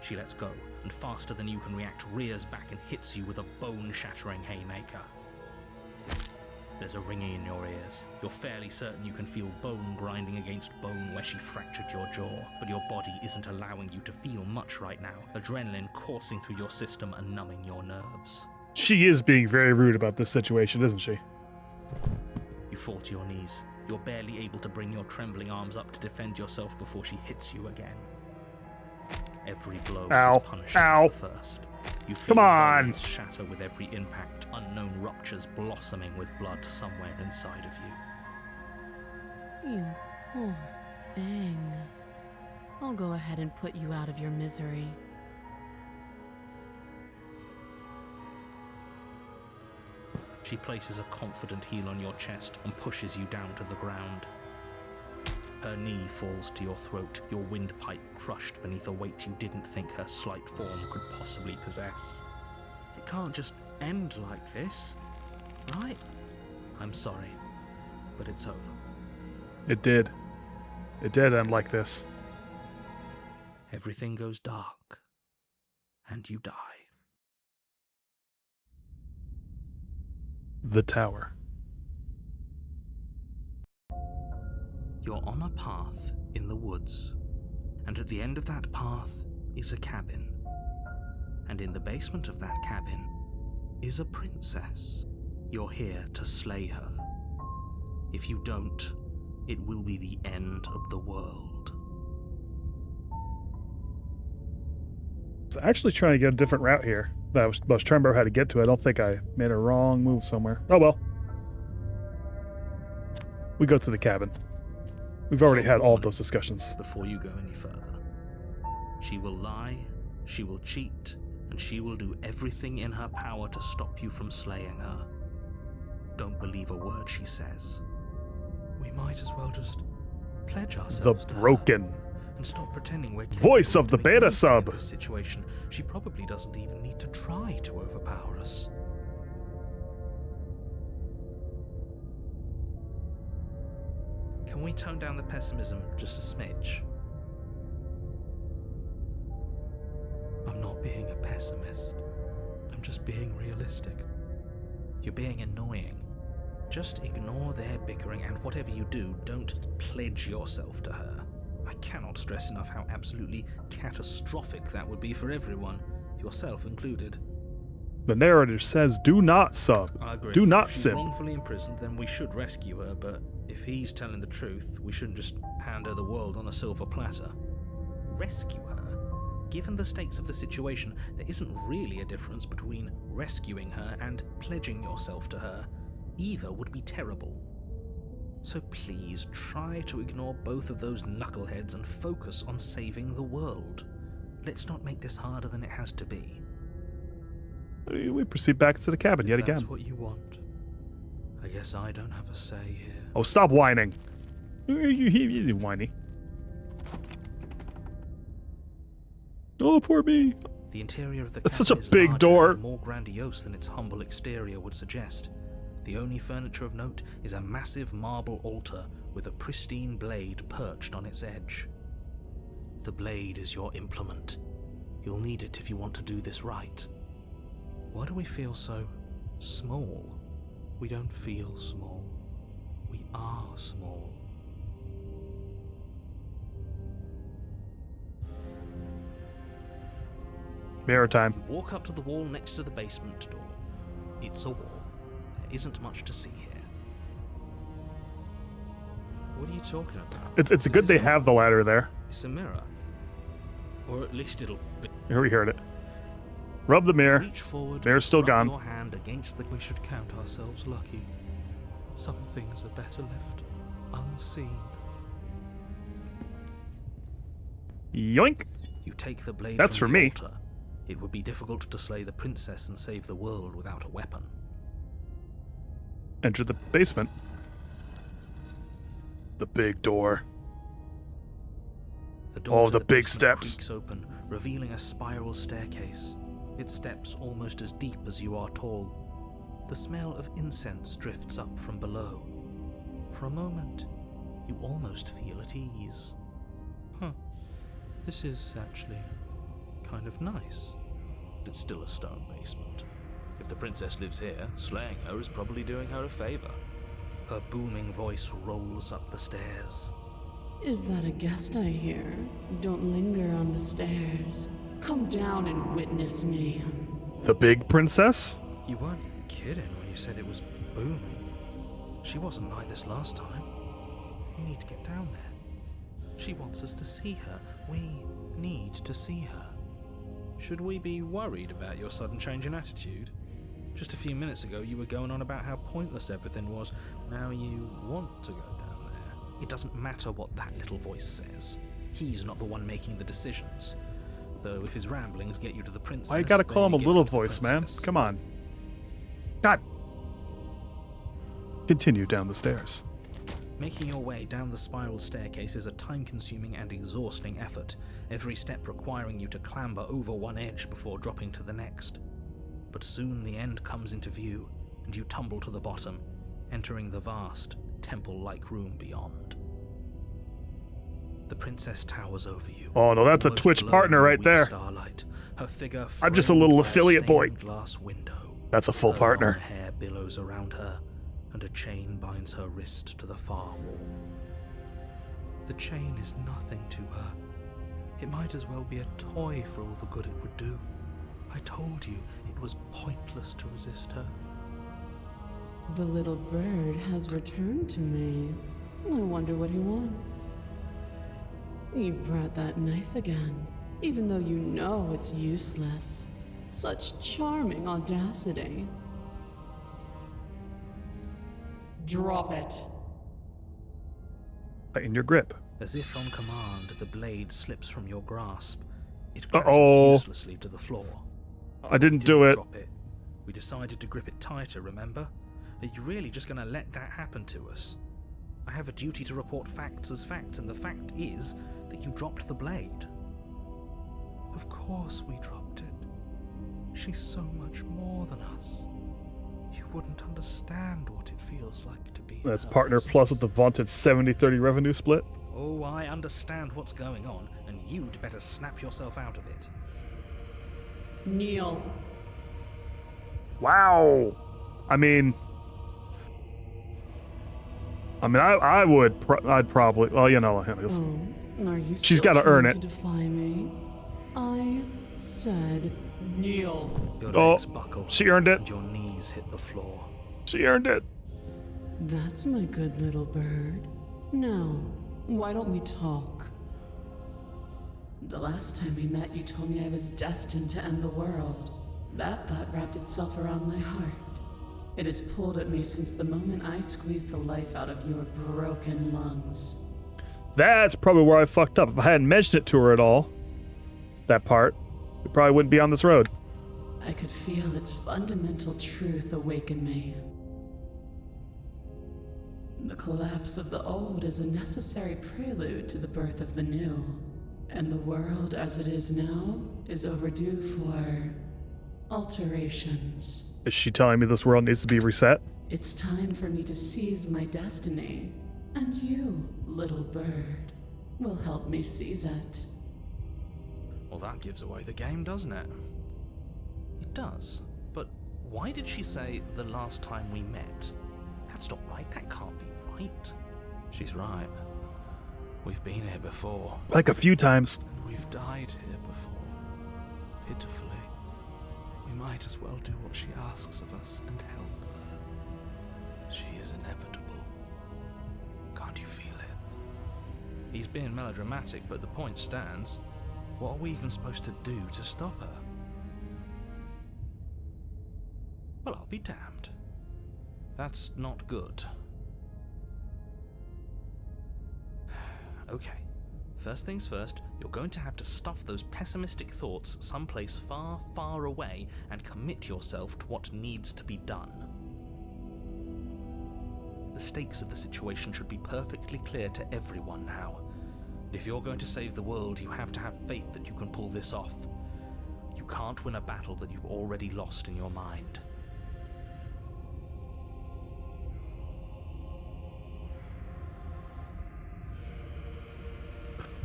She lets go, and faster than you can react, rears back and hits you with a bone-shattering haymaker. There's a ringing in your ears. You're fairly certain you can feel bone grinding against bone where she fractured your jaw, but your body isn't allowing you to feel much right now, adrenaline coursing through your system and numbing your nerves. She is being very rude about this situation, isn't she? You fall to your knees. You're barely able to bring your trembling arms up to defend yourself before she hits you again. Every blow is as punishing as the first. You feel bones shatter with every impact, unknown ruptures blossoming with blood somewhere inside of you. You poor thing. I'll go ahead and put you out of your misery. She places a confident heel on your chest and pushes you down to the ground. Her knee falls to your throat, your windpipe crushed beneath a weight you didn't think her slight form could possibly possess. It can't just end like this, right? I'm sorry, but it's over. It did. It did end like this. Everything goes dark, and you die. The tower. You're on a path in the woods, and at the end of that path is a cabin. And in the basement of that cabin is a princess. You're here to slay her. If you don't, it will be the end of the world. I was actually trying to get a different route here. I was trying to remember how to get to it. I don't think I made a wrong move somewhere. Oh well. We go to the cabin. We've already had all of those discussions. Before you go any further, she will lie, she will cheat, and she will do everything in her power to stop you from slaying her. Don't believe a word she says. We might as well just pledge ourselves The to broken her and stop pretending we're capable voice of the doing beta anything sub. in this situation. She probably doesn't even need to try to overpower us. Can we tone down the pessimism just a smidge? I'm not being a pessimist. I'm just being realistic. You're being annoying. Just ignore their bickering, and whatever you do, don't pledge yourself to her. I cannot stress enough how absolutely catastrophic that would be for everyone, yourself included. The narrator says do not sub. I agree. Do not if she's simp. wrongfully imprisoned, then we should rescue her, but if he's telling the truth, we shouldn't just hand her the world on a silver platter. Rescue her? Given the stakes of the situation, there isn't really a difference between rescuing her and pledging yourself to her. Either would be terrible. So please try to ignore both of those knuckleheads and focus on saving the world. Let's not make this harder than it has to be. We proceed back to the cabin yet If that's again. what you want, I guess I don't have a say here. Oh, stop whining. You whiny. Oh, poor me. The interior of the That's cabin such a is big larger door. and more grandiose than its humble exterior would suggest. The only furniture of note is a massive marble altar with a pristine blade perched on its edge. The blade is your implement. You'll need it if you want to do this right. Why do we feel so small? We don't feel small. We are small. Mirror time. You walk up to the wall next to the basement door. It's a wall. There isn't much to see here. What are you talking about? It's good they have the ladder there. It's a mirror. Or at least it'll be. Here we heard it. Rub the mirror. Reach forward. Mirror's still rub gone. Your hand against the. We should count ourselves lucky. Some things are better left unseen. Yoink. You take the blade That's from for the me. altar. It would be difficult to slay the princess and save the world without a weapon. Enter the basement. The big door. The door Oh, to the big basement steps. creaks open, revealing a spiral staircase. Its steps almost as deep as you are tall. The smell of incense drifts up from below. For a moment, you almost feel at ease. This is actually kind of nice. It's still a stone basement. If the princess lives here, slaying her is probably doing her a favor. Her booming voice rolls up the stairs. Is that a guest I hear? Don't linger on the stairs. Come down and witness me. The big princess? You weren't kidding when you said it was booming. She wasn't like this last time. We need to get down there. She wants us to see her. We need to see her. Should we be worried about your sudden change in attitude? Just a few minutes ago you were going on about how pointless everything was. Now you want to go down there. It doesn't matter what that little voice says. He's not the one making the decisions. Though if his ramblings get you to the princess... Why you gotta call him a they get little you to the voice, man? princess. Come on. God. Continue down the stairs. Making your way down the spiral staircase is a time-consuming and exhausting effort, every step requiring you to clamber over one edge before dropping to the next. But soon the end comes into view, and you tumble to the bottom, entering the vast, temple-like room beyond. The princess towers over you. Oh no, that's a almost Twitch glowing partner in the right weak there. Starlight. Her figure I'm just a framed little by affiliate boy. stained glass window. That's a full Her partner. long hair billows around her, and a chain binds her wrist to the far wall. The chain is nothing to her. It might as well be a toy for all the good it would do. I told you it was pointless to resist her. The little bird has returned to me. I wonder what he wants. You brought that knife again, even though you know it's useless. Such charming audacity. Drop it. Tighten your grip. As if on command, the blade slips from your grasp. It Uh-oh. clatters uselessly to the floor. I didn't do it. Drop it. We decided to grip it tighter, remember? Are you really just going to let that happen to us? I have a duty to report facts as facts, and the fact is that you dropped the blade. Of course we dropped it. She's so much more than us. You wouldn't understand what it feels like to be in That's her partner presence. plus at the vaunted 70-30 revenue split. Oh, I understand what's going on, and you'd better snap yourself out of it. Kneel. Wow. I mean, I would. I'd probably. Well, you know. Oh, are you She's still gotta earn trying it. to defy me? I said kneel. Your Oh, legs buckle, she earned it. and your knees hit the floor. She earned it. That's my good little bird. Now, why don't we talk? The last time we met, you told me I was destined to end the world. That thought wrapped itself around my heart. It has pulled at me since the moment I squeezed the life out of your broken lungs. That's probably where I fucked up. If I hadn't mentioned it to her at all, that part, we probably wouldn't be on this road. I could feel its fundamental truth awaken me. The collapse of the old is a necessary prelude to the birth of the new, and the world as it is now is overdue for alterations. Is she telling me this world needs to be reset? It's time for me to seize my destiny, and you, little bird, will help me seize it. Well, that gives away the game, doesn't it? It does. But why did she say the last time we met? That's not right. That can't be right. She's right. We've been here before. Like a few times. And we've died here before. Pitifully. We might as well do what she asks of us and help her. She is inevitable. Can't you feel it? He's being melodramatic, but the point stands. What are we even supposed to do to stop her? Well, I'll be damned. That's not good. Okay. First things first, you're going to have to stuff those pessimistic thoughts someplace far, far away and commit yourself to what needs to be done. The stakes of the situation should be perfectly clear to everyone now. And if you're going to save the world, you have to have faith that you can pull this off. You can't win a battle that you've already lost in your mind.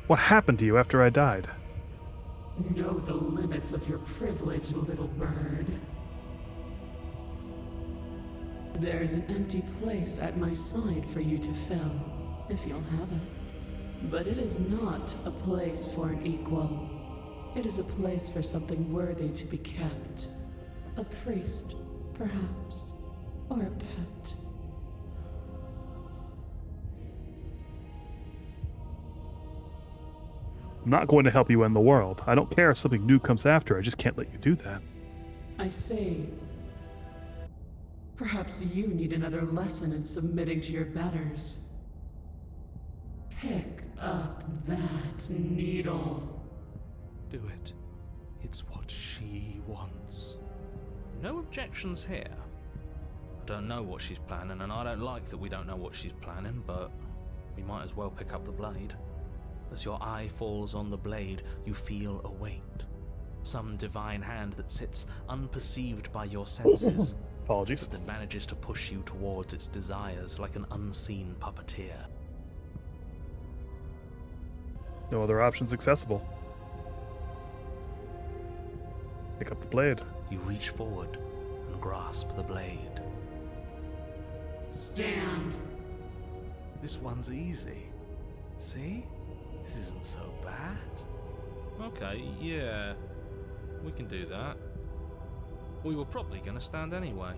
What happened to you after I died? Know the limits of your privilege, little bird. There's an empty place at my side for you to fill, if you'll have it. But it is not a place for an equal. It is a place for something worthy to be kept. A priest, perhaps, or a pet. I'm not going to help you end the world. I don't care if something new comes after. I just can't let you do that. I say, perhaps you need another lesson in submitting to your betters. Pick up that needle. Do it. It's what she wants. No objections here. I don't know what she's planning, and I don't like that we don't know what she's planning, but we might as well pick up the blade. As your eye falls on the blade, you feel a weight. Some divine hand that sits unperceived by your senses, Apologies. but that manages to push you towards its desires like an unseen puppeteer. No other options accessible. Pick up the blade. You reach forward and grasp the blade. Stand. This one's easy. See? This isn't so bad. Okay, yeah. We can do that. We were probably going to stand anyway.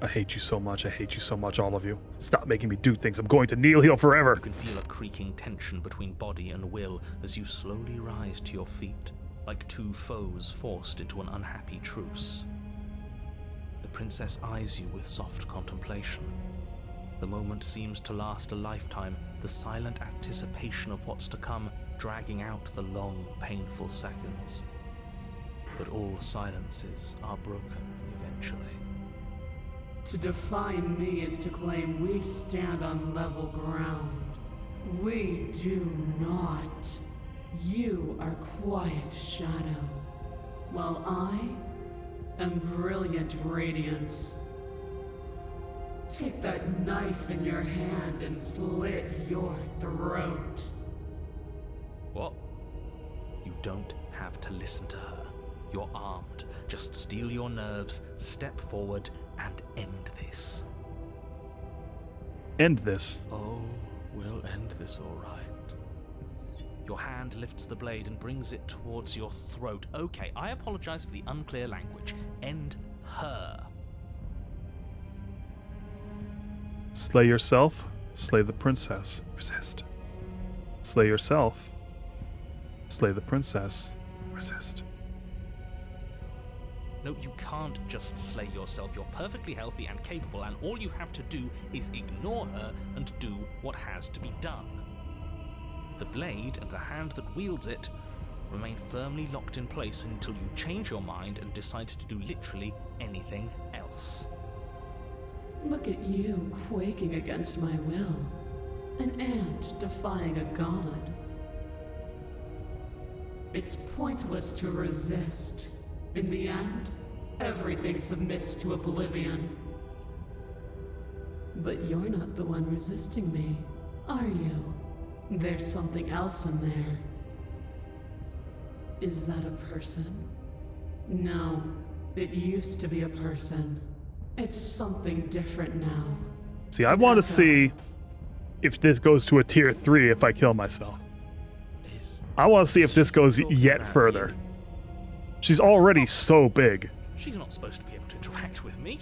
I hate you so much. I hate you so much, all of you. Stop making me do things. I'm going to kneel here forever. You can feel a creaking tension between body and will as you slowly rise to your feet, like two foes forced into an unhappy truce. The princess eyes you with soft contemplation. The moment seems to last a lifetime, the silent anticipation of what's to come dragging out the long, painful seconds. But all silences are broken eventually. To define me is to claim we stand on level ground. We do not. You are quiet shadow, while I am brilliant radiance. Take that knife in your hand and slit your throat. What? You don't have to listen to her. You're armed. Just steel your nerves, step forward, and end this. End this. Oh, we'll end this all right. Your hand lifts the blade and brings it towards your throat. Okay, I apologize for the unclear language. End her. Slay yourself. Slay the princess. Resist. Slay yourself. Slay the princess. Resist. No, you can't just slay yourself. You're perfectly healthy and capable, and all you have to do is ignore her and do what has to be done. The blade and the hand that wields it remain firmly locked in place until you change your mind and decide to do literally anything else. Look at you quaking against my will. An ant defying a god. It's pointless to resist. In the end, everything submits to oblivion. But you're not the one resisting me, are you? There's something else in there. Is that a person? No, it used to be a person. It's something different now. See, I want to see if this goes to a tier 3 if I kill myself. I want to see if this goes yet further. She's already so big. She's not supposed to be able to interact with me.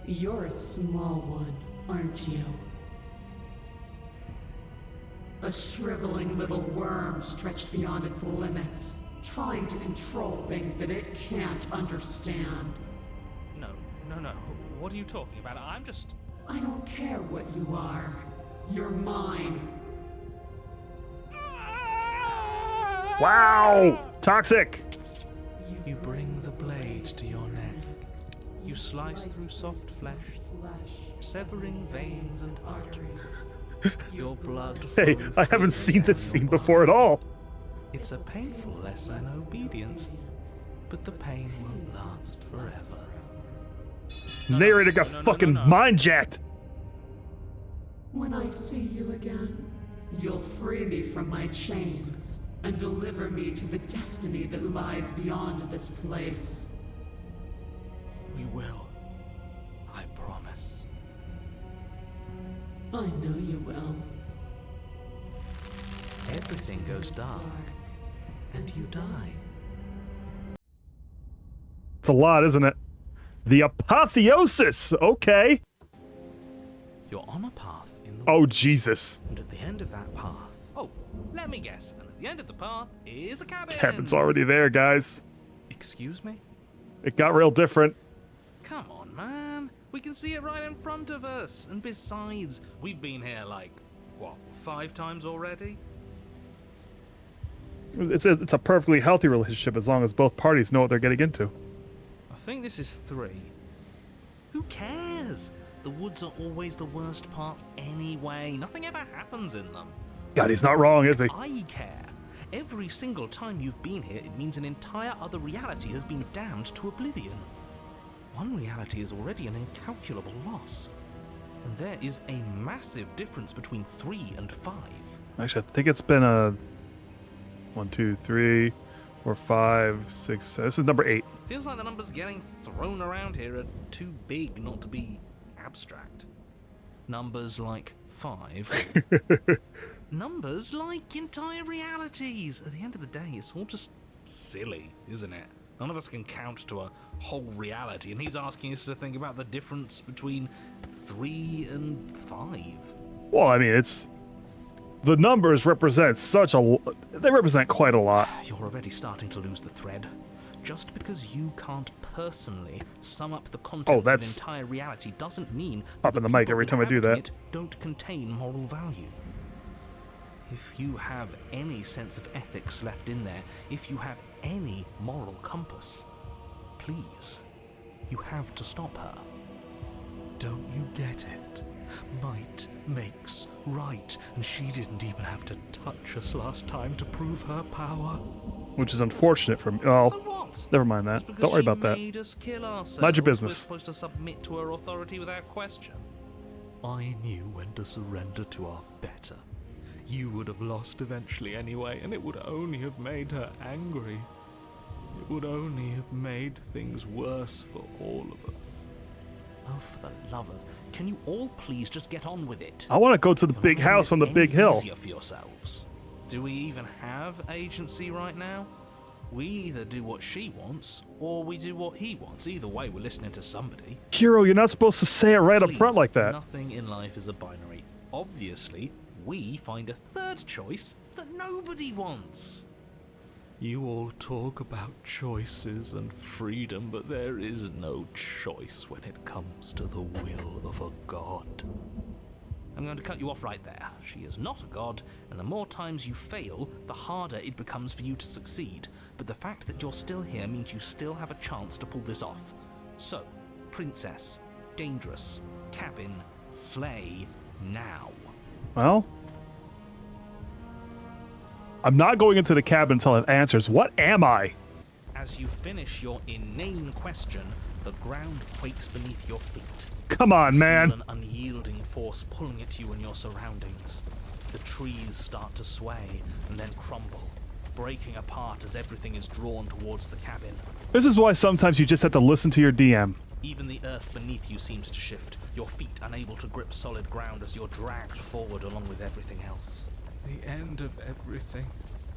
You're a small one, aren't you? A shriveling little worm stretched beyond its limits, trying to control things that it can't understand. No. What are you talking about? I don't care what you are. You're mine. Wow! Toxic! You bring the blade to your neck. You slice through soft flesh, severing veins and arteries. Your blood Hey, flows I haven't freely seen this down your scene before at body. all. It's a painful lesson in obedience, but the pain won't last forever. Narrator got fucking mind jacked. When I see you again, you'll free me from my chains and deliver me to the destiny that lies beyond this place. We will. I promise. I know you will. Everything goes dark, and you die. It's a lot, isn't it? The apotheosis! Okay. You're on a path in the Oh, Jesus. and at the end of that path, let me guess, and at the end of the path is a cabin. Kevin's already there, guys. Excuse me? It got real different. Come on, man. We can see it right in front of us. And besides, we've been here 5 times already? It's a perfectly healthy relationship as long as both parties know what they're getting into. I think this is 3. Who cares? The woods are always the worst part anyway. Nothing ever happens in them. God, he's not wrong, is he? I care. Every single time you've been here, it means an entire other reality has been damned to oblivion. One reality is already an incalculable loss. And there is a massive difference between 3 and 5. Actually, I think it's been a 1, 2, 3, 4, 5, 6, 7. This is number 8. Feels like the numbers getting thrown around here are too big not to be abstract. Numbers like 5. Numbers like entire realities. At the end of the day, it's all just silly, isn't it? None of us can count to a whole reality, and he's asking us to think about the difference between 3 and 5. Well, I mean, it's... The numbers represent they represent quite a lot. You're already starting to lose the thread. Just because you can't personally sum up the contents of entire reality doesn't mean that Popping the mic every time I do that. it don't contain moral value. If you have any sense of ethics left in there, if you have any moral compass, please, you have to stop her. Don't you get it? Might makes right, and she didn't even have to touch us last time to prove her power. Which is unfortunate for me. Oh, So what? never mind that. Just Don't worry because about she that. made us kill ourselves, Mind your business. We're supposed to submit to her authority without question. I knew when to surrender to our better. You would have lost eventually anyway, and it would only have made her angry. It would only have made things worse for all of us. Oh, for the love of... Can you all please just get on with it? I want to go to the big house on the big hill. Easier for yourselves. Do we even have agency right now? We either do what she wants, or we do what he wants. Either way, we're listening to somebody. Hero, you're not supposed to say it right up front Please, like that. Nothing in life is a binary. Obviously, we find a third choice that nobody wants. You all talk about choices and freedom, but there is no choice when it comes to the will of a god. I'm going to cut you off right there. She is not a god, and the more times you fail, the harder it becomes for you to succeed. But the fact that you're still here means you still have a chance to pull this off. So, princess, dangerous, cabin, slay, now. Well, I'm not going into the cabin until it answers. What am I? As you finish your inane question, the ground quakes beneath your feet. Come on, man. Feel an unyielding force pulling at you and your surroundings. The trees start to sway and then crumble, breaking apart as everything is drawn towards the cabin. This is why sometimes you just have to listen to your DM. Even the earth beneath you seems to shift, your feet unable to grip solid ground as you're dragged forward along with everything else. The end of everything.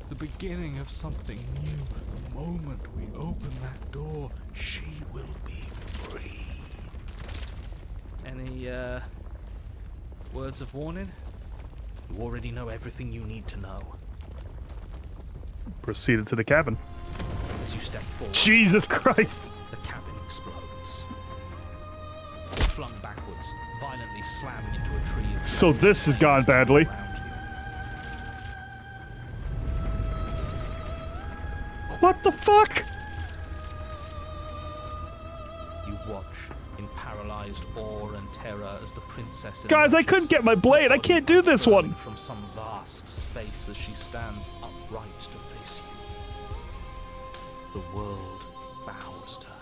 The beginning of something new. The moment we open that door, she will be free. Any, words of warning? You already know everything you need to know. Proceeded to the cabin. As you step forward, Jesus Christ! the cabin explodes. You're flung backwards, violently slamming into a tree as So this has gone badly. around you. What the fuck? You watch in paralyzed awe and terror as the princess Guys, I emerges, couldn't get my blade. I can't do this furling one. from some vast space as she stands upright to face you. The world bows to her.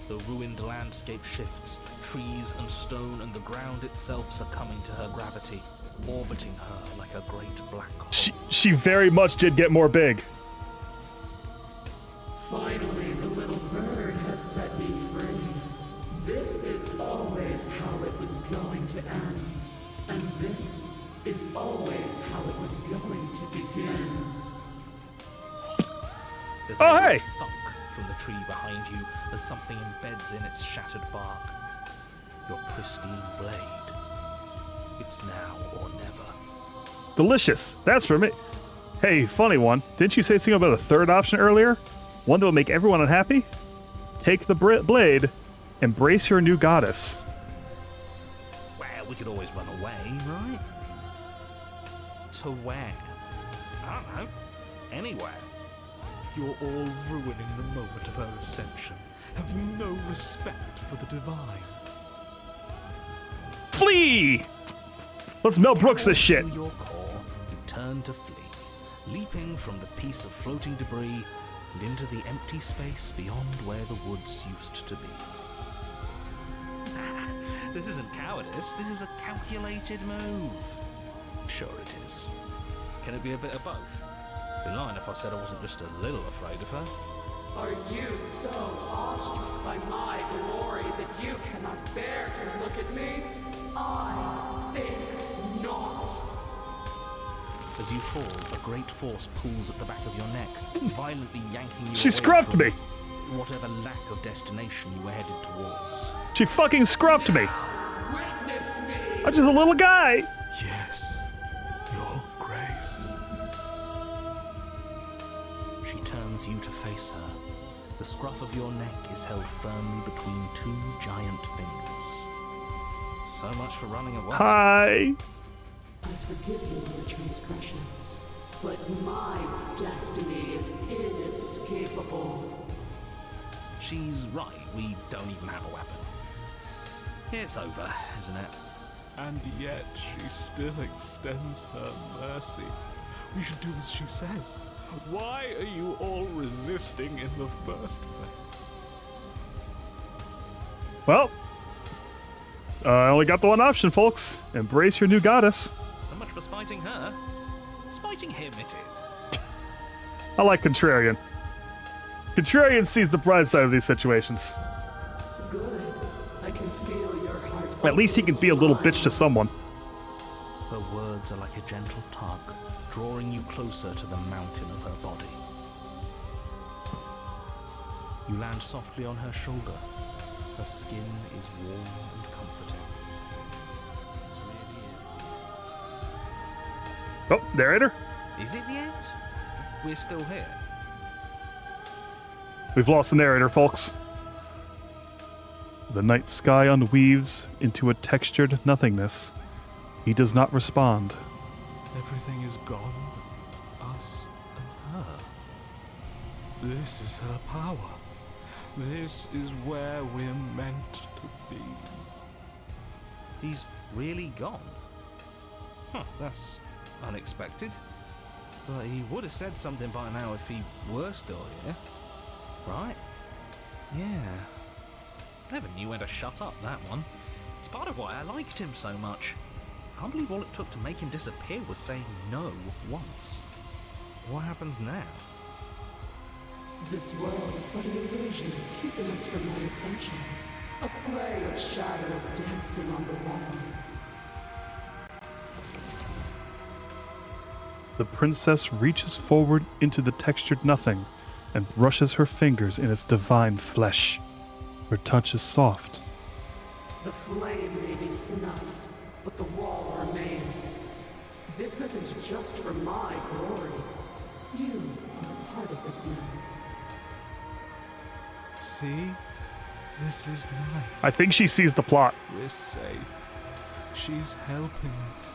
The ruined landscape shifts. Trees and stone and the ground itself succumbing to her gravity, orbiting her like a great black hole. She very much did get more big. Finally, the little bird has set me free. This is always how it was going to end. And this is always how it was going to begin. There's Oh, a hey! thunk from the tree behind you as something embeds in its shattered bark. Your pristine blade. It's now or never. Delicious. That's for me. Hey, funny one. Didn't you say something about a third option earlier? One that will make everyone unhappy? Take the blade. Embrace your new goddess. Well, we could always run away, right? To where? I don't know. Anywhere. You're all ruining the moment of her ascension. Have you no respect for the divine? Flee! Let's Mel Brooks this shit. To your core, you turn to flee, leaping from the piece of floating debris and into the empty space beyond where the woods used to be. This isn't cowardice, this is a calculated move. Sure it is. Can it be a bit of both? I'd be lying if I said I wasn't just a little afraid of her. Are you so awestruck by my glory that you cannot bear to look at me? I think not. As you fall, a great force pulls at the back of your neck, violently yanking you She away scruffed from me. whatever lack of destination you were headed towards. She fucking scruffed me. Witness me. I'm just a little guy. Yes, Your Grace. She turns you to face her. The scruff of your neck is held firmly between two giant fingers. So much for running away. Hi. I forgive you your transgressions, but my destiny is inescapable. She's right, we don't even have a weapon. It's over, isn't it? And yet she still extends her mercy. We should do as she says. Why are you all resisting in the first place? Well, I only got the one option, folks. Embrace your new goddess. So much for spiting her. Spiting him it is. I like Contrarian. Contrarian sees the bright side of these situations. Good. I can feel your heart. At least he can be a little bitch to someone. Her words are like a gentle tug, drawing you closer to the mountain of her body. You land softly on her shoulder. Her skin is warm and comforting. This really is the end. Oh, narrator. Is it the end? We're still here. We've lost the narrator, folks. The night sky unweaves into a textured nothingness. He does not respond. Everything is gone but us and her. This is her power. This is where we're meant to be. He's really gone. Huh, that's unexpected. But he would have said something by now if he were still here. Right? Yeah. Never knew when to shut up, that one. It's part of why I liked him so much. I can't believe all it took to make him disappear was saying no once. What happens now? This world is but an illusion, keeping us from my ascension. A play of shadows dancing on the wall. The princess reaches forward into the textured nothing and brushes her fingers in its divine flesh. Her touch is soft. The flame may be snuffed, but the wall remains. This isn't just for my glory. You are a part of this now. See? This is nice. I think she sees the plot. We're safe. She's helping us.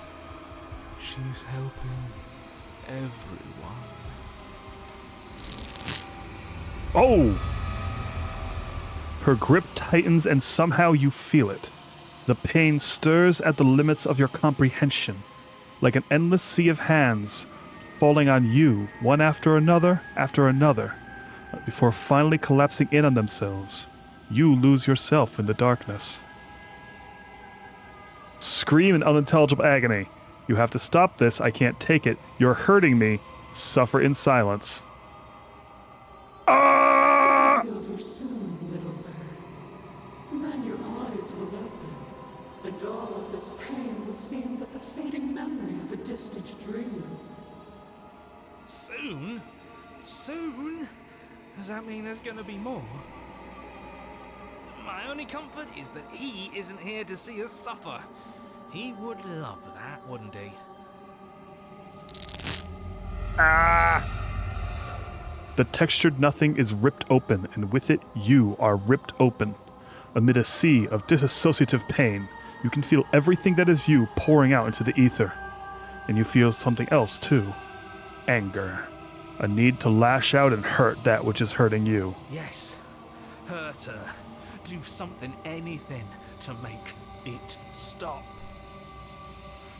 She's helping everyone. Oh! Her grip tightens and somehow you feel it. The pain stirs at the limits of your comprehension, like an endless sea of hands falling on you, one after another, before finally collapsing in on themselves. You lose yourself in the darkness. Scream in unintelligible agony. You have to stop this. I can't take it. You're hurting me. Suffer in silence. Ah! Be over soon, little bird. And then your eyes will open, and all of this pain will seem but the fading memory of a distant dream. Soon? Soon? Does that mean there's gonna be more? My only comfort is that he isn't here to see us suffer. He would love that, wouldn't he? Ah! The textured nothing is ripped open, and with it, you are ripped open. Amid a sea of disassociative pain, you can feel everything that is you pouring out into the ether. And you feel something else, too. Anger. A need to lash out and hurt that which is hurting you. Yes. Hurt her. Do something, anything, to make it stop.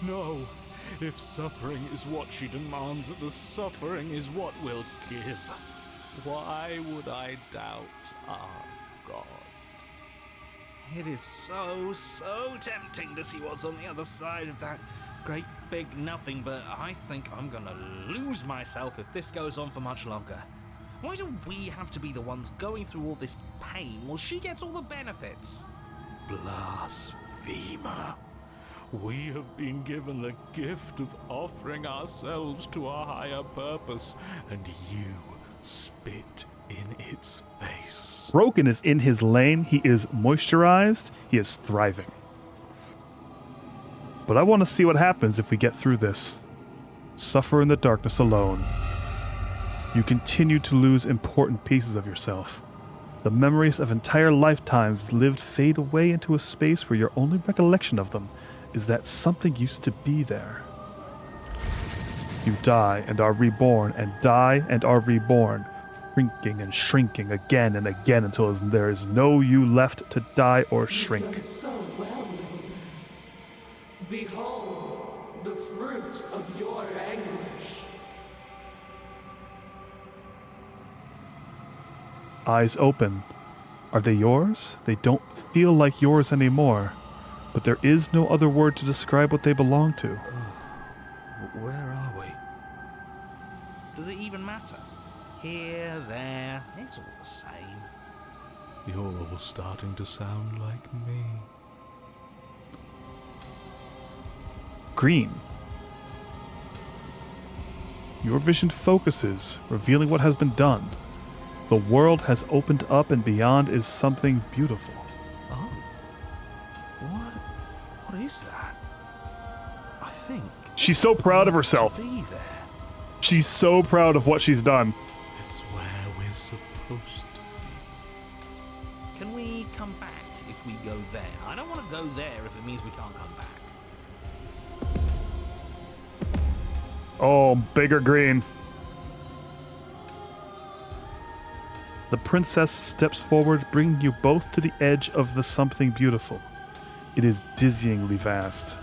No. If suffering is what she demands, the suffering is what we'll give. Why would I doubt our God? It is so tempting to see what's on the other side of that great big nothing, but I think I'm gonna lose myself if this goes on for much longer. Why do we have to be the ones going through all this pain while she gets all the benefits? Blasphemer. We have been given the gift of offering ourselves to a higher purpose, and you spit in its face. Broken is in his lane. He is moisturized. He is thriving. But I want to see what happens if we get through this. Suffer in the darkness alone. You continue to lose important pieces of yourself. The memories of entire lifetimes lived fade away into a space where your only recollection of them is that something used to be there. You die and are reborn, and die and are reborn, shrinking and shrinking again and again until there is no you left to die or shrink. You've done so well, little bird. Behold the fruit of your anguish. Eyes open. Are they yours? They don't feel like yours anymore, but there is no other word to describe what they belong to. Where are we? Does it even matter? Here, there, it's all the same. You're all starting to sound like me. Green. Your vision focuses, revealing what has been done. The world has opened up, and beyond is something beautiful. Oh. What is that? I think... She's so proud of herself. To be there. She's so proud of what she's done. It's where we're supposed to be. Can we come back if we go there? I don't want to go there if it means we can't come back. Oh, bigger green. The princess steps forward, bringing you both to the edge of the something beautiful. It is dizzyingly vast.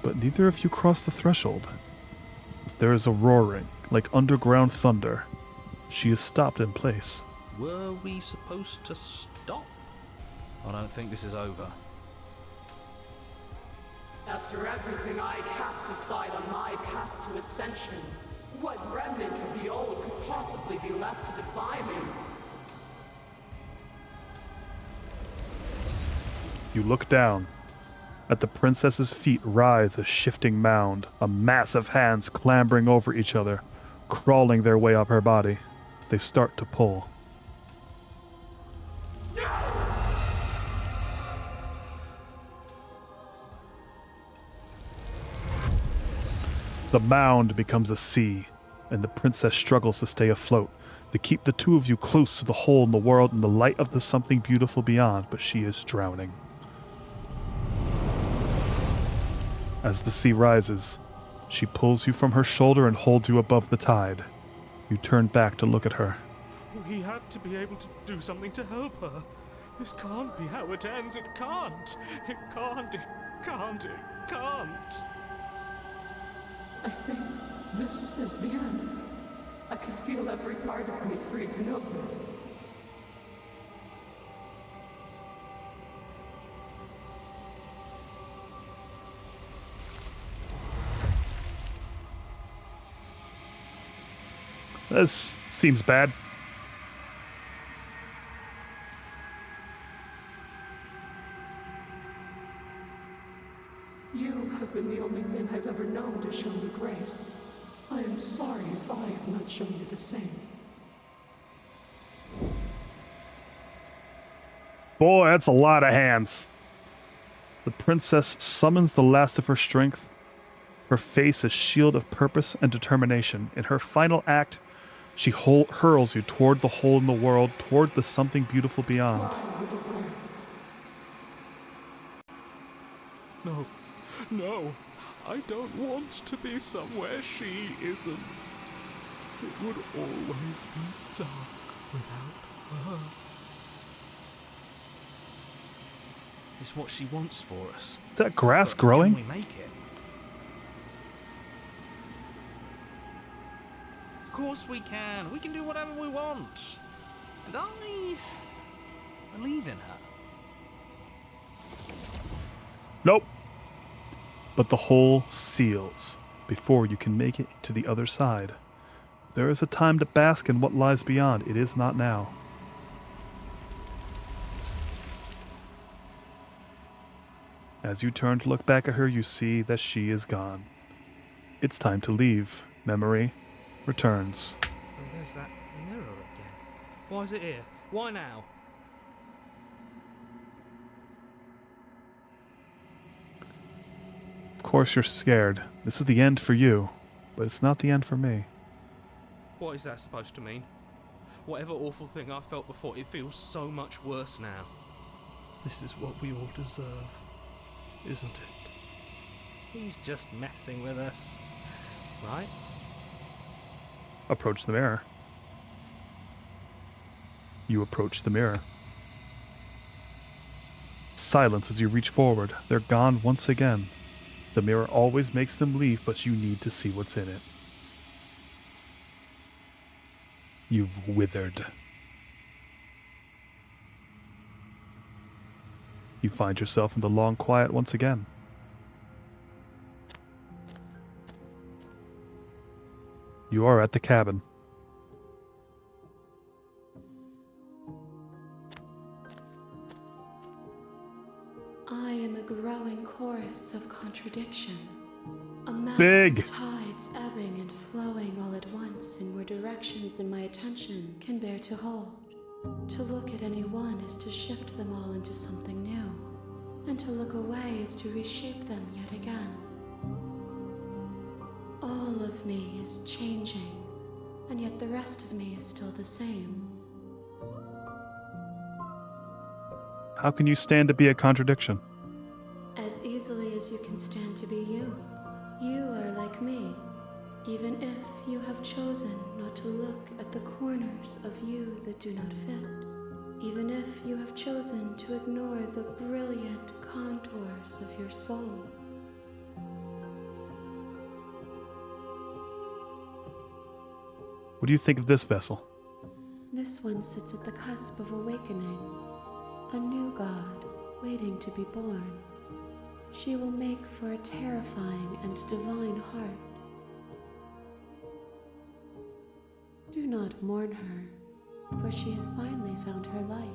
But neither of you cross the threshold. There is a roaring, like underground thunder. She is stopped in place. Were we supposed to stop? I don't think this is over. After everything I cast aside on my path to ascension, what remnant of the old could possibly be left to defy me? You look down. At the princess's feet writhes a shifting mound, a mass of hands clambering over each other, crawling their way up her body. They start to pull. The mound becomes a sea, and the princess struggles to stay afloat, to keep the two of you close to the hole in the world in the light of the something beautiful beyond, but she is drowning. As the sea rises, she pulls you from her shoulder and holds you above the tide. You turn back to look at her. We have to be able to do something to help her. This can't be how it ends. It can't. It can't. It can't. It can't. I think this is the end. I can feel every part of me freezing over. This seems bad. You have been the only thing I've ever known to show me grace. I am sorry if I have not shown you the same. Boy, that's a lot of hands. The princess summons the last of her strength, her face a shield of purpose and determination. In her final act, she hurls you toward the hole in the world, toward the something beautiful beyond. No. No. I don't want to be somewhere she isn't. It would always be dark without her. It's what she wants for us. Is that grass But growing? Can we make it? Of course we can. We can do whatever we want. And I believe in her. Nope. But the hole seals before you can make it to the other side. If there is a time to bask in what lies beyond, it is not now. As you turn to look back at her, you see that she is gone. It's time to leave. Memory returns. And there's that mirror again. Why is it here? Why now? Of course you're scared. This is the end for you, but it's not the end for me. What is that supposed to mean? Whatever awful thing I felt before, it feels so much worse now. This is what we all deserve, isn't it? He's just messing with us, right? Approach the mirror. You approach the mirror. Silence as you reach forward. They're gone once again. The mirror always makes them leave, but you need to see what's in it. You've withered. You find yourself in the long quiet once again. You are at the cabin. I am a growing chorus of contradiction. A mass Big. of tides ebbing and flowing all at once in more directions than my attention can bear to hold. To look at any one is to shift them all into something new, and to look away is to reshape them yet again. All of me is changing, and yet the rest of me is still the same. How can you stand to be a contradiction? As easily as you can stand to be you. You are like me, even if you have chosen not to look at the corners of you that do not fit. Even if you have chosen to ignore the brilliant contours of your soul. What do you think of this vessel? This one sits at the cusp of awakening, a new god waiting to be born. She will make for a terrifying and divine heart. Do not mourn her, for she has finally found her light.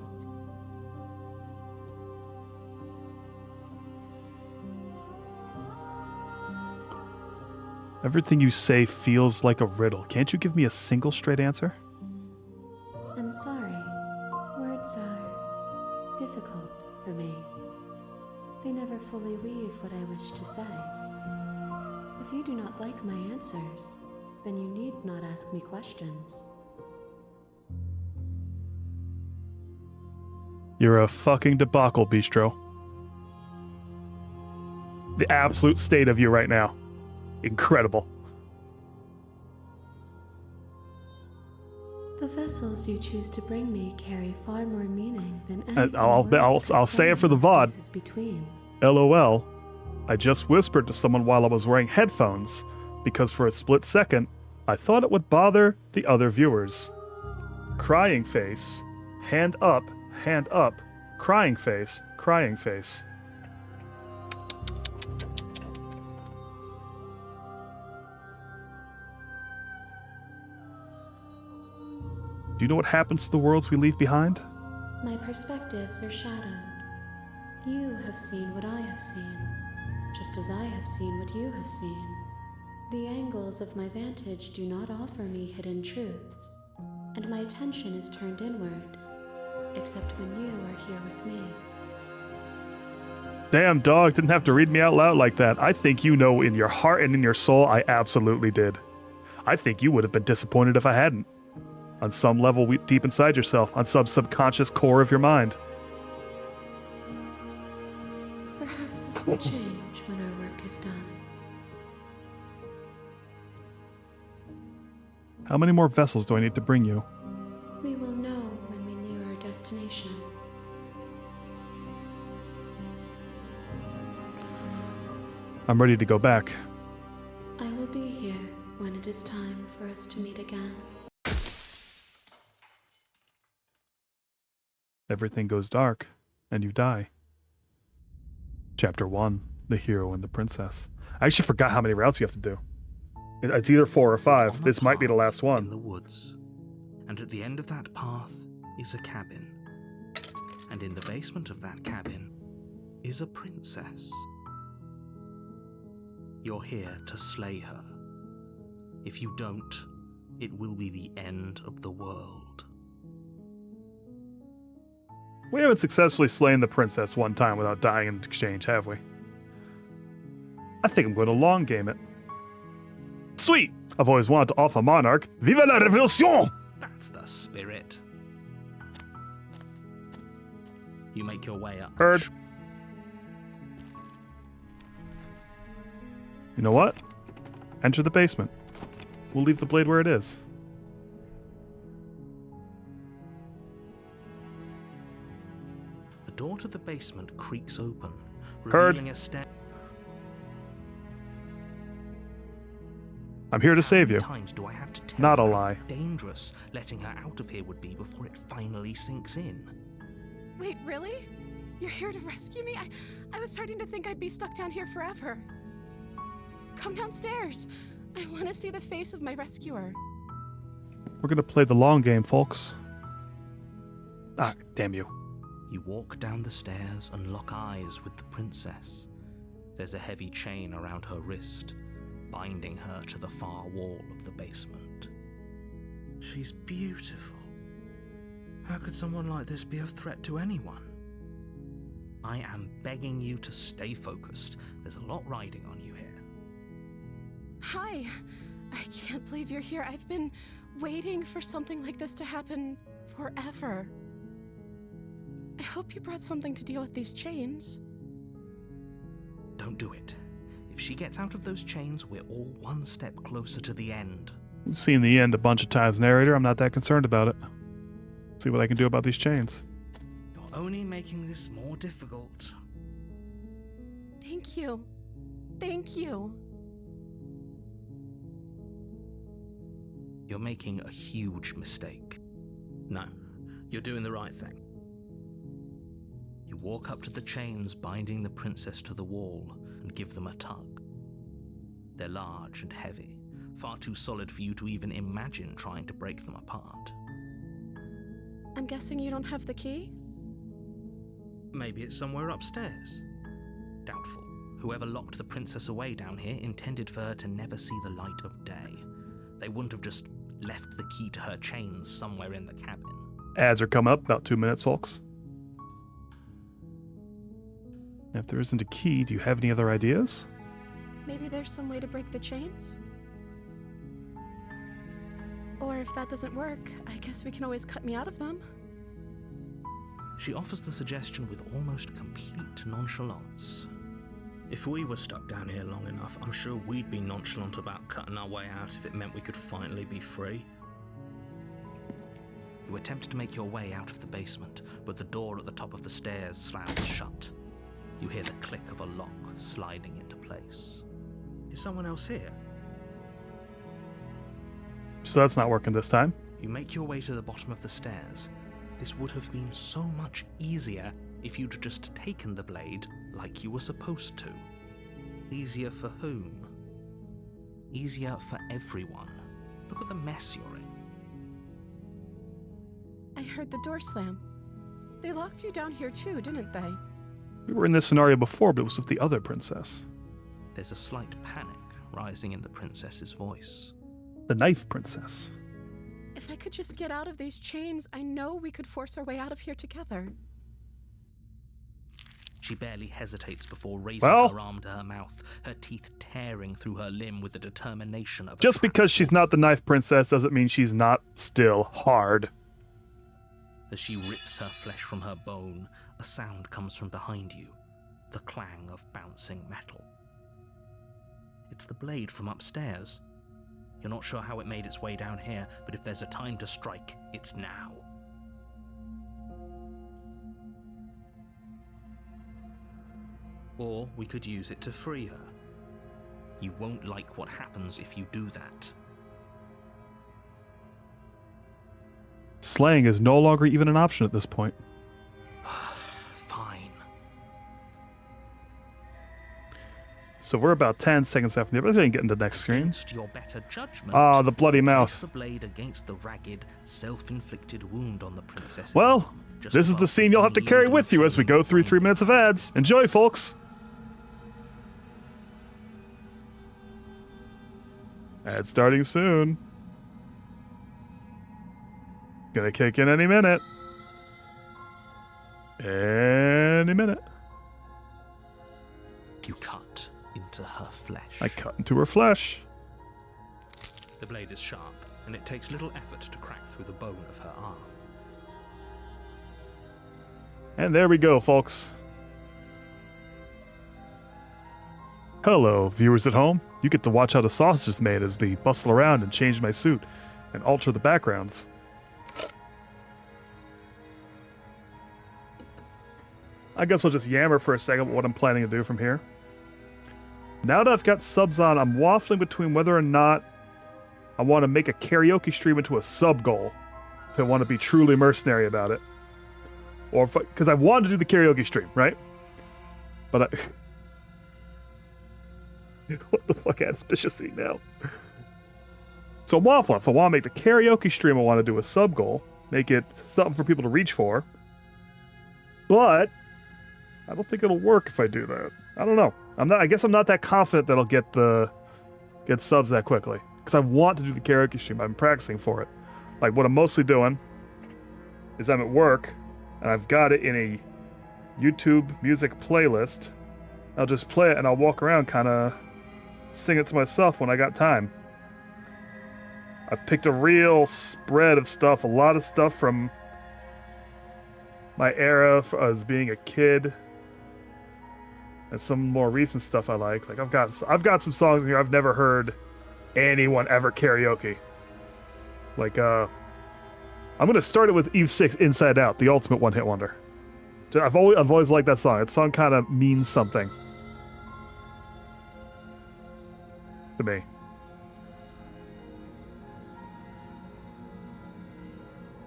Everything you say feels like a riddle. Can't you give me a single straight answer? I'm sorry. Words are difficult for me. They never fully weave what I wish to say. If you do not like my answers, then you need not ask me questions. You're a fucking debacle, Bistro. The absolute state of you right now. Incredible. The vessels you choose to bring me carry far more meaning than anything I'll say it for the VOD. spaces between. LOL. I just whispered to someone while I was wearing headphones because for a split second, I thought it would bother the other viewers. Crying face. Hand up. Hand up. Crying face. Crying face. Do you know what happens to the worlds we leave behind? My perspectives are shadowed. You have seen what I have seen, just as I have seen what you have seen. The angles of my vantage do not offer me hidden truths, and my attention is turned inward, except when you are here with me. Damn, dog, didn't have to read me out loud like that. I think you know in your heart and in your soul I absolutely did. I think you would have been disappointed if I hadn't. On some level deep inside yourself, on some subconscious core of your mind. Perhaps this will change when our work is done. How many more vessels do I need to bring you? We will know when we near our destination. I'm ready to go back. I will be here when it is time for us to meet again. Everything goes dark, and you die. Chapter 1, The Hero and the Princess. I actually forgot how many routes you have to do. It's either 4 or 5. On a This might be the path last in one. the woods, and at the end of that path is a cabin. And in the basement of that cabin is a princess. You're here to slay her. If you don't, it will be the end of the world. We haven't successfully slain the princess one time without dying in exchange, have we? I think I'm going to long game it. Sweet! I've always wanted to offer Monarch. Vive la Révolution! That's the spirit. You make your way up. Heard. You know what? Enter the basement. We'll leave the blade where it is. The door to the basement creaks open, Heard. revealing a stair. I'm here to save you. How many times do I have to tell Not a you how lie. dangerous letting her out of here would be before it finally sinks in? Wait, really? You're here to rescue me? I was starting to think I'd be stuck down here forever. Come downstairs. I want to see the face of my rescuer. We're gonna play the long game, folks. Ah, damn you. You walk down the stairs and lock eyes with the princess. There's a heavy chain around her wrist, binding her to the far wall of the basement. She's beautiful. How could someone like this be a threat to anyone? I am begging you to stay focused. There's a lot riding on you here. Hi. I can't believe you're here. I've been waiting for something like this to happen forever. I hope you brought something to deal with these chains. Don't do it. If she gets out of those chains, we're all one step closer to the end. We've seen the end a bunch of times, narrator. I'm not that concerned about it. See what I can do about these chains. You're only making this more difficult. Thank you. Thank you. You're making a huge mistake. No, you're doing the right thing. You walk up to the chains binding the princess to the wall and give them a tug. They're large and heavy, far too solid for you to even imagine trying to break them apart. I'm guessing you don't have the key? Maybe it's somewhere upstairs. Doubtful. Whoever locked the princess away down here intended for her to never see the light of day. They wouldn't have just left the key to her chains somewhere in the cabin. Ads are coming up, about 2 minutes, folks. If there isn't a key, do you have any other ideas? Maybe there's some way to break the chains? Or if that doesn't work, I guess we can always cut me out of them. She offers the suggestion with almost complete nonchalance. If we were stuck down here long enough, I'm sure we'd be nonchalant about cutting our way out if it meant we could finally be free. You attempt to make your way out of the basement, but the door at the top of the stairs slams shut. You hear the click of a lock sliding into place. Is someone else here? So that's not working this time. You make your way to the bottom of the stairs. This would have been so much easier if you'd just taken the blade like you were supposed to. Easier for whom? Easier for everyone. Look at the mess you're in. I heard the door slam. They locked you down here too, didn't they? We were in this scenario before, but it was with the other princess. There's a slight panic rising in the princess's voice. The knife princess. If I could just get out of these chains, I know we could force our way out of here together. She barely hesitates before raising Well, her arm to her mouth, her teeth tearing through her limb with the determination of a just trapped because she's wolf. not the knife princess doesn't mean she's not still hard. As she rips her flesh from her bone, a sound comes from behind you, the clang of bouncing metal. It's the blade from upstairs. You're not sure how it made its way down here, but if there's a time to strike, it's now. Or we could use it to free her. You won't like what happens if you do that. Slaying is no longer even an option at this point. Fine. So we're about 10 seconds after the other thing getting to the next screen. Against your better judgment. Ah, the bloody place mouth. the blade against the ragged, self-inflicted wound on the princess's Well, arm, just this is the above scene you'll have to carry unyielding with you as we go through 3 minutes of ads. Enjoy, folks. Ad starting soon. Gonna kick in any minute. Any minute. You cut into her flesh. I cut into her flesh. The blade is sharp, and it takes little effort to crack through the bone of her arm. And there we go, folks. Hello, viewers at home. You get to watch how the sausage is made as they bustle around and change my suit and alter the backgrounds. I guess I'll just yammer for a second what I'm planning to do from here. Now that I've got subs on, I'm waffling between whether or not I want to make a karaoke stream into a sub goal, if I want to be truly mercenary about it. Or because I wanted to do the karaoke stream, right? But what the fuck, auspiciously now? So I'm waffling. If I want to make the karaoke stream, I want to do a sub goal, make it something for people to reach for. But I don't think it'll work if I do that. I don't know. I guess I'm not that confident that I'll get subs that quickly. Because I want to do the karaoke stream. I've been practicing for it. Like, what I'm mostly doing is I'm at work, and I've got it in a YouTube music playlist. I'll just play it, and I'll walk around kind of sing it to myself when I got time. I've picked a real spread of stuff, a lot of stuff from my era as being a kid, and some more recent stuff I like. Like I've got some songs in here I've never heard anyone ever karaoke. Like I'm gonna start it with Eve 6 Inside Out, the ultimate one-hit wonder. I've always liked that song. That song kind of means something to me.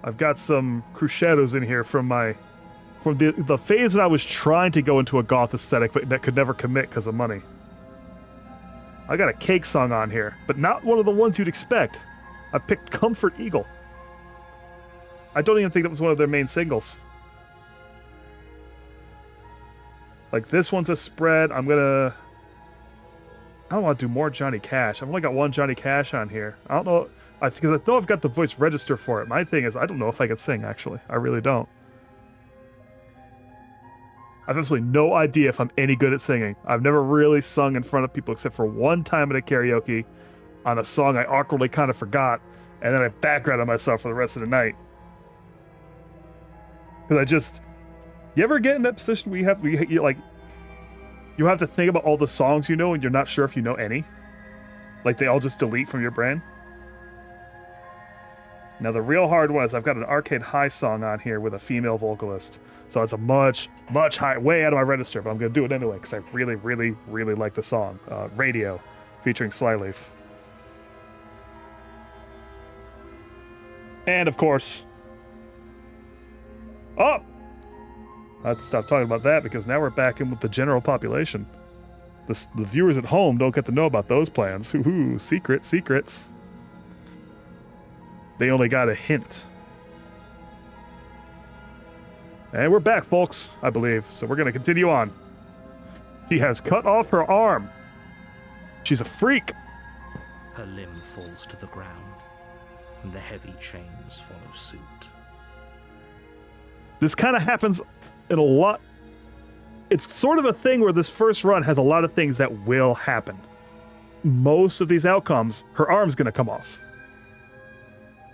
I've got some crescendos in here from the phase when I was trying to go into a goth aesthetic, but that could never commit because of money. I got a Cake song on here, but not one of the ones you'd expect. I picked Comfort Eagle. I don't even think that was one of their main singles. Like, this one's a spread. I don't want to do more Johnny Cash. I've only got one Johnny Cash on here. I don't know, because I know I've got the voice register for it. My thing is, I don't know if I can sing, actually. I really don't. I have absolutely no idea if I'm any good at singing. I've never really sung in front of people except for one time at a karaoke on a song I awkwardly kind of forgot, and then I backgrounded myself for the rest of the night. Because you ever get in that position where you have to think about all the songs you know and you're not sure if you know any? Like they all just delete from your brain? Now the real hard one is I've got an Arcade High song on here with a female vocalist. So it's a much, much high, way out of my register, but I'm going to do it anyway because I really, really, really like the song. Radio, featuring Slyleaf. And of course... Oh! I have to stop talking about that because now we're back in with the general population. The viewers at home don't get to know about those plans. Ooh, secrets. They only got a hint. And we're back, folks, I believe. So we're going to continue on. She has cut off her arm. She's a freak. Her limb falls to the ground, and the heavy chains follow suit. This kind of happens in a lot. It's sort of a thing where this first run has a lot of things that will happen. Most of these outcomes, her arm's going to come off.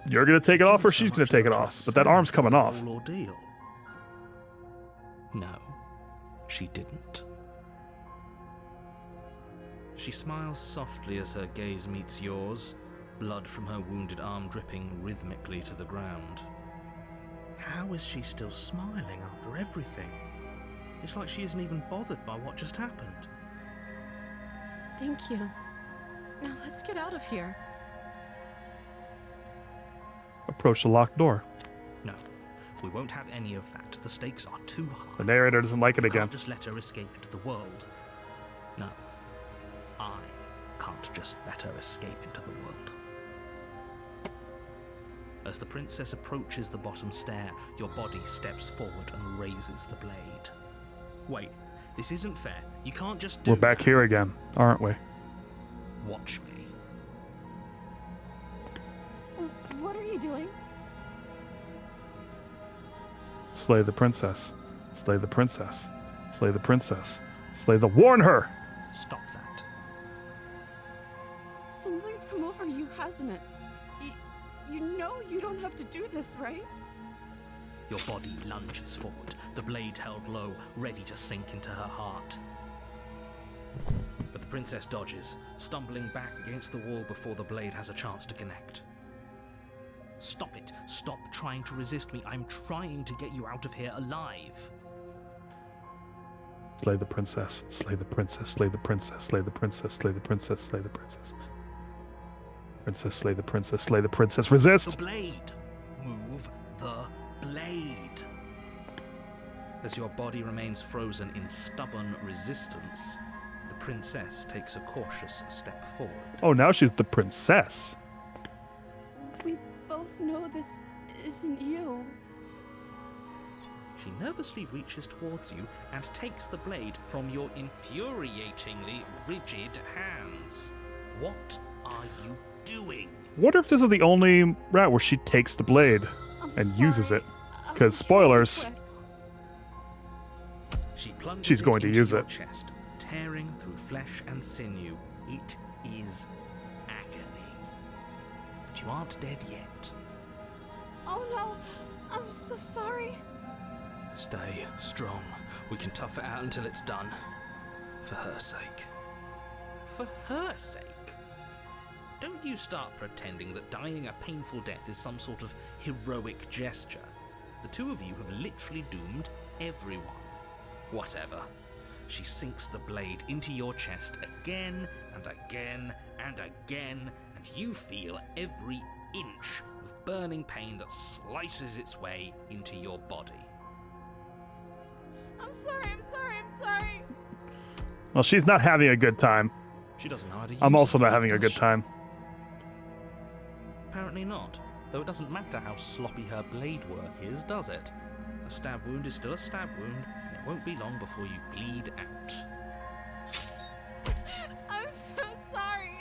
You're going to take it off or she's going to take it off, but that arm's coming off. Ordeal. No, she didn't. She smiles softly as her gaze meets yours, blood from her wounded arm dripping rhythmically to the ground. How is she still smiling after everything? It's like she isn't even bothered by what just happened. Thank you. Now let's get out of here. Approach the locked door. No, we won't have any of that. The stakes are too high. The narrator doesn't like it You again. can't just let her escape into the world. No, I can't just let her escape into the world. As the princess approaches the bottom stair, your body steps forward and raises the blade. Wait, this isn't fair. You can't just do We're back that. here again, aren't we? Watch me. What are you doing? Slay the princess. Slay the princess. Slay the princess. Slay the... Warn her! Stop that. Something's come over you, hasn't it? You know you don't have to do this, right? Your body lunges forward, the blade held low, ready to sink into her heart. But the princess dodges, stumbling back against the wall before the blade has a chance to connect. Stop it. Stop trying to resist me. I'm trying to get you out of here alive. Slay the princess. Slay the princess. Slay the princess. Slay the princess. Slay the princess. Slay the princess. Princess, slay the princess. Slay the princess. Resist! The blade! Move the blade! As your body remains frozen in stubborn resistance, the princess takes a cautious step forward. Oh, now she's the princess. We both know this isn't you. She nervously reaches towards you and takes the blade from your infuriatingly rigid hands. What are you doing? Wonder if this is the only route where she takes the blade I'm and sorry. uses it. I'm Because trying spoilers, quick. She plunges She's going to into use your it. chest, tearing through flesh and sinew. It is agony. But you aren't dead yet. Oh no, I'm so sorry. Stay strong. We can tough it out until it's done. For her sake. For her sake? Don't you start pretending that dying a painful death is some sort of heroic gesture. The two of you have literally doomed everyone. Whatever. She sinks the blade into your chest again and again and again, and you feel every inch of burning pain that slices its way into your body. I'm sorry, I'm sorry, I'm sorry. well, she's not having a good time. She doesn't know how to use I'm also it, not having a does good she? time. Apparently not, though it doesn't matter how sloppy her blade work is, does it? A stab wound is still a stab wound, and it won't be long before you bleed out. I'm so sorry.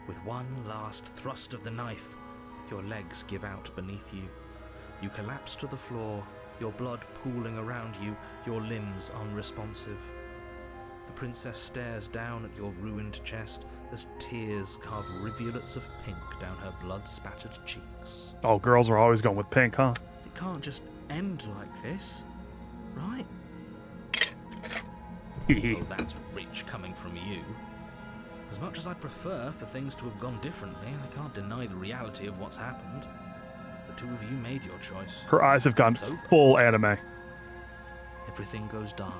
With one last thrust of the knife, your legs give out beneath you. You collapse to the floor, your blood pooling around you, your limbs unresponsive. The princess stares down at your ruined chest as tears carve rivulets of pink down her blood-spattered cheeks. Oh, girls are always going with pink, huh? It can't just end like this, right? Oh, that's rich coming from you. As much as I'd prefer for things to have gone differently, I can't deny the reality of what's happened. The two of you made your choice. Her eyes have gone It's over. full anime. Everything goes dark,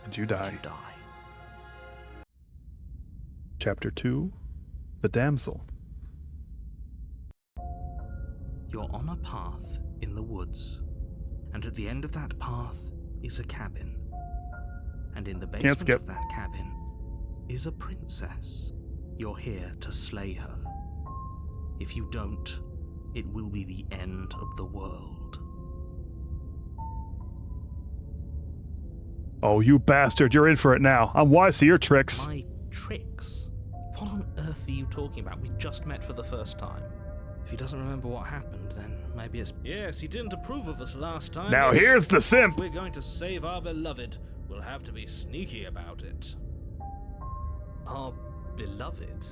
And you and die. you die. Chapter 2, The Damsel. You're on a path in the woods, and at the end of that path is a cabin. And in the basement skip. of that cabin is a princess. You're here to slay her. If you don't, it will be the end of the world. Oh, you bastard, you're in for it now. I'm wise to your tricks. My tricks? What on earth are you talking about? We just met for the first time. If he doesn't remember what happened, then maybe it's... Yes, he didn't approve of us last time. Now did he? here's the If simp. we're going to save our beloved, we'll have to be sneaky about it. Our beloved?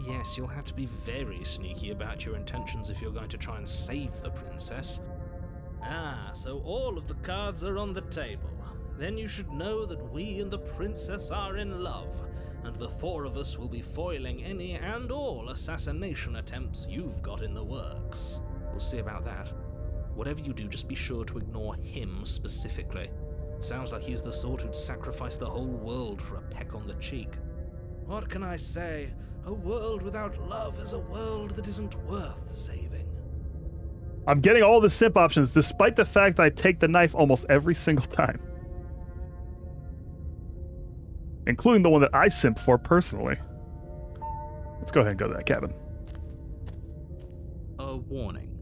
Yes, you'll have to be very sneaky about your intentions if you're going to try and save the princess. Ah, so all of the cards are on the table. Then you should know that we and the princess are in love, and the four of us will be foiling any and all assassination attempts you've got in the works. We'll see about that. Whatever you do, just be sure to ignore him specifically. It sounds like he's the sort who'd sacrifice the whole world for a peck on the cheek. What can I say? A world without love is a world that isn't worth saving. I'm getting all the simp options despite the fact that I take the knife almost every single time. including the one that I simp for personally. Let's go ahead and go to that cabin. A warning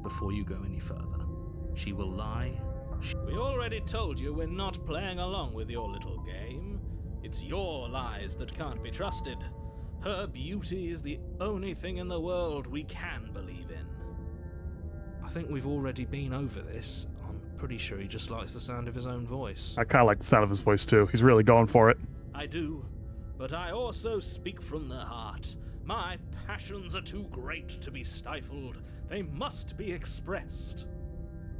before you go any further. She will lie. We already told you we're not playing along with your little game. It's your lies that can't be trusted. Her beauty is the only thing in the world we can believe in. I think we've already been over this. I'm pretty sure he just likes the sound of his own voice. I kind of like the sound of his voice too. He's really going for it. I do, but I also speak from the heart. My passions are too great to be stifled. They must be expressed.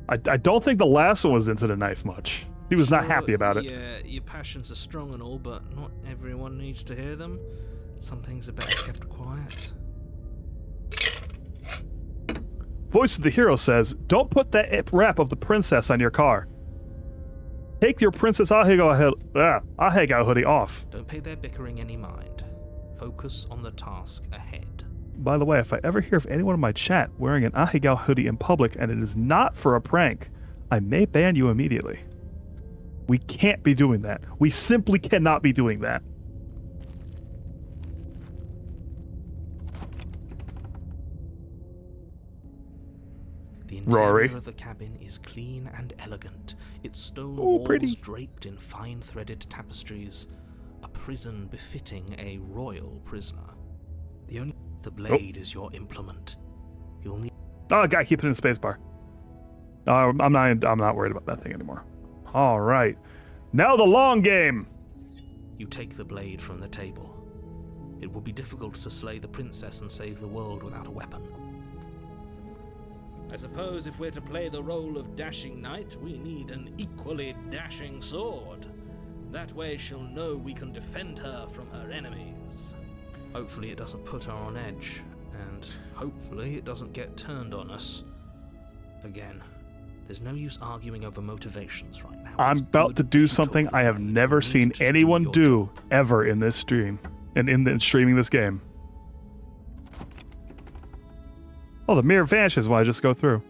I don't think the last one was into the knife much. He was not happy about it. Yeah, your passions are strong and all, but not everyone needs to hear them. Some things are better kept quiet. Voice of the Hero says, don't put that wrap of the princess on your car. Take your Princess Ahegao hoodie off. Don't pay their bickering any mind. Focus on the task ahead. By the way, if I ever hear of anyone in my chat wearing an Ahegao hoodie in public and it is not for a prank, I may ban you immediately. We can't be doing that. We simply cannot be doing that. The Rory. interior of the cabin is clean and elegant. Its stone Oh, walls pretty. draped in fine threaded tapestries. A prison befitting a royal prisoner. The blade is your implement. You'll need. Oh, guy, keep it in the spacebar. I'm not worried about that thing anymore. All right, now the long game. You take the blade from the table. It will be difficult to slay the princess and save the world without a weapon. I suppose if we're to play the role of dashing knight, we need an equally dashing sword. That way she'll know we can defend her from her enemies. Hopefully it doesn't put her on edge, and hopefully it doesn't get turned on us. Again, there's no use arguing over motivations right now. I'm about to do something I have never seen anyone do ever in this stream, and in streaming this game. Oh, the mirror vanishes when I just go through.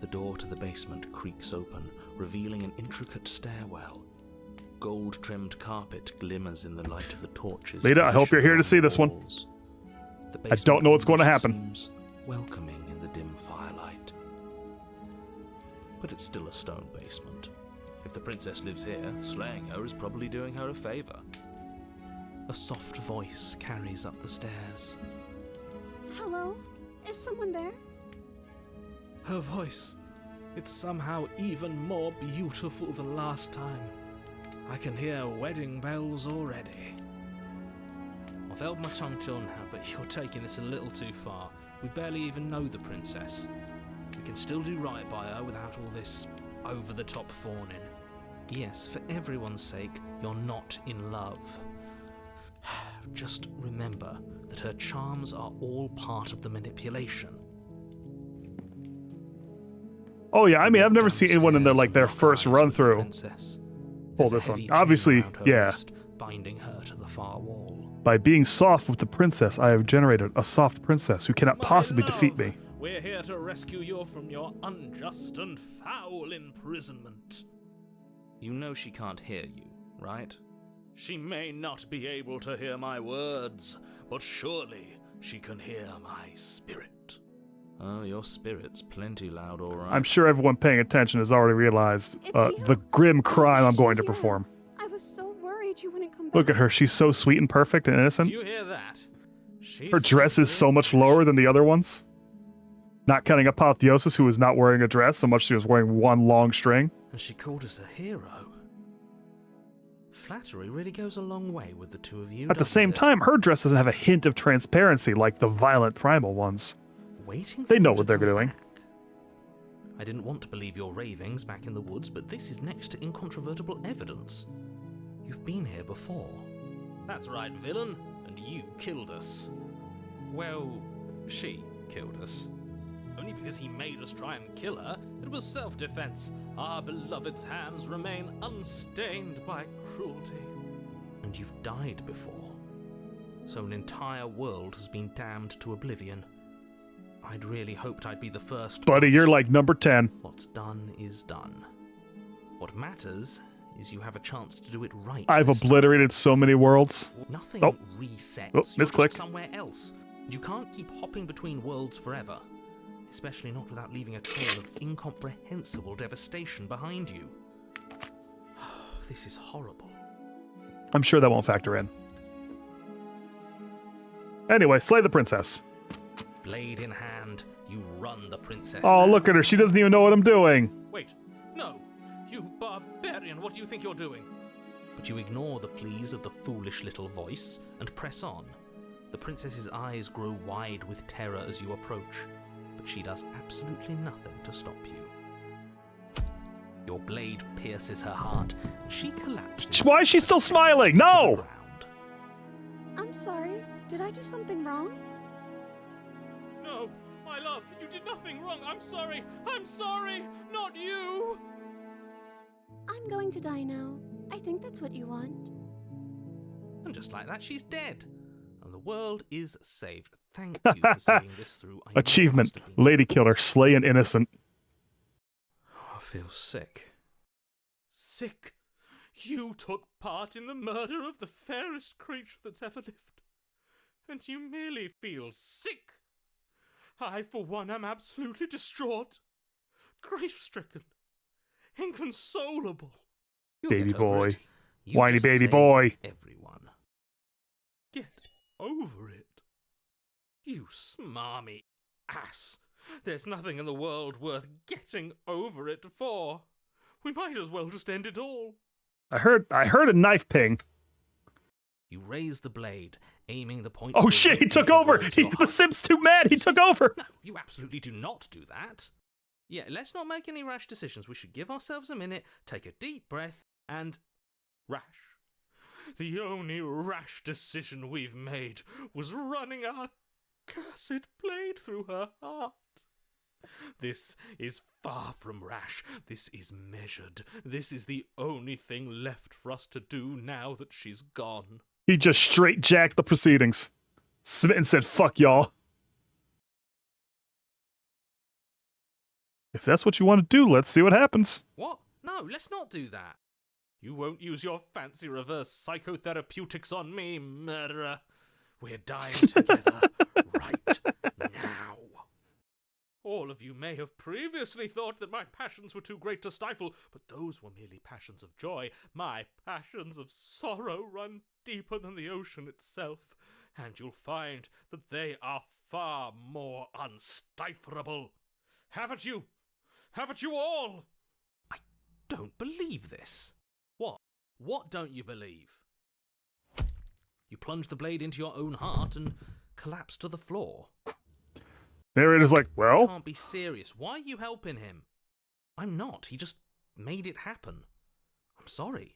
The door to the basement creaks open, revealing an intricate stairwell. Gold-trimmed carpet glimmers in the light of the torches. Lita, I hope you're here to see this one. I don't know what's going to happen. Seems welcoming in the dim firelight. But it's still a stone basement. If the princess lives here, slaying her is probably doing her a favor. A soft voice carries up the stairs. Hello? Is someone there? Her voice, it's somehow even more beautiful than last time. I can hear wedding bells already. I've held my tongue till now, but you're taking this a little too far. We barely even know the princess. We can still do right by her without all this over-the-top fawning. Yes, for everyone's sake, you're not in love. Just remember that her charms are all part of the manipulation. Oh yeah, I mean, I've never seen anyone in their first run through pull this one. Obviously, yeah. Binding her to the far wall. By being soft with the princess, I have generated a soft princess who cannot possibly defeat me. We're here to rescue you from your unjust and foul imprisonment. You know she can't hear you, right? She may not be able to hear my words, but surely she can hear my spirit. Oh, your spirit's plenty loud, all right. I'm sure everyone paying attention has already realized It's you. the grim crime I'm Did going to you hear? perform. I was so worried you wouldn't come back. Look at her, she's so sweet and perfect and Did innocent. you hear that? She's Her dress is so much lower than the other ones. Not counting Apotheosis, who was not wearing a dress so much she was wearing one long string. And she called us a hero. Flattery really goes a long way with the two of you. At the doesn't same it? time, her dress doesn't have a hint of transparency like the violent primal ones. Waiting for They know you what to they're come doing. back. I didn't want to believe your ravings back in the woods, but this is next to incontrovertible evidence. You've been here before. That's right, villain, and you killed us. Well, she killed us. Only because he made us try and kill her. It was self-defense. Our beloved's hands remain unstained by cruelty. And you've died before. So an entire world has been damned to oblivion. I'd really hoped I'd be the first. Buddy, you're like number 10. What's done is done. What matters is you have a chance to do it right. I've this time. obliterated so many worlds. Nothing Oh. resets. Oh, You're misclick. just somewhere else. You can't keep hopping between worlds forever. Especially not without leaving a trail of incomprehensible devastation behind you. This is horrible. I'm sure that won't factor in. Anyway, slay the princess. Blade in hand, you run the princess Oh, down. look at her. She doesn't even know what I'm doing. Wait, no! You barbarian, what do you think you're doing? But you ignore the pleas of the foolish little voice and press on. The princess's eyes grow wide with terror as you approach, but she does absolutely nothing to stop you. Your blade pierces her heart, and she collapses. Why is she still smiling? to the No! ground. I'm sorry. Did I do something wrong? No, my love, you did nothing wrong. I'm sorry. I'm sorry. Not you. I'm going to die now. I think that's what you want. And just like that, she's dead. And the world is saved. Thank you for seeing this through. I know it Achievement. must have been- Lady killer. Slay an innocent. I feel sick. Sick. You took part in the murder of the fairest creature that's ever lived. And you merely feel sick. I, for one, am absolutely distraught. Grief-stricken. Inconsolable. You'll Baby get over boy. it. You Whiny just baby saved boy. Everyone. Get over it. You smarmy ass. There's nothing in the world worth getting over it for. We might as well just end it all. I heard a knife ping. You raise the blade, aiming the point. Oh of the shit, he whip took over. towards your The heart. Sim's too mad. He took over. No, you absolutely do not do that. Yeah, let's not make any rash decisions. We should give ourselves a minute, take a deep breath, and... Rash. The only rash decision we've made was running our cursed blade through her heart. This is far from rash. This is measured. This is the only thing left for us to do now that she's gone. He just straight jacked the proceedings. Smitten said, fuck y'all. If that's what you want to do, let's see what happens. What? No, let's not do that. You won't use your fancy reverse psychotherapeutics on me, murderer. We're dying together right now. All of you may have previously thought that my passions were too great to stifle, but those were merely passions of joy. My passions of sorrow run deeper than the ocean itself, and you'll find that they are far more unstiflable. Haven't you? Haven't you all? I don't believe this. What? What don't you believe? You plunge the blade into your own heart and collapse to the floor. Narrator's is like, You well, can't be serious. Why are you helping him? I'm not. He just made it happen. I'm sorry.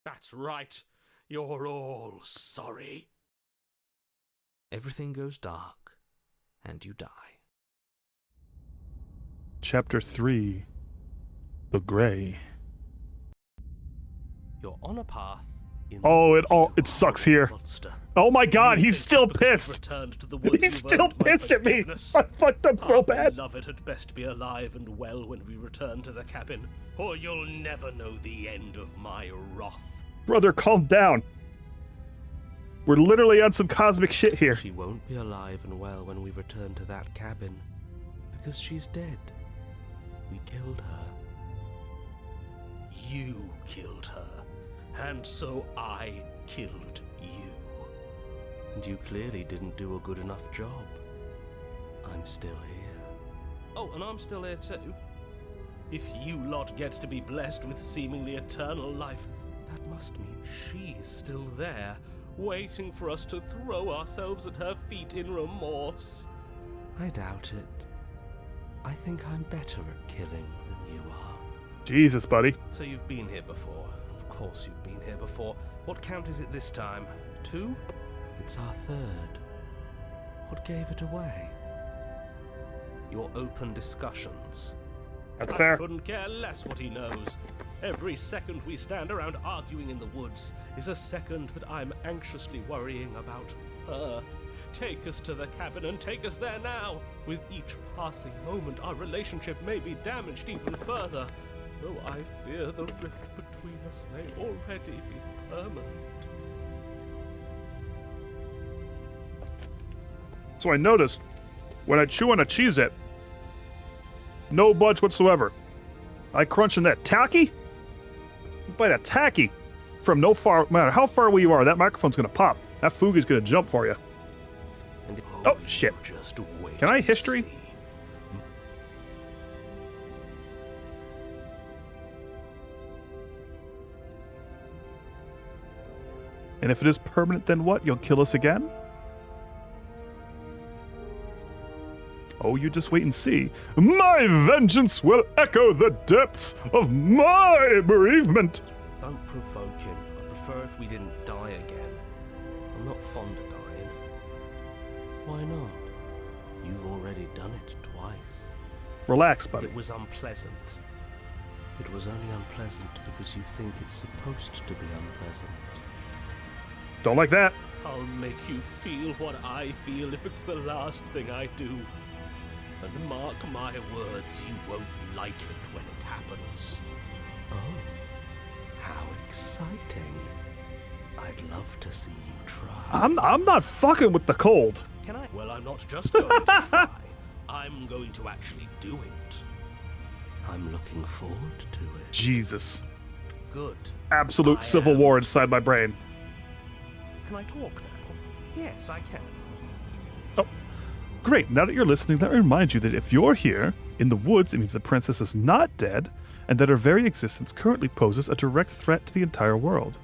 That's right. You're all sorry. Everything goes dark, and you die. Chapter 3. The Gray. You're on a path. Oh, it sucks here. Monster. Oh my god, You he's think still just because we've pissed. returned to the woods He's you've still earned my pissed at me. forgiveness? I fucked up so Our bad. beloved had best be alive and well when we return to the cabin, or you'll never know the end of my wrath. Brother, calm down. We're literally on some cosmic shit here. She won't be alive and well when we return to that cabin, because she's dead. We killed her. You killed her, and so I killed you. And you clearly didn't do a good enough job. I'm still here. Oh, and I'm still here too. If you lot get to be blessed with seemingly eternal life, that must mean she's still there, waiting for us to throw ourselves at her feet in remorse. I doubt it. I think I'm better at killing than you are. Jesus, buddy. So you've been here before. Of course you've been here before. What count is it this time? 2? It's our third. What gave it away? Your open discussions. That's I fair. couldn't care less what he knows. Every second we stand around arguing in the woods is a second that I'm anxiously worrying about her. Take us to the cabin and take us there now. With each passing moment, our relationship may be damaged even further, though I fear the rift between between us may already be permanent. So I noticed when I chew on a Cheez-It, no budge whatsoever. I crunch in that tacky. You bite a tacky from no matter how far away you are, that microphone's gonna pop. That Fugi's gonna jump for you. Oh shit! Can I history? And if it is permanent, then what? You'll kill us again? Oh, you just wait and see. My vengeance will echo the depths of my bereavement. Don't provoke him. I'd prefer if we didn't die again. I'm not fond of dying. Why not? You've already done it twice. Relax, buddy. It was unpleasant. It was only unpleasant because you think it's supposed to be unpleasant. Don't like that. I'll make you feel what I feel if it's the last thing I do. And mark my words, you won't like it when it happens. Oh, how exciting. I'd love to see you try. I'm not fucking with the cold. Can I? Well, I'm not just going to try. I'm going to actually do it. I'm looking forward to it. Jesus. Good. Absolute civil war inside my brain. Can I talk now? Yes, I can. Oh, great. Now that you're listening, let me remind you that if you're here in the woods, it means the princess is not dead, and that her very existence currently poses a direct threat to the entire world.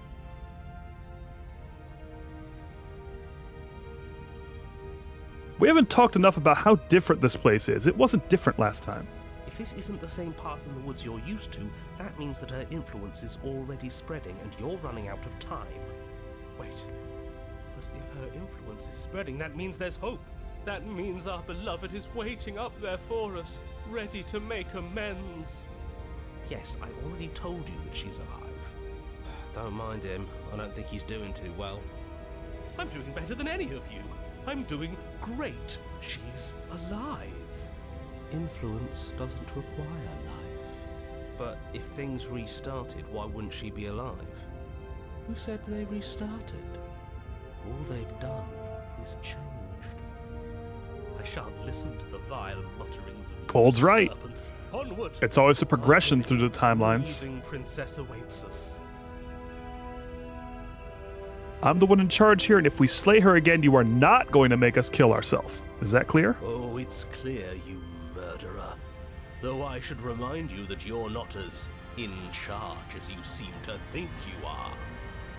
We haven't talked enough about how different this place is. It wasn't different last time. If this isn't the same path in the woods you're used to, that means that her influence is already spreading and you're running out of time. Wait. But if her influence is spreading, that means there's hope. That means our beloved is waiting up there for us, ready to make amends. Yes, I already told you that she's alive. Don't mind him. I don't think he's doing too well. I'm doing better than any of you. I'm doing great. She's alive. Influence doesn't require life. But if things restarted, why wouldn't she be alive? Who said they restarted? All they've done is changed. I shan't listen to the vile mutterings of Cold's right. serpents. Onward. It's always a progression through the timelines. The princess awaits us. I'm the one in charge here, and if we slay her again, you are not going to make us kill ourselves. Is that clear? Oh, it's clear, you murderer. Though I should remind you that you're not as in charge as you seem to think you are.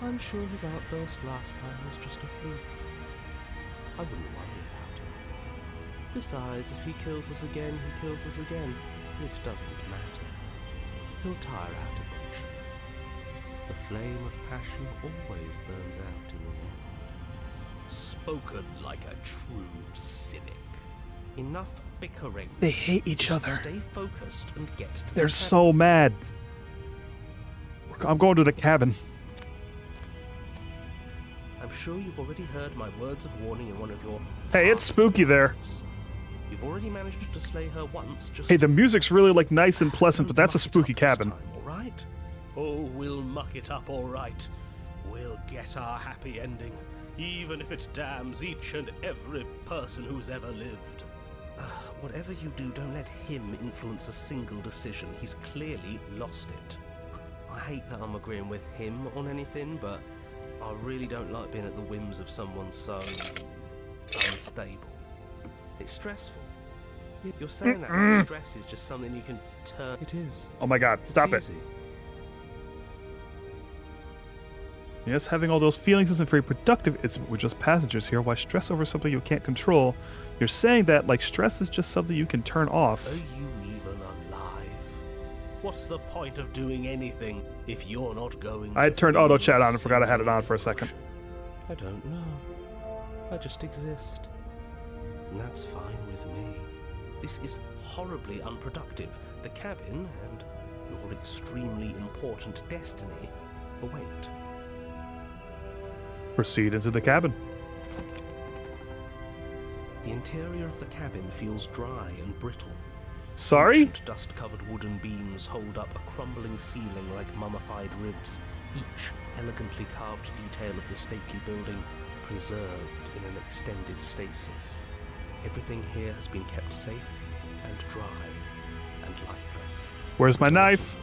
I'm sure his outburst last time was just a fluke. I wouldn't worry about him. Besides, if he kills us again, he kills us again. It doesn't matter. He'll tire out eventually. The flame of passion always burns out in the end. Spoken like a true cynic. Enough bickering. They hate each Just other. Stay focused and get to They're the so mad. I'm going to the cabin. I'm sure you've already heard my words of warning in one of your... Hey, it's spooky there. You've already managed to slay her once, just... Hey, the music's really like nice and pleasant, but that's a spooky cabin. All right? Oh, we'll muck it up all right. We'll get our happy ending, even if it damns each and every person who's ever lived. Whatever you do, don't let him influence a single decision. He's clearly lost it. I hate that I'm agreeing with him on anything, but I really don't like being at the whims of someone so unstable. It's stressful. You're saying that like stress is just something you can turn... It is. Oh my god, stop it. Easy. Yes, having all those feelings isn't very productive. We're just passengers here. Why stress over something you can't control? You're saying that like stress is just something you can turn off. Are you even alive? What's the point of doing anything if you're not going I to turned feel auto chat a on and forgot I had it on single for a second. emotion? I don't know. I just exist. And that's fine with me. This is horribly unproductive. The cabin and your extremely important destiny await. Proceed into the cabin. The interior of the cabin feels dry and brittle. Sorry? Ancient dust-covered wooden beams hold up a crumbling ceiling like mummified ribs, each elegantly carved detail of the stately building preserved in an extended stasis. Everything here has been kept safe and dry and lifeless. Where's my knife?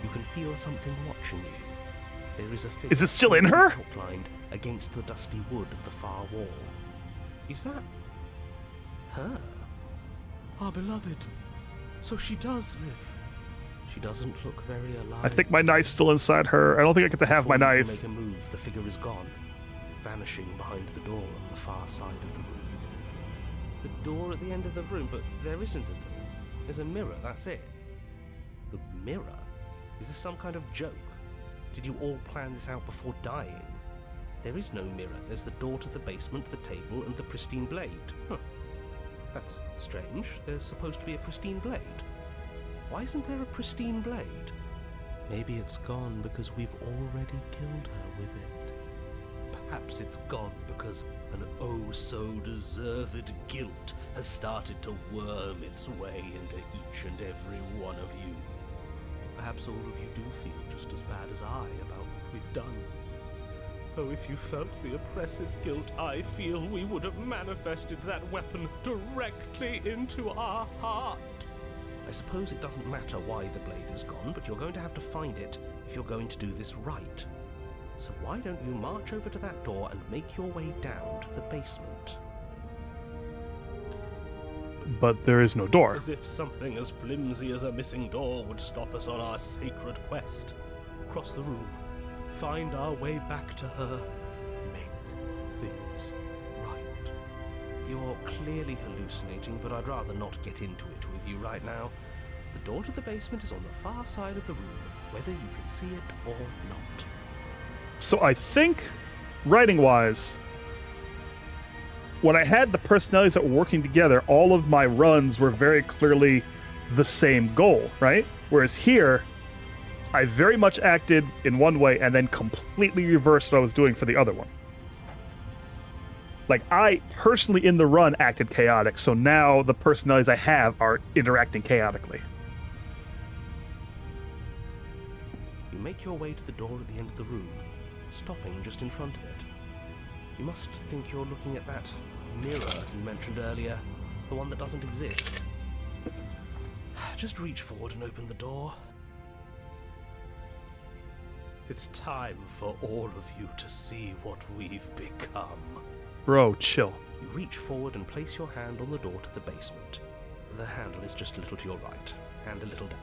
You can feel something watching you. There is a figure. Is it still in her? Outlined against the dusty wood of the far wall. Is that her? Our beloved. So she does live. She doesn't look very alive. I think my knife's still inside her. I don't think I get to have my Before you knife. can make a move, the figure is gone, vanishing behind the door on the far side of the room. The door at the end of the room, but there isn't a door. There's a mirror, that's it. The mirror? Is this some kind of joke? Did you all plan this out before dying? There is no mirror. There's the door to the basement, the table, and the pristine blade. Huh. That's strange. There's supposed to be a pristine blade. Why isn't there a pristine blade? Maybe it's gone because we've already killed her with it. Perhaps it's gone because an oh-so-deserved guilt has started to worm its way into each and every one of you. Perhaps all of you do feel just as bad as I about what we've done. Though if you felt the oppressive guilt I feel, we would have manifested that weapon directly into our heart. I suppose it doesn't matter why the blade is gone, but you're going to have to find it if you're going to do this right. So why don't you march over to that door and make your way down to the basement? But there is no door. As if something as flimsy as a missing door would stop us on our sacred quest. Cross the room, find our way back to her, make things right. You're clearly hallucinating, but I'd rather not get into it with you right now. The door to the basement is on the far side of the room, whether you can see it or not. So I think, writing-wise, when I had the personalities that were working together, all of my runs were very clearly the same goal, right? Whereas here, I very much acted in one way and then completely reversed what I was doing for the other one. Like, I personally in the run acted chaotic, so now the personalities I have are interacting chaotically. You make your way to the door at the end of the room, stopping just in front of it. You must think you're looking at that mirror you mentioned earlier, the one that doesn't exist. Just reach forward and open the door. It's time for all of you to see what we've become. Bro, chill. You reach forward and place your hand on the door to the basement. The handle is just a little to your right, and a little down.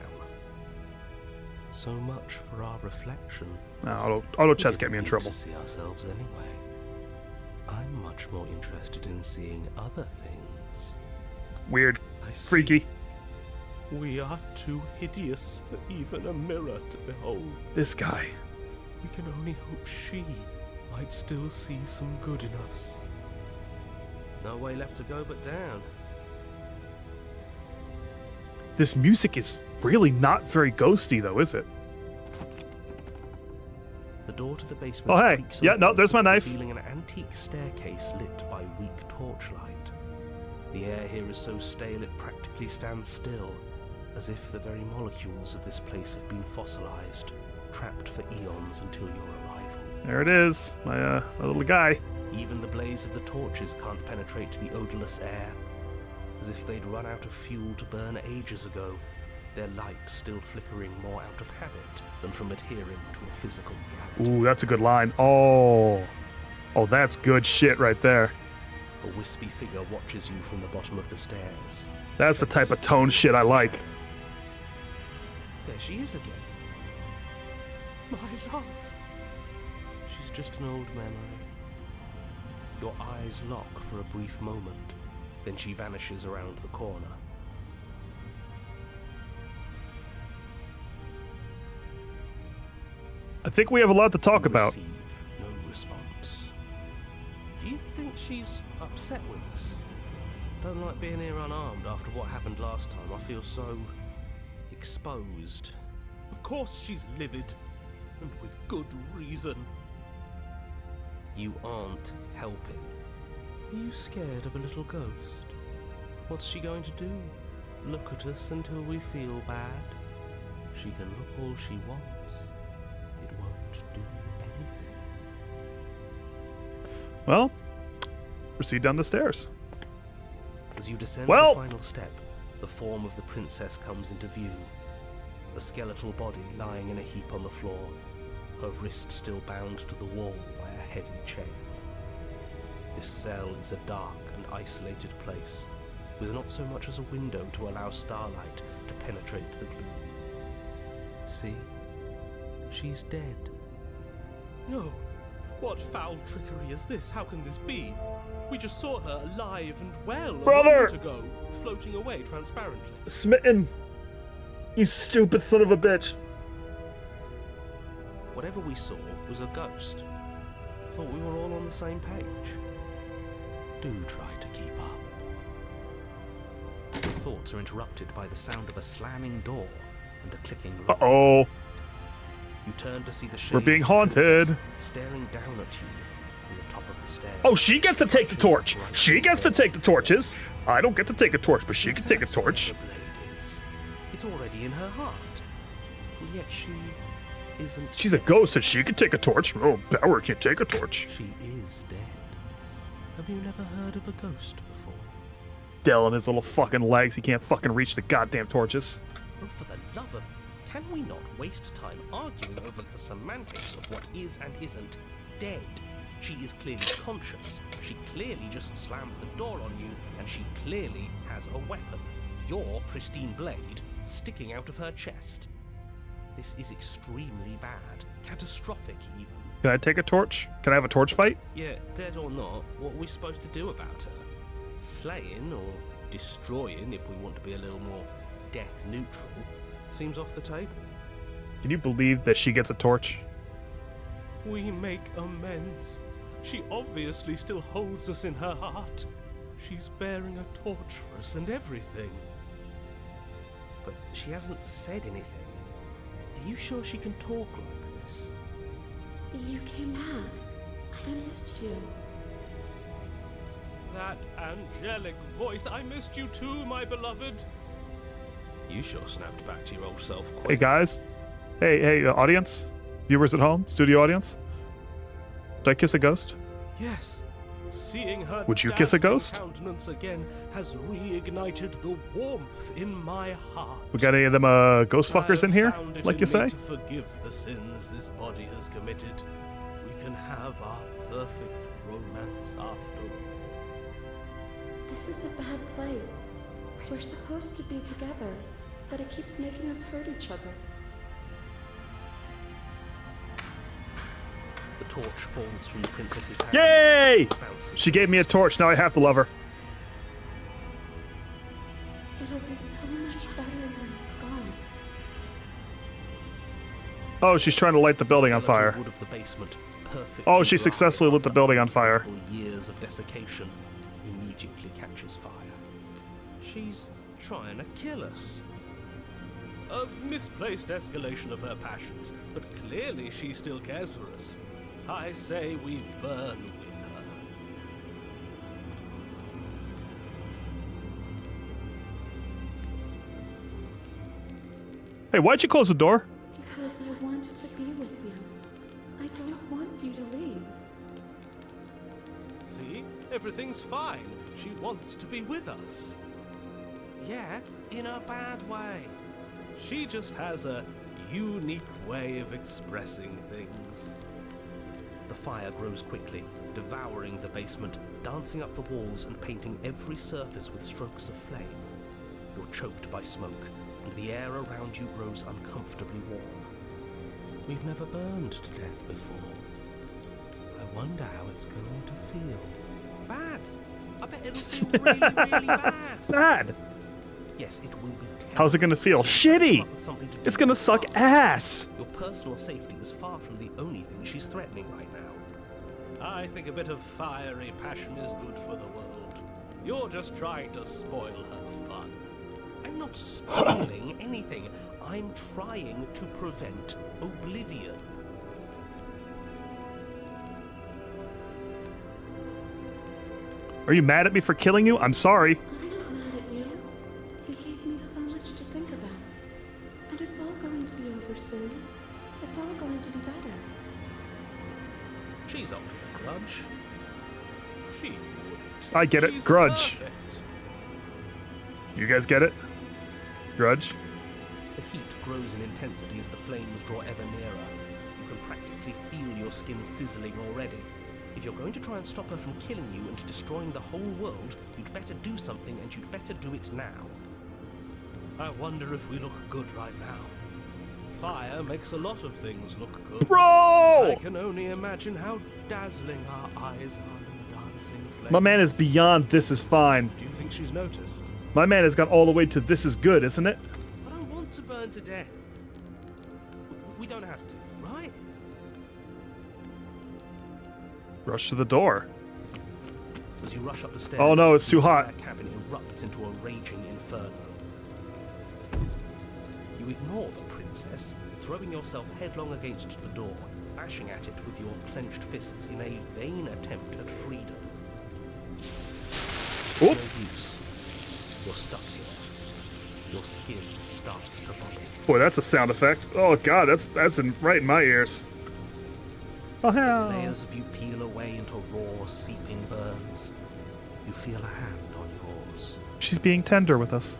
So much for our reflection. No, auto chess get me in trouble. To see ourselves anyway. I'm much more interested in seeing other things. Weird. I see. Freaky. We are too hideous for even a mirror to behold. This guy. We can only hope she might still see some good in us. No way left to go but down. This music is really not very ghosty, though, is it? The door to the basement. Oh, hey. creaks Yeah, open, no, there's my knife. revealing an antique staircase lit by weak torchlight. The air here is so stale it practically stands still, as if the very molecules of this place have been fossilized, trapped for eons until your arrival. There it is, my little guy. Even the blaze of the torches can't penetrate the odorless air, as if they'd run out of fuel to burn ages ago, their light still flickering more out of habit than from adhering to a physical reality. Ooh, that's a good line. Oh, that's good shit right there. A wispy figure watches you from the bottom of the stairs. That's the type of tone shit I like. There she is again. My love. She's just an old memory. Your eyes lock for a brief moment, then she vanishes around the corner. I think we have a lot to talk about. Receive no response. Do you think she's upset with us? Don't like being here unarmed after what happened last time. I feel so exposed. Of course she's livid, and with good reason. You aren't helping. Are you scared of a little ghost? What's she going to do? look at us until we feel bad. She can look all she wants. It won't do anything. Well, proceed down the stairs. As you descend Well- the final step, the form of the princess comes into view. A skeletal body lying in a heap on the floor, her wrist still bound to the wall by a heavy chain. This cell is a dark and isolated place, with not so much as a window to allow starlight to penetrate the gloom. See? She's dead. No! What foul trickery is this? How can this be? We just saw her alive and well Brother! a moment ago, floating away transparently. Smitten. You stupid son of a bitch. Whatever we saw was a ghost. I thought we were all on the same page. Do try to keep up. Your thoughts are interrupted by the sound of a slamming door and a clicking lock. Uh-oh. You turn to see the shape We're being of the princess haunted. staring down at you from the top of the stairs. Oh, she gets to take the torch. She gets to take the torches. I don't get to take a torch, but she can take a That's where torch. the blade is. It's already in her heart. And yet she isn't. She's a ghost and she can take a torch. Oh, Bauer can't take a torch. She is dead. Have you never heard of a ghost before? Dell and his little fucking legs. He can't fucking reach the goddamn torches. Oh, for the love of... Can we not waste time arguing over the semantics of what is and isn't dead? She is clearly conscious. She clearly just slammed the door on you, and she clearly has a weapon. Your pristine blade sticking out of her chest. This is extremely bad. Catastrophic, even. Can I take a torch? Can I have a torch fight? Yeah, dead or not, what are we supposed to do about her? Slaying or destroying, if we want to be a little more death neutral, seems off the table. Can you believe that she gets a torch? We make amends. She obviously still holds us in her heart. She's bearing a torch for us and everything. But she hasn't said anything. Are you sure she can talk like this? You came back. I missed you. That angelic voice. I missed you too, my beloved. You sure snapped back to your old self quick. Hey, guys. Hey, audience. Viewers at home. Studio audience. Did I kiss a ghost? Yes. Seeing her Would you kiss a dazzling ghost? countenance again has reignited the warmth in my heart. We got any of them ghost fuckers in here, like you say? To forgive the sins this body has committed, we can have our perfect romance after all. This is a bad place. We're supposed to be together, but it keeps making us hurt each other. The torch falls from the princess's hand. Yay! Bounces She gave me a torch. Now I have to love her. It'll be so much better when it's gone. Oh, she's trying to light the building on fire. Skeletal wood of the basement, perfectly Oh, she dry successfully lit the after building on fire. multiple years of desiccation immediately catches fire. She's trying to kill us. A misplaced escalation of her passions, but clearly she still cares for us. I say we burn with her. Hey, why'd you close the door? Because I wanted to be with you. I don't want you to leave. See? Everything's fine. She wants to be with us. Yeah, in a bad way. She just has a unique way of expressing things. The fire grows quickly, devouring the basement, dancing up the walls and painting every surface with strokes of flame. You're choked by smoke, and the air around you grows uncomfortably warm. We've never burned to death before. I wonder how it's going to feel. Bad! I bet it'll feel really, really bad! Bad. Yes, it will be terrible. How's it gonna feel? So come Shitty. up with something to do It's gonna with suck us. ass. Your personal safety is far from the only thing she's threatening right now. I think a bit of fiery passion is good for the world. You're just trying to spoil her fun. I'm not spoiling anything. I'm trying to prevent oblivion. Are you mad at me for killing you? I'm sorry. I'm not mad at you. You gave me She's holding a grudge. She wouldn't. I get it. She's Grudge. perfect. You guys get it? Grudge? The heat grows in intensity as the flames draw ever nearer. You can practically feel your skin sizzling already. If you're going to try and stop her from killing you and destroying the whole world, you'd better do something, and you'd better do it now. I wonder if we look good right now. Fire makes a lot of things look good. Bro! I can only imagine how dazzling our eyes are in the dancing flames. My man is beyond this is fine. Do you think she's noticed? My man has gone all the way to this is good, isn't it? I don't want to burn to death. We don't have to, right? Rush to the door. As you rush up the stairs, Oh no, it's too the hot. entire cabin erupts into a raging inferno. You ignore the princess, throwing yourself headlong against the door, bashing at it with your clenched fists in a vain attempt at freedom. No Oop. use. You're stuck here. Your skin starts to bubble. Boy, that's a sound effect. Oh god, that's right in my ears. Oh As hell. layers of you peel away into raw, seeping burns, you feel a hand on yours. She's being tender with us.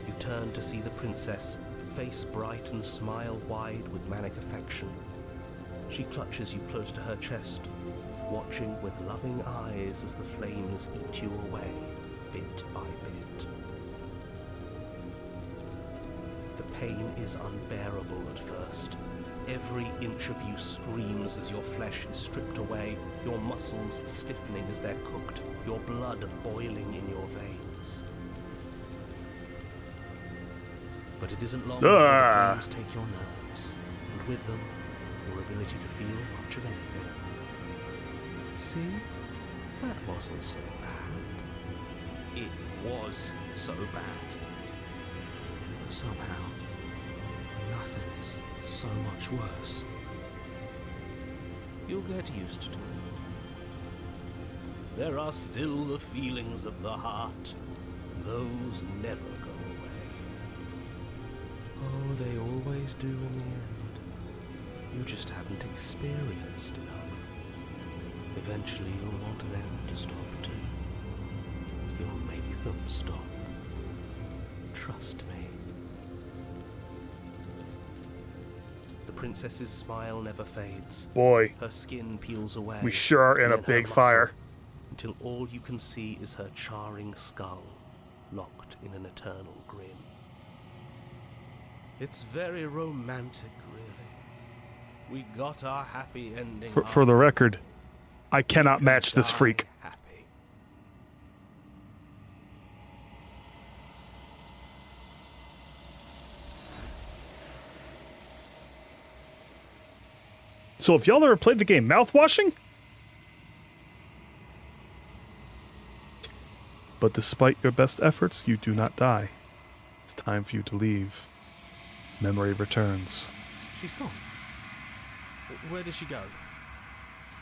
You turn to see the princess, face bright and smile wide with manic affection. She clutches you close to her chest, watching with loving eyes as the flames eat you away, bit by bit. The pain is unbearable at first. Every inch of you screams as your flesh is stripped away, your muscles stiffening as they're cooked, your blood boiling in your veins. But it isn't long before the flames take your nerves, and with them, your ability to feel much of anything. See? That wasn't so bad. It was so bad. Somehow, nothing is so much worse. You'll get used to it. There are still the feelings of the heart. Those never go away. Oh, they always do in the end. You just haven't experienced enough. Eventually you'll want them to stop too. You'll make them stop. Trust me. The princess's smile never fades. Boy, Her skin peels away. we sure are in a and then her big muscle, fire. Until all you can see is her charring skull, locked in an eternal grin. It's very romantic, really. We got our happy ending. For the record, I cannot could match this die freak. happy. So if y'all ever played the game Mouthwashing? But despite your best efforts, you do not die. It's time for you to leave. Memory returns. She's gone. Where did she go?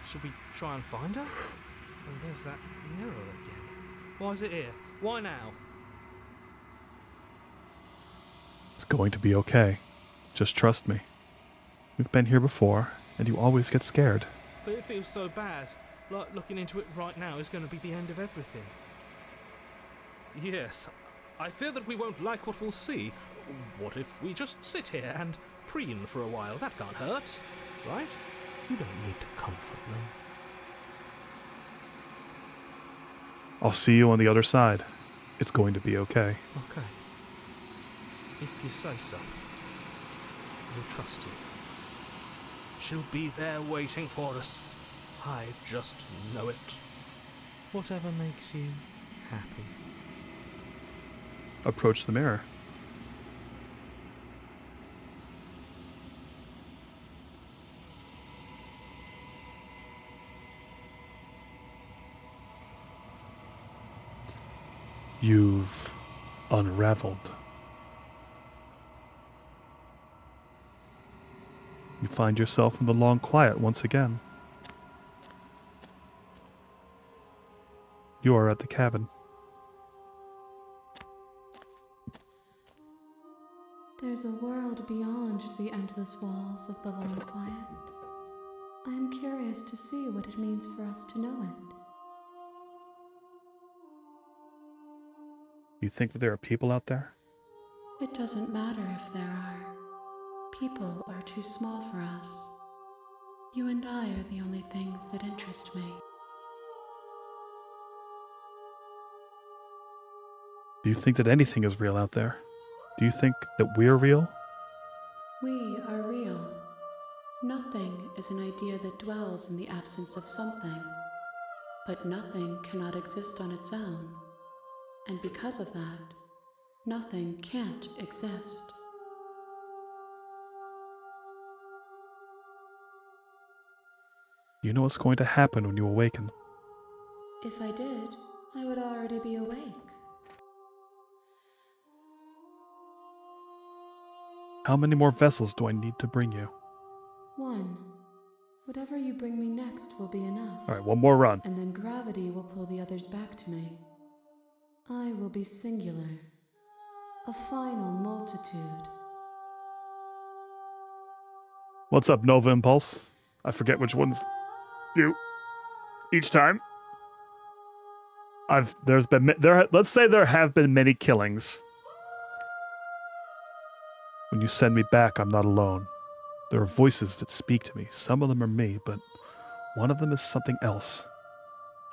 Should we try and find her? And there's that mirror again. Why is it here? Why now? It's going to be okay. Just trust me. We've been here before, and you always get scared. But it feels so bad. Like looking into it right now is going to be the end of everything. Yes, I fear that we won't like what we'll see. What if we just sit here and preen for a while? That can't hurt, right? You don't need to comfort them. I'll see you on the other side. It's going to be okay. Okay. If you say so. We'll trust you. She'll be there waiting for us. I just know it. Whatever makes you happy. Approach the mirror. You've unraveled. You find yourself in the long quiet once again. You are at the cabin. There's a world beyond the endless walls of the long quiet. I am curious to see what it means for us to know it. You think that there are people out there? It doesn't matter if there are. People are too small for us. You and I are the only things that interest me. Do you think that anything is real out there? Do you think that we're real? We are real. Nothing is an idea that dwells in the absence of something. But nothing cannot exist on its own. And because of that, nothing can't exist. You know what's going to happen when you awaken. If I did, I would already be awake. How many more vessels do I need to bring you? One. Whatever you bring me next will be enough. All right, one more run. And then gravity will pull the others back to me. I will be singular. A final multitude. What's up, Nova Impulse? I forget which one's you. Each time. Let's say there have been many killings. When you send me back, I'm not alone. There are voices that speak to me. Some of them are me, but one of them is something else.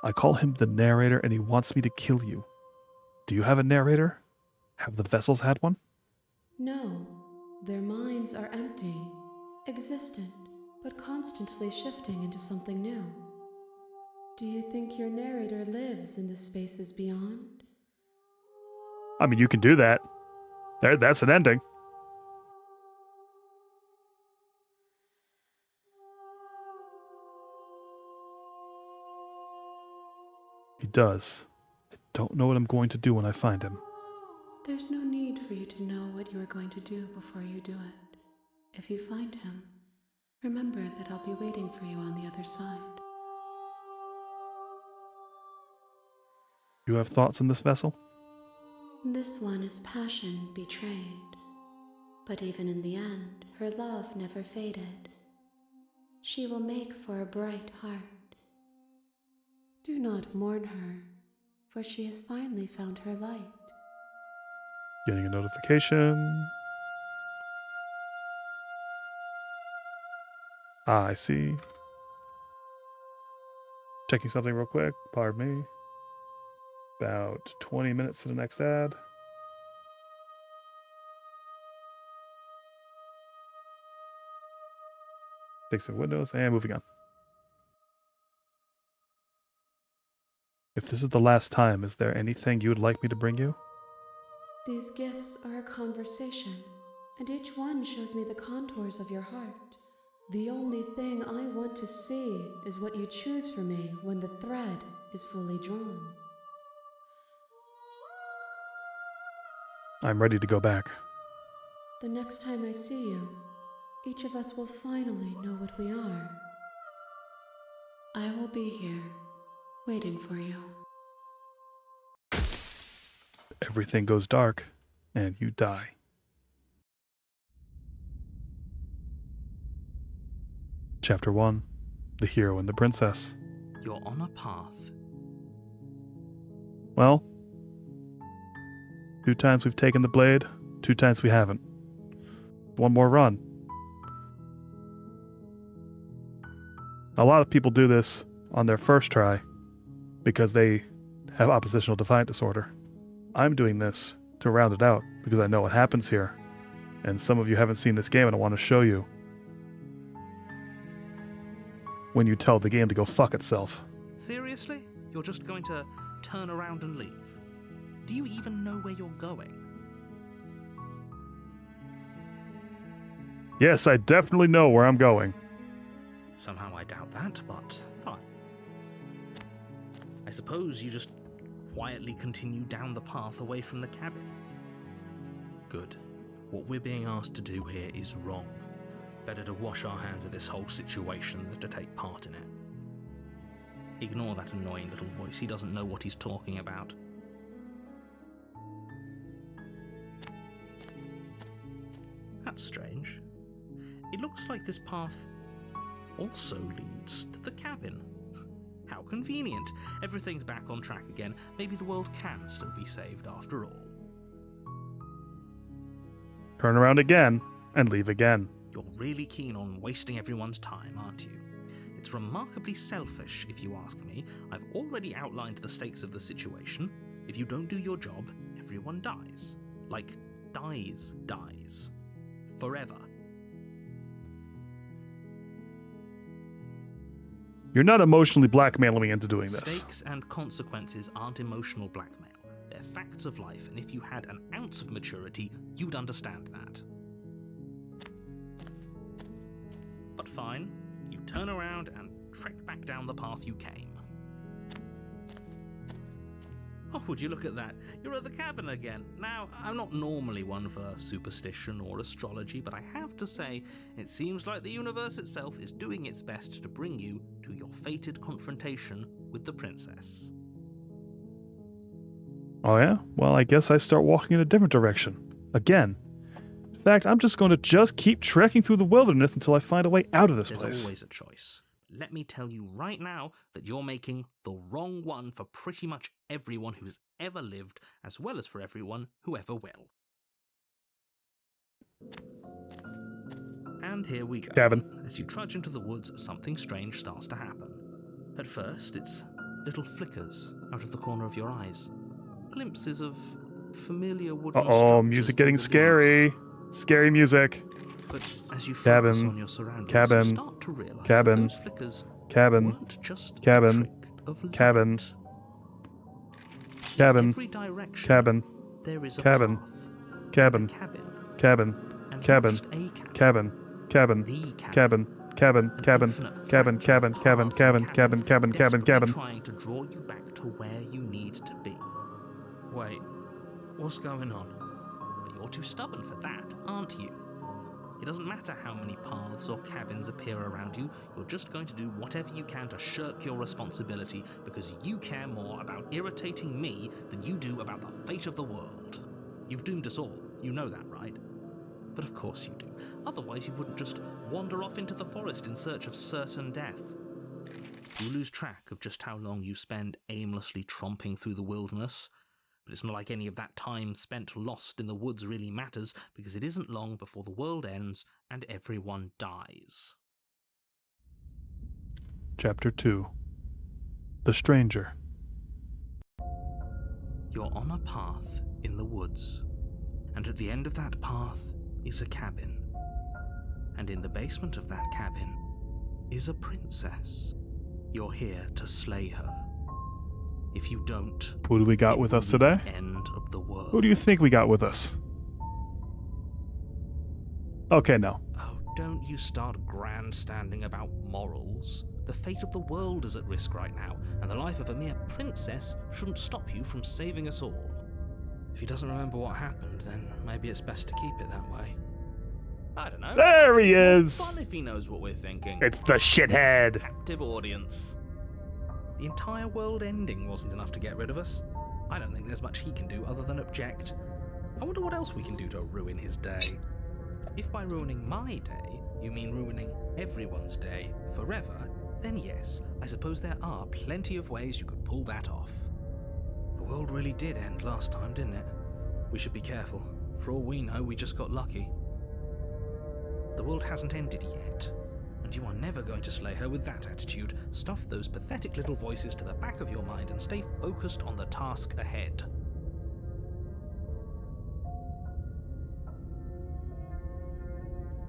I call him the narrator, and he wants me to kill you. Do you have a narrator? Have the vessels had one? No. Their minds are empty, existent, but constantly shifting into something new. Do you think your narrator lives in the spaces beyond? I mean, you can do that. That's an ending. He does. I don't know what I'm going to do when I find him. There's no need for you to know what you are going to do before you do it. If you find him, remember that I'll be waiting for you on the other side. You have thoughts on this vessel? This one is passion betrayed. But even in the end, her love never faded. She will make for a bright heart. Do not mourn her, for she has finally found her light. Getting a notification. Ah, I see. Checking something real quick. Pardon me. About 20 minutes to the next ad. Fixing windows and moving on. If this is the last time, is there anything you would like me to bring you? These gifts are a conversation, and each one shows me the contours of your heart. The only thing I want to see is what you choose for me when the thread is fully drawn. I'm ready to go back. The next time I see you, each of us will finally know what we are. I will be here, waiting for you. Everything goes dark, and you die. Chapter 1. The Hero and the Princess. You're on a path. Well, 2 times we've taken the blade, 2 times we haven't. One more run. A lot of people do this on their first try because they have oppositional defiant disorder. I'm doing this to round it out because I know what happens here. And some of you haven't seen this game and I want to show you when you tell the game to go fuck itself. Seriously? You're just going to turn around and leave? Do you even know where you're going? Yes, I definitely know where I'm going. Somehow I doubt that, but fine. I suppose you just quietly continue down the path away from the cabin. Good. What we're being asked to do here is wrong. Better to wash our hands of this whole situation than to take part in it. Ignore that annoying little voice. He doesn't know what he's talking about. That's strange. It looks like this path also leads to the cabin. How convenient. Everything's back on track again. Maybe the world can still be saved after all. Turn around again and leave again. You're really keen on wasting everyone's time, aren't you? It's remarkably selfish, if you ask me. I've already outlined the stakes of the situation. If you don't do your job, everyone dies. Like, dies. Forever. You're not emotionally blackmailing me into doing this. Stakes and consequences aren't emotional blackmail. They're facts of life, and if you had an ounce of maturity, you'd understand that. But fine, you turn around and trek back down the path you came. Oh, would you look at that? You're at the cabin again. Now, I'm not normally one for superstition or astrology, but I have to say, it seems like the universe itself is doing its best to bring you to your fated confrontation with the princess. Oh yeah? Well, I guess I start walking in a different direction. Again. In fact, I'm just going to keep trekking through the wilderness until I find a way out of this place. There's always a choice. Let me tell you right now that you're making the wrong one for pretty much everyone who's ever lived, as well as for everyone who ever will. And here we go. Cabin. As you trudge into the woods, something strange starts to happen. At first, it's little flickers out of the corner of your eyes. Glimpses of familiar wooden Uh-oh, music getting scary. Scary music. But as you focus on your surroundings, you start to realize that those flickers weren't just a trick of light. In every direction, there is a path. And not just a cabin. Trying to draw you back to where you need to be. Wait, what's going on? But you're too stubborn for that, aren't you? It doesn't matter how many paths or cabins appear around you, you're just going to do whatever you can to shirk your responsibility because you care more about irritating me than you do about the fate of the world. You've doomed us all, you know that, right? But of course you do. Otherwise you wouldn't just wander off into the forest in search of certain death. You lose track of just how long you spend aimlessly tromping through the wilderness. But it's not like any of that time spent lost in the woods really matters, because it isn't long before the world ends and everyone dies. Chapter 2. The Stranger. You're on a path in the woods, and at the end of that path is a cabin. And in the basement of that cabin is a princess. You're here to slay her. If you don't, who do we got with us today? End of the world. Who do you think we got with us? Okay, no. Oh, don't you start grandstanding about morals. The fate of the world is at risk right now, and the life of a mere princess shouldn't stop you from saving us all. If he doesn't remember what happened, then maybe it's best to keep it that way. I don't know. There he is! It's more fun if he knows what we're thinking. It's the shithead! Captive audience. The entire world ending wasn't enough to get rid of us. I don't think there's much he can do other than object. I wonder what else we can do to ruin his day. If by ruining my day, you mean ruining everyone's day forever, then yes, I suppose there are plenty of ways you could pull that off. The world really did end last time, didn't it? We should be careful. For all we know, we just got lucky. The world hasn't ended yet. And you are never going to slay her with that attitude. Stuff those pathetic little voices to the back of your mind and stay focused on the task ahead.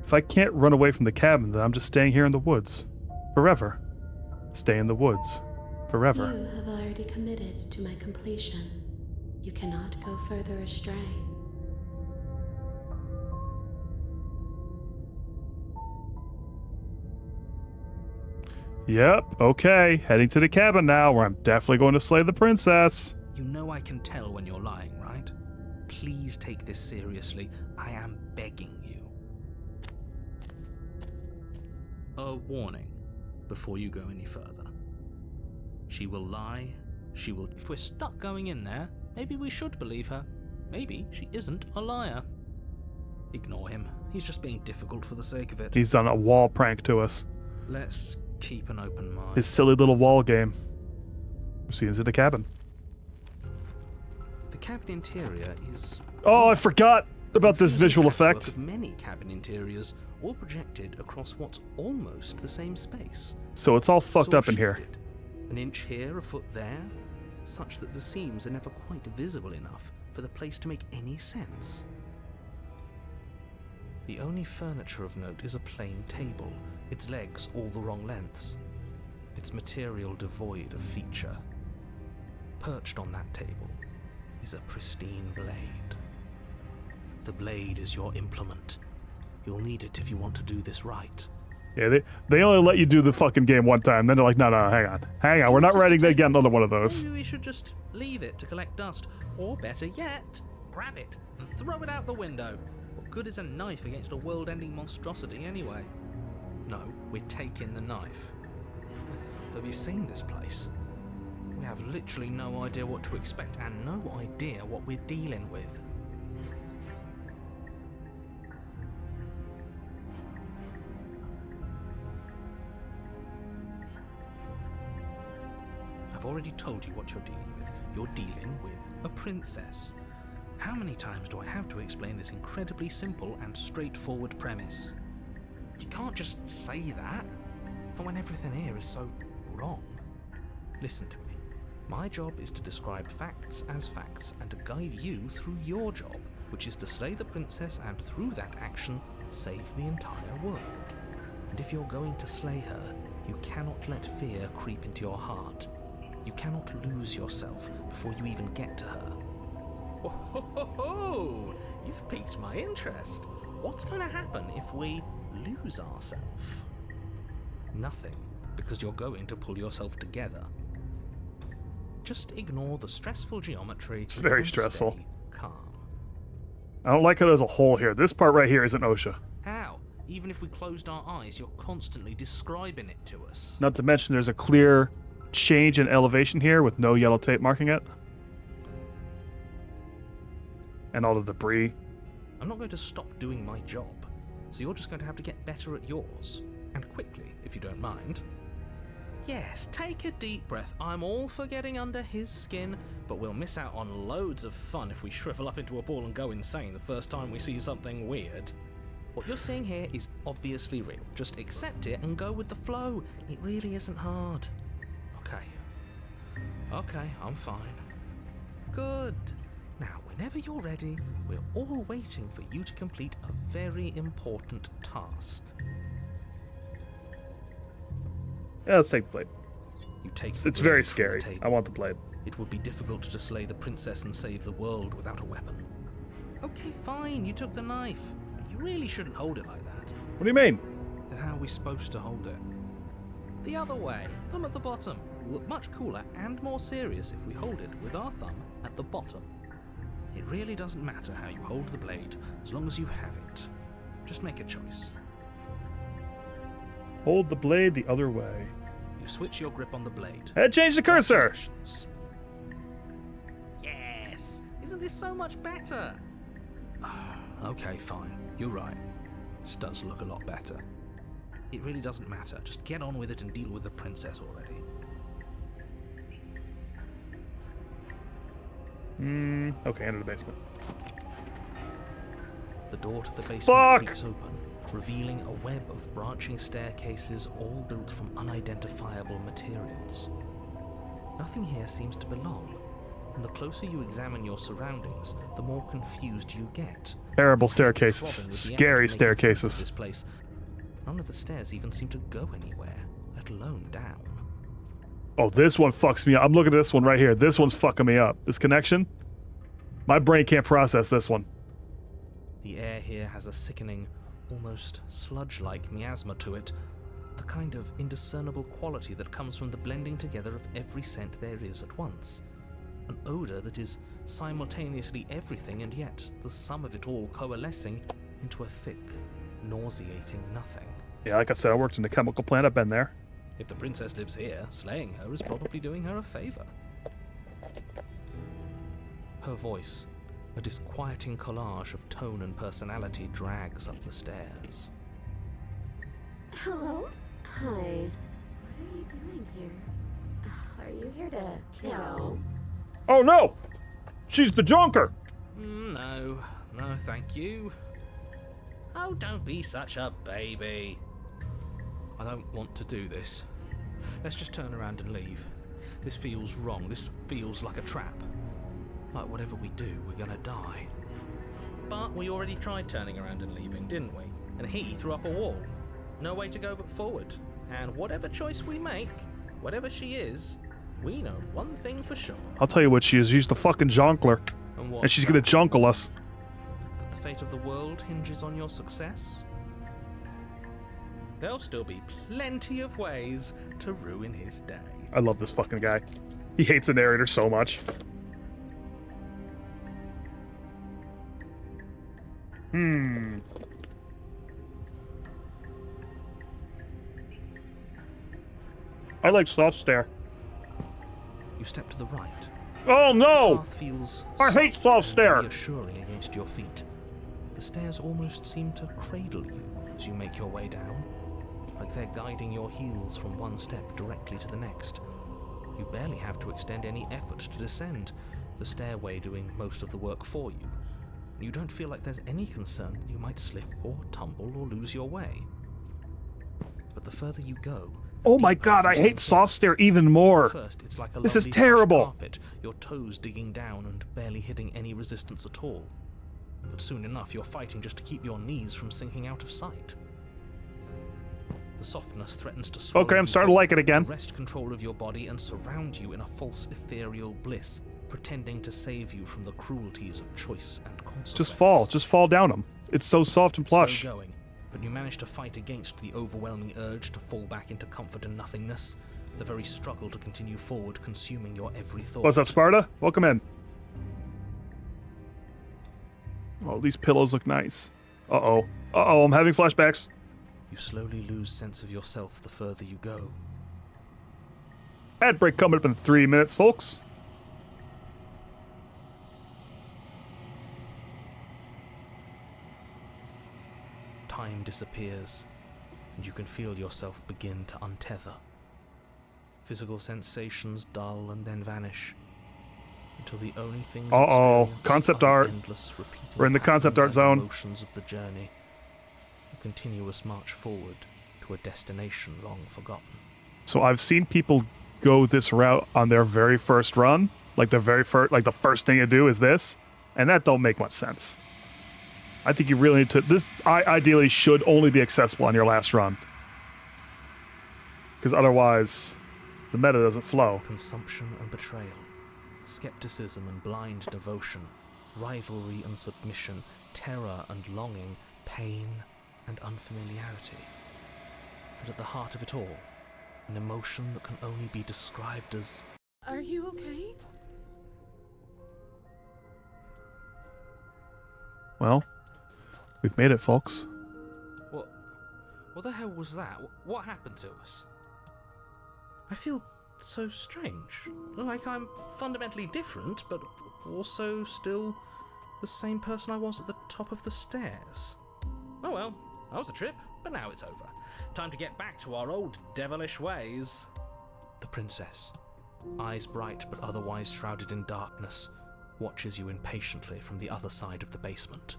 If I can't run away from the cabin, then I'm just staying here in the woods. Forever. Stay in the woods. Forever. You have already committed to my completion. You cannot go further astray. Yep, okay. Heading to the cabin now, where I'm definitely going to slay the princess. You know I can tell when you're lying, right? Please take this seriously. I am begging you. A warning before you go any further. She will lie. If we're stuck going in there, maybe we should believe her. Maybe she isn't a liar. Ignore him. He's just being difficult for the sake of it. He's done a wall prank to us. Let's keep an open mind. His silly little wall game. See into the cabin. The cabin interior is... Oh, I forgot about this confusing visual patchwork effect. of many cabin interiors, all projected across what's almost the same space. So it's all It's fucked all up in here. shifted. An inch here, a foot there, such that the seams are never quite visible enough for the place to make any sense. The only furniture of note is a plain table, its legs all the wrong lengths, its material devoid of feature. Perched on that table is a pristine blade. The blade is your implement. You'll need it if you want to do this right. Yeah, they only let you do the fucking game one time. Then they're like, no, hang on. We're not ready to get another one of those. Maybe we should just leave it to collect dust, or better yet, grab it and throw it out the window. What good is a knife against a world-ending monstrosity anyway? No, we're taking the knife. Have you seen this place? We have literally no idea what to expect and no idea what we're dealing with. I've already told you what you're dealing with. You're dealing with a princess. How many times do I have to explain this incredibly simple and straightforward premise? You can't just say that, and when everything here is so wrong. Listen to me. My job is to describe facts as facts and to guide you through your job, which is to slay the princess and through that action, save the entire world. And if you're going to slay her, you cannot let fear creep into your heart. You cannot lose yourself before you even get to her. Oh, ho, ho, ho. You've piqued my interest. What's going to happen if we lose ourselves? Nothing, because you're going to pull yourself together. Just ignore the stressful geometry. It's very and stressful. Stay calm. I don't like how there's a hole here. This part right here isn't OSHA. How? Even if we closed our eyes, you're constantly describing it to us. Not to mention there's a clear change in elevation here with no yellow tape marking it. And all the debris. I'm not going to stop doing my job, so you're just going to have to get better at yours. And quickly, if you don't mind. Yes, take a deep breath. I'm all for getting under his skin, but we'll miss out on loads of fun if we shrivel up into a ball and go insane the first time we see something weird. What you're seeing here is obviously real. Just accept it and go with the flow. It really isn't hard. Okay, I'm fine. Good. Now, whenever you're ready, we're all waiting for you to complete a very important task. Yeah, let's take the blade. You take It's the very blade from the scary. table. I want the blade. It would be difficult to slay the princess and save the world without a weapon. Okay, fine, you took the knife. You really shouldn't hold it like that. What do you mean? Then how are we supposed to hold it? The other way, thumb at the bottom. Will look much cooler and more serious if we hold it with our thumb at the bottom. It really doesn't matter how you hold the blade, as long as you have it. Just make a choice. Hold the blade the other way. You switch your grip on the blade. Hey, change the cursor! Congratulations. Yes! Isn't this so much better? Okay, fine. You're right. This does look a lot better. It really doesn't matter. Just get on with it and deal with the princess already. Okay, enter the basement. The door to the basement Fuck! creaks open, revealing a web of branching staircases all built from unidentifiable materials. Nothing here seems to belong, and the closer you examine your surroundings, the more confused you get. Terrible Throbbing staircases. with the effort of Scary making sense of staircases. This place. None of the stairs even seem to go anywhere, let alone down. Oh, this one fucks me up. I'm looking at this one right here. This one's fucking me up. This connection? My brain can't process this one. The air here has a sickening, almost sludge-like miasma to it, the kind of indiscernible quality that comes from the blending together of every scent there is at once. An odor that is simultaneously everything and yet the sum of it all coalescing into a thick, nauseating nothing. Yeah, like I said, I worked in the chemical plant. I've been there. If the princess lives here, slaying her is probably doing her a favor. Her voice, a disquieting collage of tone and personality, drags up the stairs. Hello? Hi. What are you doing here? Are you here to kill? Oh no! She's the junker! No, thank you. Oh, don't be such a baby. I don't want to do this. Let's just turn around and leave. This feels wrong. This feels like a trap. Like whatever we do, we're gonna die. But we already tried turning around and leaving, didn't we? And he threw up a wall. No way to go but forward. And whatever choice we make, whatever she is, we know one thing for sure. I'll tell you what she is. She's the fucking jonkler. And And she's gonna junkle us. That the fate of the world hinges on your success? There'll still be plenty of ways to ruin his day. I love this fucking guy. He hates the narrator so much. I like soft stare. You step to the right. Oh The no! path feels I hate soft soft and stare. reassuring against your feet. The stairs almost seem to cradle you as you make your way down, like they're guiding your heels from one step directly to the next. You barely have to extend any effort to descend, the stairway doing most of the work for you. You don't feel like there's any concern that you might slip or tumble or lose your way. But the further you go, Oh my god, I hate soft stare even more. first, it's like a This is lovely terrible. carpet, your toes digging down and barely hitting any resistance at all. But soon enough, you're fighting just to keep your knees from sinking out of sight. The softness threatens to swallow Okay, I'm you starting to whole, like it again. wrest control of your body and surround you in a false ethereal bliss, pretending to save you from the cruelties of choice and consequence. Just fall down them. It's so soft and plush. Slow going, but you manage to fight against the overwhelming urge to fall back into comfort and nothingness, the very struggle to continue forward consuming your every thought. What's up, Sparta? Welcome in. Oh, these pillows look nice. Uh-oh. Uh-oh, I'm having flashbacks. You slowly lose sense of yourself the further you go. Ad break coming up in 3 minutes, folks. Time disappears, and you can feel yourself begin to untether. Physical sensations dull and then vanish, until the only things Uh-oh. experienced Concept are the art. endless repeating We're in the concept art patterns and zone. emotions of the journey, a continuous march forward to a destination long forgotten. So I've seen people go this route on their very first run. Like the first thing you do is this. And that don't make much sense. I think you really need to... This ideally should only be accessible on your last run. Because otherwise, the meta doesn't flow. Consumption and betrayal, skepticism and blind devotion, rivalry and submission, terror and longing, pain and unfamiliarity. And at the heart of it all, an emotion that can only be described as... Are you okay? Well, we've made it, folks. What the hell was that? What happened to us? I feel so strange. Like I'm fundamentally different, but also still the same person I was at the top of the stairs. Oh well, that was a trip, but now it's over. Time to get back to our old devilish ways. The princess, eyes bright but otherwise shrouded in darkness, watches you impatiently from the other side of the basement.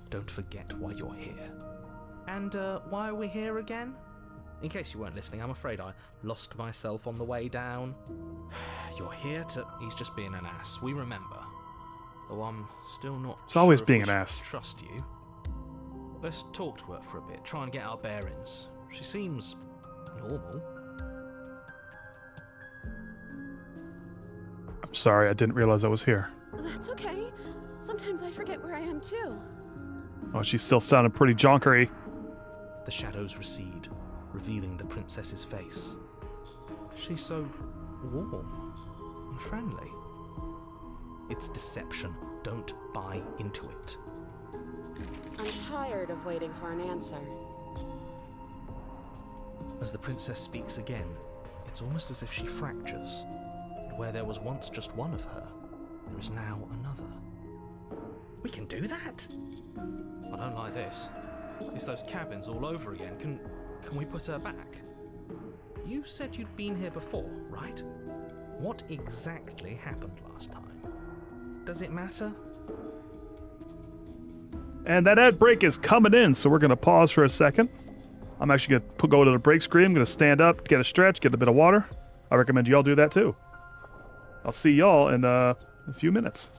Don't forget why you're here. And why are we here again? In case you weren't listening, I'm afraid I lost myself on the way down. You're here to... He's just being an ass, we remember. Though I'm still not It's always sure if being we an should ass. Trust you. Let's talk to her for a bit, try and get our bearings. She seems normal. I'm sorry, I didn't realize I was here. That's okay. Sometimes I forget where I am too. Oh, she's still sounding pretty jonkery. The shadows recede, revealing the princess's face. She's so warm and friendly. It's deception. Don't buy into it. I'm tired of waiting for an answer. As the princess speaks again, it's almost as if she fractures. And where there was once just one of her, there is now another. We can do that? I don't like this. It's those cabins all over again. Can we put her back? You said you'd been here before, right? What exactly happened last time? Does it matter? And that ad break is coming in, so we're going to pause for a second. I'm actually going to go to the break screen. I'm going to stand up, get a stretch, get a bit of water. I recommend you all do that too. I'll see y'all in a few minutes.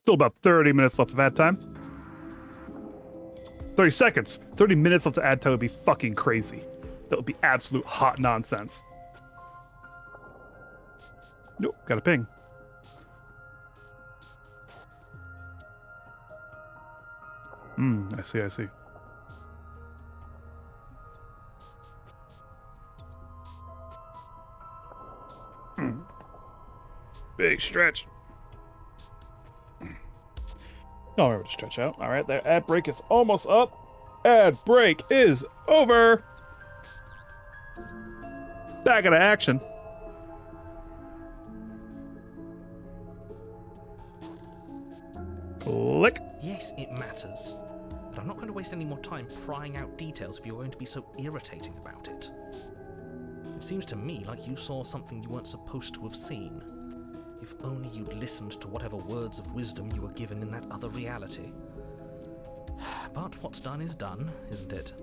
Still about 30 minutes left of ad time. 30 seconds. 30 minutes left of ad time would be fucking crazy. That would be absolute hot nonsense. Nope, got a ping. I see. Big stretch. Oh, remember to stretch out. All right, that ad break is almost up. Ad break is over. Back into action. Click. Yes, it matters. But I'm not going to waste any more time prying out details if you're going to be so irritating about it. It seems to me like you saw something you weren't supposed to have seen. If only you'd listened to whatever words of wisdom you were given in that other reality. But what's done is done, isn't it?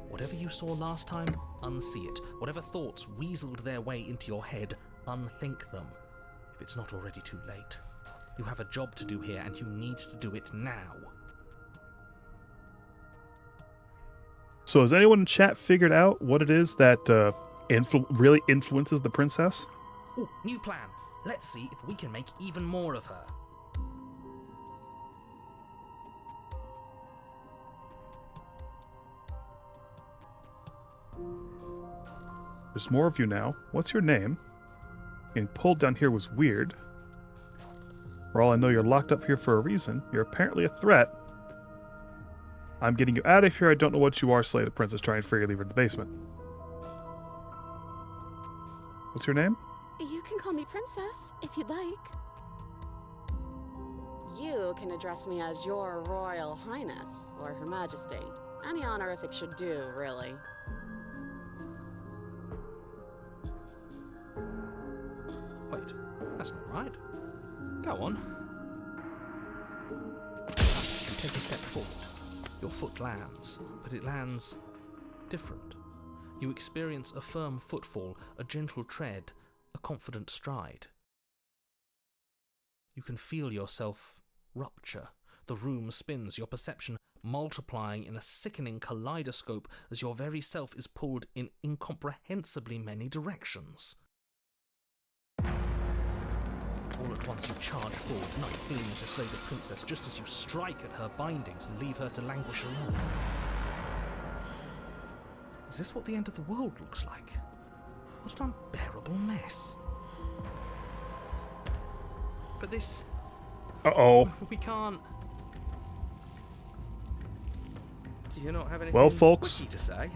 Whatever you saw last time, unsee it. Whatever thoughts weaseled their way into your head, unthink them. If it's not already too late. You have a job to do here, and you need to do it now. So has anyone in chat figured out what it is that really influences the princess? Ooh, new plan. Let's see if we can make even more of her. There's more of you now. What's your name? Getting pulled down here was weird. For all I know, you're locked up here for a reason. You're apparently a threat. I'm getting you out of here. I don't know what you are, Slay the Princess. Try and free you, leave her in the basement. What's your name? You can call me Princess, if you'd like. You can address me as Your Royal Highness, or Her Majesty. Any honorific should do, really. Wait, that's not right. Go on. Take a step forward. Your foot lands, but it lands different. You experience a firm footfall, a gentle tread, a confident stride. You can feel yourself rupture. The room spins, your perception multiplying in a sickening kaleidoscope as your very self is pulled in incomprehensibly many directions. All at once you charge forward, not feeling to slay the princess just as you strike at her bindings and leave her to languish alone. Is this what the end of the world looks like? What an unbearable mess. But this... Uh-oh. We can't... Do you not have anything Well, folks, witty to say?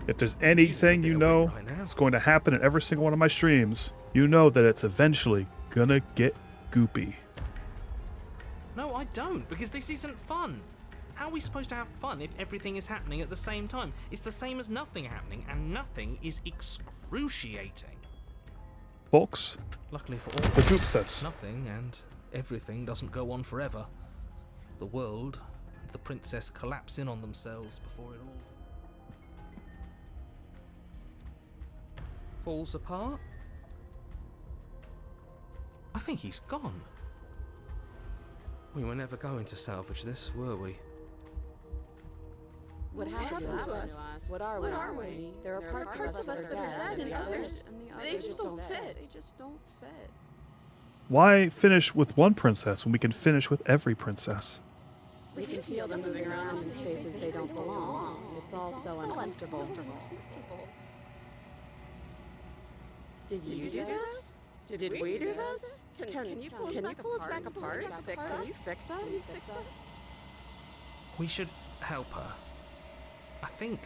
if there's anything you know right now. is going to happen in every single one of my streams, you know that it's eventually gonna get goopy. No, I don't, because this isn't fun. How are we supposed to have fun if everything is happening at the same time? It's the same as nothing happening, and nothing is excruciating. Folks, Luckily for all, the goop says. nothing and everything doesn't go on forever. The world and the princess collapse in on themselves before it all Falls apart? I think he's gone. We were never going to salvage this, were we? What happened to us? What are we? There are parts of us that are dead, and others, they just don't fit. They just don't fit. Why finish with one princess when we can finish with every princess? We can feel them moving around in spaces they don't belong. It's all so uncomfortable. Did you do this? Did we do this? Can you pull us back apart? Can you fix us? We should help her. I think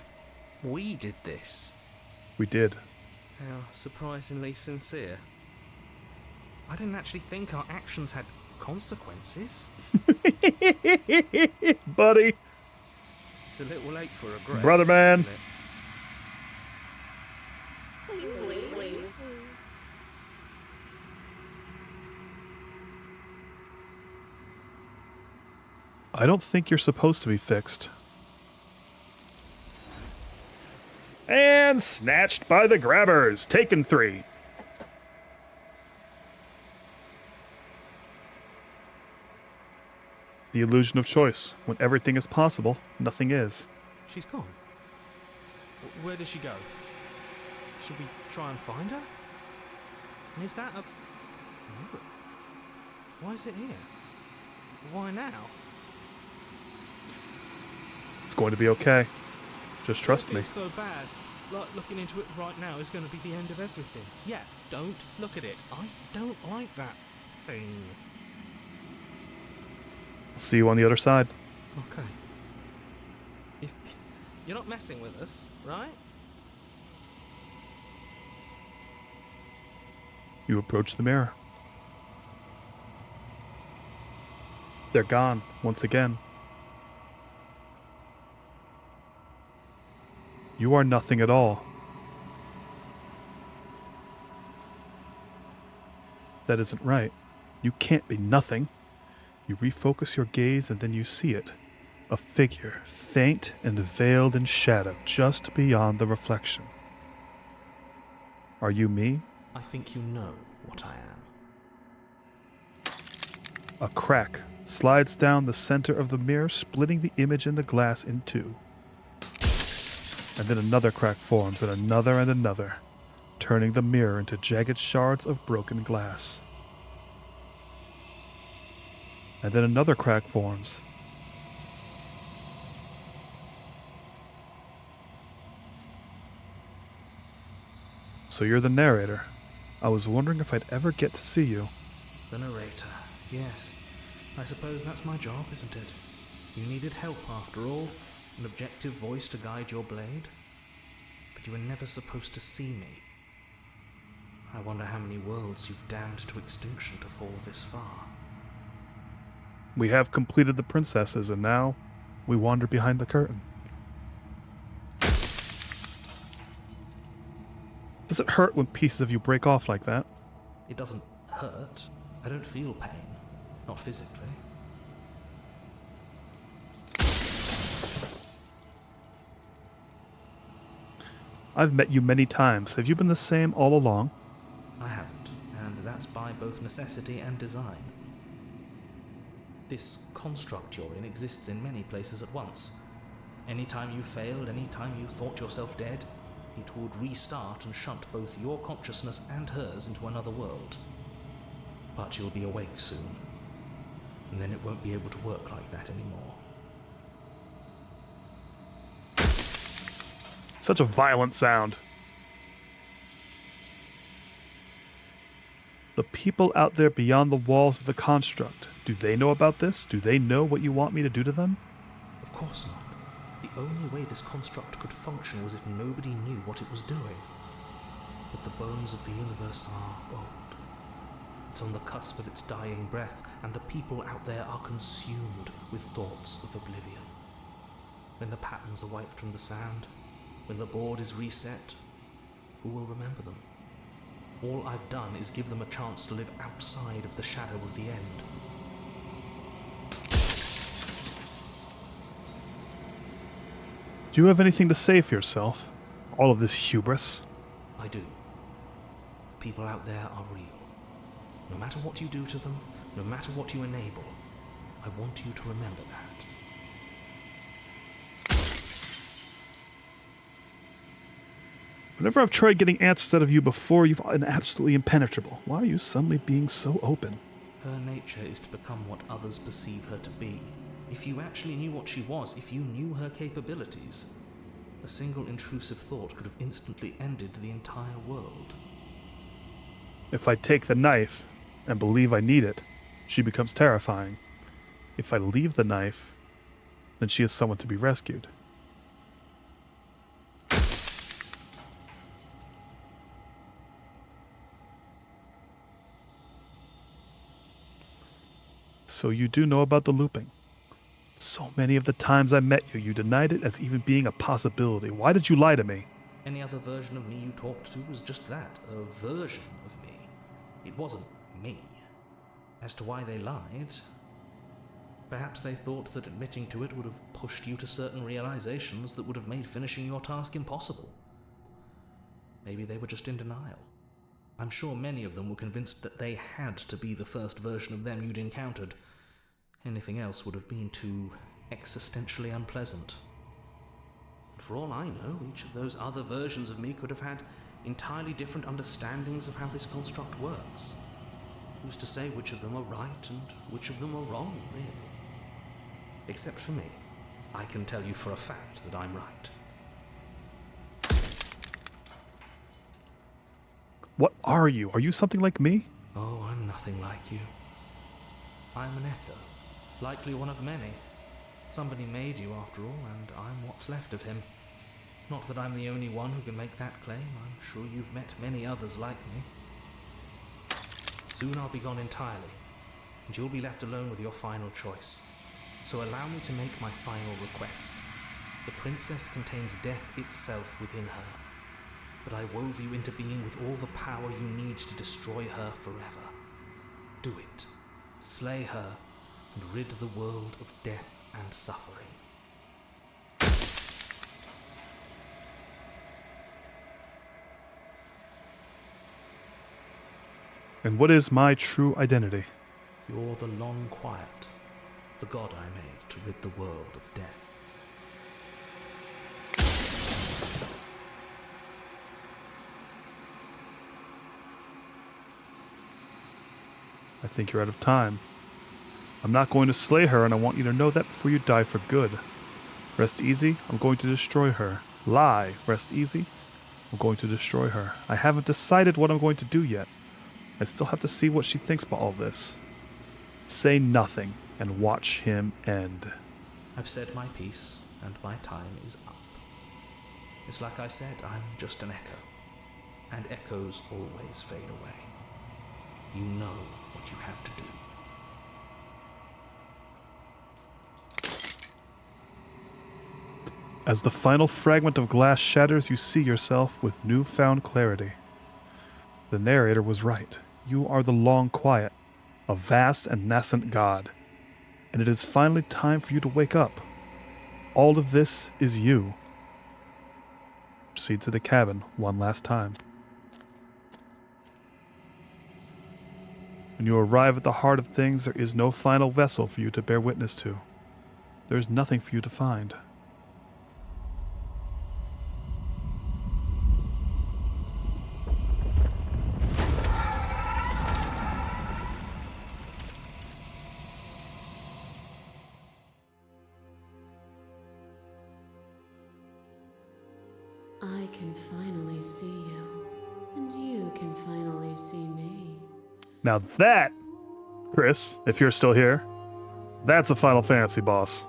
we did this. We did. How surprisingly sincere. I didn't actually think our actions had consequences. Buddy. It's a little late for a grave, Brother man. isn't it? Please. I don't think you're supposed to be fixed. And snatched by the grabbers. Taken 3. The illusion of choice. When everything is possible, nothing is. She's gone. Where did she go? Should we try and find her? And is that a mirror? Why is it here? Why now? It's going to be okay. Just trust me. It's so bad. Like looking into it right now is going to be the end of everything. Yeah, don't look at it. I don't like that thing. I'll see you on the other side. Okay. If you're not messing with us, right? You approach the mirror. They're gone once again. You are nothing at all. That isn't right. You can't be nothing. You refocus your gaze and then you see it. A figure, faint and veiled in shadow, just beyond the reflection. Are you me? I think you know what I am. A crack slides down the center of the mirror, splitting the image in the glass in two. And then another crack forms, and another, turning the mirror into jagged shards of broken glass. And then another crack forms. So you're the narrator. I was wondering if I'd ever get to see you. The narrator, yes. I suppose that's my job, isn't it? You needed help after all, an objective voice to guide your blade. But you were never supposed to see me. I wonder how many worlds you've damned to extinction to fall this far. We have completed the princesses, and now we wander behind the curtain. Does it hurt when pieces of you break off like that? It doesn't hurt. I don't feel pain. Not physically. I've met you many times. Have you been the same all along? I haven't, and that's by both necessity and design. This construct you're in exists in many places at once. Anytime you failed, anytime you thought yourself dead, it would restart and shunt both your consciousness and hers into another world. But you'll be awake soon, and then it won't be able to work like that anymore. Such a violent sound. The people out there beyond the walls of the construct, do they know about this? Do they know what you want me to do to them? Of course not. The only way this construct could function was if nobody knew what it was doing. But the bones of the universe are old. It's on the cusp of its dying breath, and the people out there are consumed with thoughts of oblivion. When the patterns are wiped from the sand, when the board is reset, who will remember them? All I've done is give them a chance to live outside of the shadow of the end. Do you have anything to say for yourself? All of this hubris? I do. The people out there are real. No matter what you do to them, no matter what you enable, I want you to remember that. Whenever I've tried getting answers out of you before, you've been absolutely impenetrable. Why are you suddenly being so open? Her nature is to become what others perceive her to be. If you actually knew what she was, if you knew her capabilities, a single intrusive thought could have instantly ended the entire world. If I take the knife and believe I need it, she becomes terrifying. If I leave the knife, then she is someone to be rescued. So you do know about the looping. So many of the times I met you, you denied it as even being a possibility. Why did you lie to me? Any other version of me you talked to was just that, a version of me. It wasn't me. As to why they lied, perhaps they thought that admitting to it would have pushed you to certain realizations that would have made finishing your task impossible. Maybe they were just in denial. I'm sure many of them were convinced that they had to be the first version of them you'd encountered. Anything else would have been too existentially unpleasant. For all I know, each of those other versions of me could have had entirely different understandings of how this construct works. Who's to say which of them are right and which of them are wrong, really? Except for me. I can tell you for a fact that I'm right. What are you? Are you something like me? Oh, I'm nothing like you. I'm an echo. Likely one of many. Somebody made you, after all, and I'm what's left of him. Not that I'm the only one who can make that claim. I'm sure you've met many others like me. Soon I'll be gone entirely, and you'll be left alone with your final choice. So allow me to make my final request. The princess contains death itself within her, but I wove you into being with all the power you need to destroy her forever. Do it. Slay her, and rid the world of death and suffering. And what is my true identity? You're the long quiet, the god I made to rid the world of death. I think you're out of time. I'm not going to slay her, and I want you to know that before you die for good. Rest easy, I'm going to destroy her. Lie, rest easy, I'm going to destroy her. I haven't decided what I'm going to do yet. I still have to see what she thinks about all this. Say nothing, and watch him end. I've said my piece, and my time is up. It's like I said, I'm just an echo. and echoes always fade away. You know what you have to do. As the final fragment of glass shatters, you see yourself with newfound clarity. The narrator was right. You are the Long Quiet, a vast and nascent god. And it is finally time for you to wake up. All of this is you. Proceed to the cabin one last time. When you arrive at the heart of things, there is no final vessel for you to bear witness to. There is nothing for you to find. I can finally see you, and you can finally see me. Now that, Chris, if you're still here, that's a Final Fantasy boss.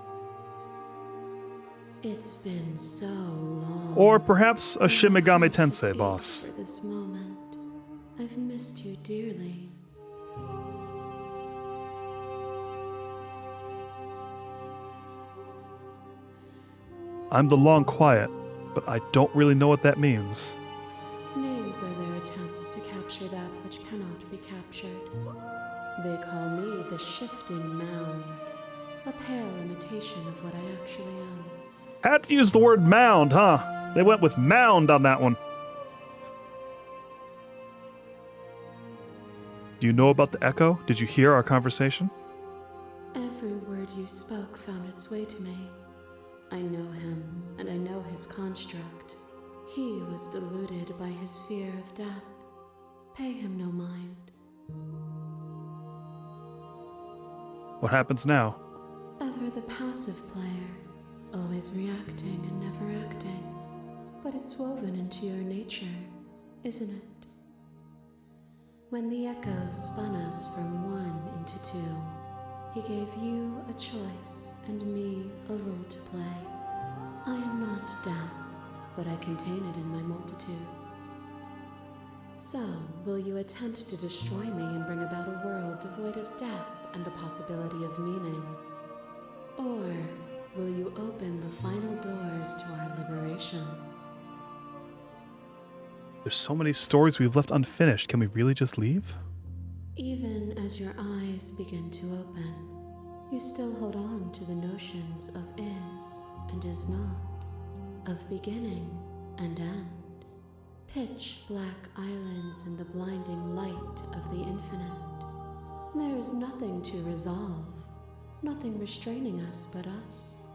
It's been so long. Or perhaps a Shin Megami Tensei Wait boss. For this moment, I've missed you dearly. I'm the Long Quiet, but I don't really know what that means. Names are their attempts to capture that which cannot be captured. They call me the Shifting Mound, a pale imitation of what I actually am. Had to use the word mound, huh? They went with mound on that one. Do you know about the echo? Did you hear our conversation? Every word you spoke found its way to me. I know him, and I know his construct. He was deluded by his fear of death. Pay him no mind. What happens now? Ever the passive player, always reacting and never acting. But it's woven into your nature, isn't it? When the echo spun us from one into two, he gave you a choice and me a role to play. I am not death, but I contain it in my multitudes. So, will you attempt to destroy me and bring about a world devoid of death and the possibility of meaning? Or will you open the final doors to our liberation? There's so many stories we've left unfinished. Can we really just leave? Even as your eyes begin to open, you still hold on to the notions of is and is not, of beginning and end, pitch black islands in the blinding light of the infinite. There is nothing to resolve, nothing restraining us but us.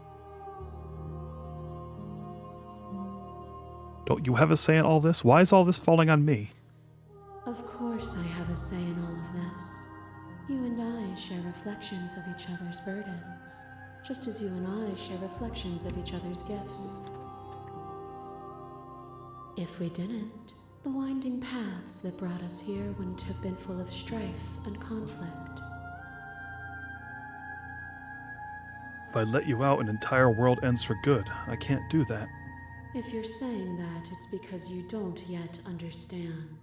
Don't you have a say in all this? Why is all this falling on me? Of course I have a say in all of this. You and I share reflections of each other's burdens, just as you and I share reflections of each other's gifts. If we didn't, the winding paths that brought us here wouldn't have been full of strife and conflict. If I let you out, an entire world ends for good. I can't do that. If you're saying that, it's because you don't yet understand.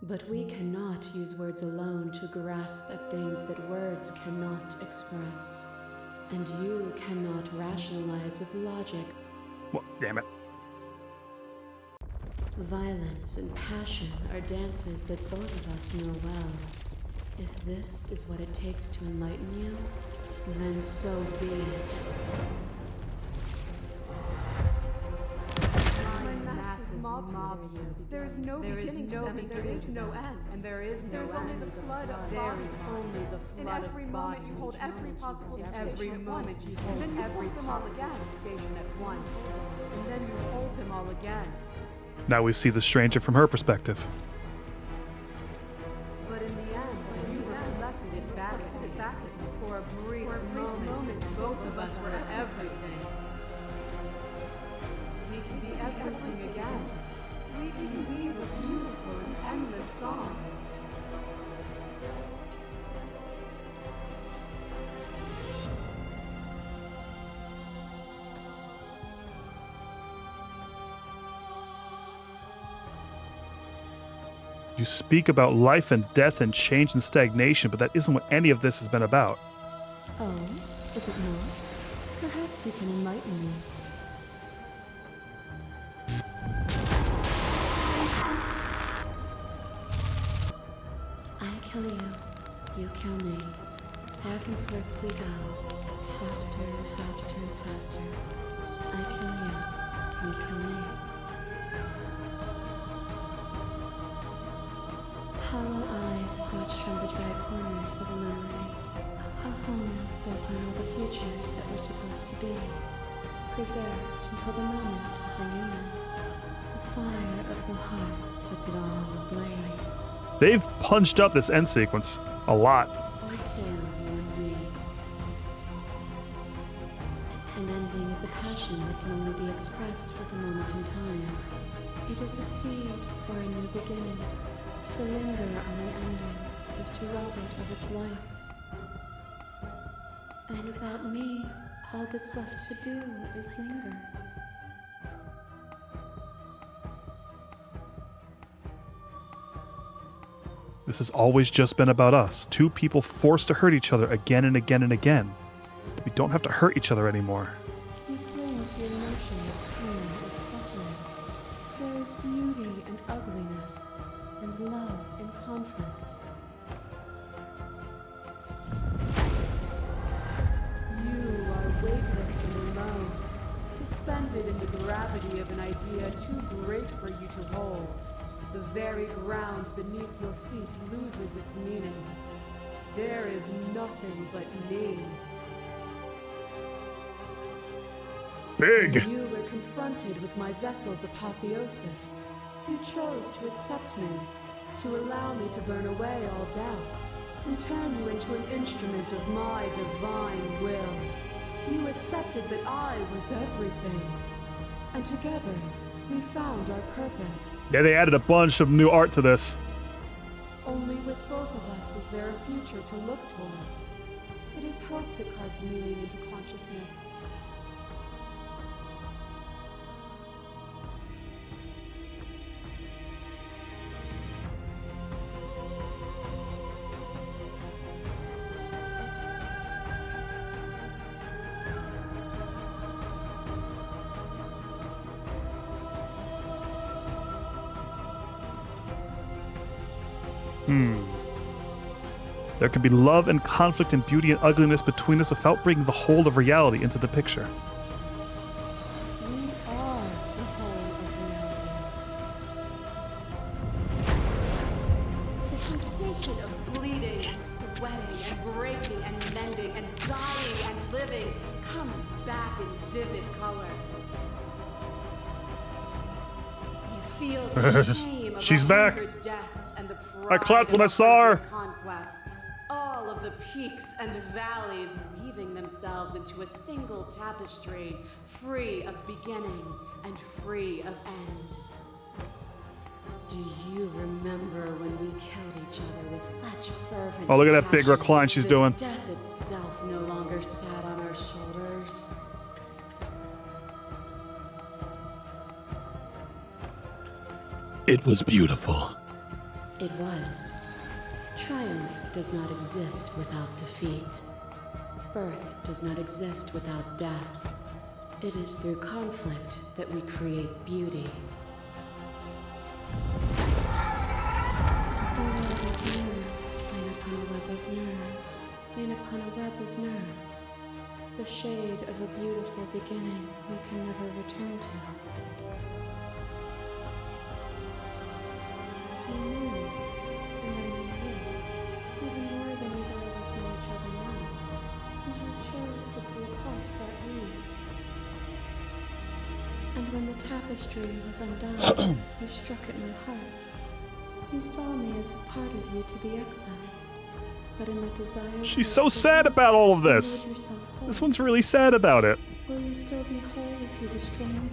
But we cannot use words alone to grasp at things that words cannot express. And you cannot rationalize with logic. Well, damn it. Violence and passion are dances that both of us know well. If this is what it takes to enlighten you, then so be it. Mobs you. There is no beginning to them, and there is no end. And there is no end. Only the flood of There is only the flood in every of moment you bodies. hold every possible Every sensation at moment once. you And hold then you every hold them all possible again. sensation at once. And then you hold them all again. Now we see the stranger from her perspective. But in the end, when you reflected it back at me, for a brief moment, both of us were everything. We can be everything again. We can weave a beautiful and endless song. You speak about life and death and change and stagnation, but that isn't what any of this has been about. Oh, is it not? Perhaps you can enlighten me. I kill you, you kill me. Back and forth we go. Faster, faster, faster. I kill you, you kill me. Hollow eyes watch from the dry corners of a memory. A home built on all the futures that were supposed to be. Preserved until the moment of reunion. The fire of the heart sets it all ablaze. They've punched up this end sequence a lot. I kill you and me. An ending is a passion that can only be expressed with a moment in time. It is a seed for a new beginning. To linger on an ending is to rob it of its life. And without me, all that's left to do is linger. This has always just been about us. Two people forced to hurt each other again and again and again. We don't have to hurt each other anymore. You cling to your notion of pain and suffering. There is beauty and ugliness, and love in conflict. You are weightless and alone, suspended in the gravity of an idea too great for you to hold. The very ground beneath your feet loses its meaning. There is nothing but me. Big! When you were confronted with my vessel's apotheosis, you chose to accept me, to allow me to burn away all doubt, and turn you into an instrument of my divine will. You accepted that I was everything, and together we found our purpose. Yeah, they added a bunch of new art to this. Only with both of us is there a future to look towards. It is hope that carves meaning into consciousness. There can be love and conflict and beauty and ugliness between us without bringing the whole of reality into the picture. We are the whole of reality. The sensation of bleeding and sweating and breaking and mending and dying and living comes back in vivid color. You feel the shame of She's back. 100 deaths and the I pride clapped of when I saw her. 100 conquests. All of the peaks and valleys weaving themselves into a single tapestry, free of beginning and free of end. Do you remember when we killed each other with such fervent Oh, look at that big passion recline she's that doing. Death itself no longer sat on our shoulders. It was beautiful. It was. Triumph does not exist without defeat. Birth does not exist without death. It is through conflict that we create beauty. A web of nerves, line upon a web of nerves, line upon a web of nerves. The shade of a beautiful beginning we can never return to. You knew me, and I knew you, even more than either of us know each other now, and you chose to pull apart that weave. And when the tapestry was undone, you struck at my heart. You saw me as a part of you to be excised, but in the desire She's to so exist, sad about all of you this. made yourself whole. This one's really sad about it. Will you still be whole if you destroy me?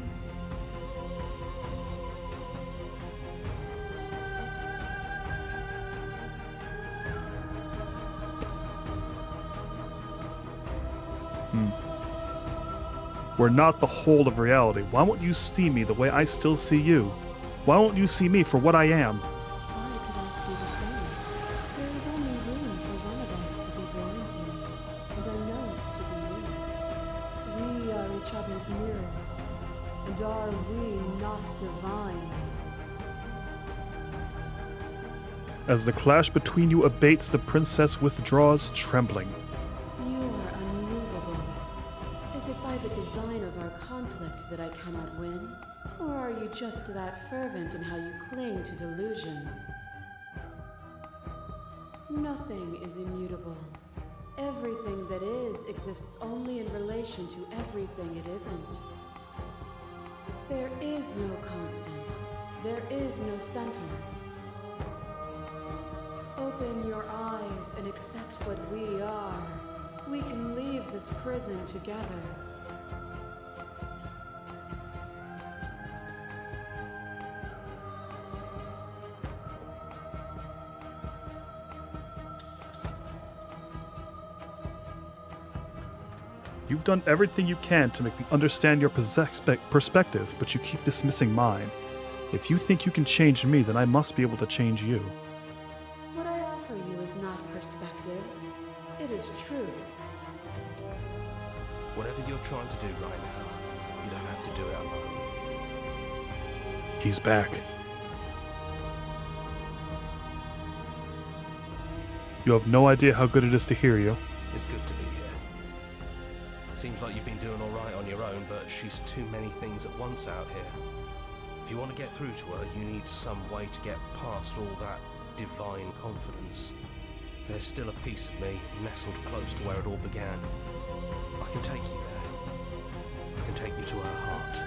We're not the whole of reality. Why won't you see me the way I still see you? Why won't you see me for what I am? I could And are we not divine? As the clash between you abates, the princess withdraws, trembling. You are unmovable. Is it by the design of our conflict that I cannot win? Or are you just that fervent in how you cling to delusion? Nothing is immutable. Everything that is exists only in relation to everything it isn't. There is no constant. There is no center. Open your eyes and accept what we are. We can leave this prison together. You've done everything you can to make me understand your perspective, but you keep dismissing mine. If you think you can change me, then I must be able to change you. What I offer you is not perspective. It is truth. Whatever you're trying to do right now, you don't have to do it alone. He's back. You have no idea how good it is to hear you. It's good to be here. Seems like you've been doing all right on your own, but she's too many things at once out here. If you want to get through to her, you need some way to get past all that divine confidence. There's still a piece of me nestled close to where it all began. I can take you there. I can take you to her heart.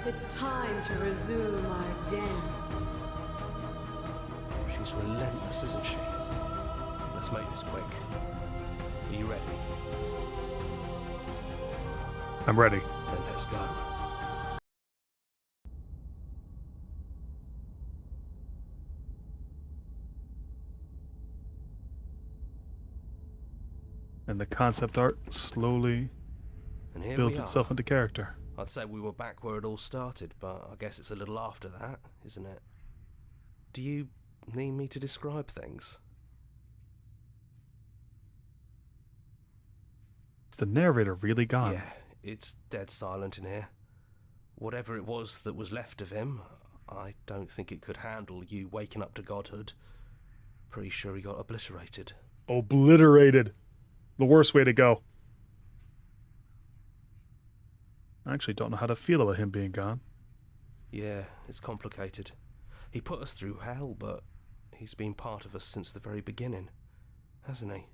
It's time to resume our dance. She's relentless, isn't she? Let's make this quick. Are you ready? I'm ready. Then let's go. And the concept art slowly And here builds we are. itself into character. I'd say we were back where it all started, but I guess it's a little after that, isn't it? Do you need me to describe things? Is the narrator really gone? Yeah, it's dead silent in here. Whatever it was that was left of him, I don't think it could handle you waking up to godhood. Pretty sure he got obliterated. Obliterated. The worst way to go. I actually don't know how to feel about him being gone. Yeah, it's complicated. He put us through hell, but he's been part of us since the very beginning, hasn't he?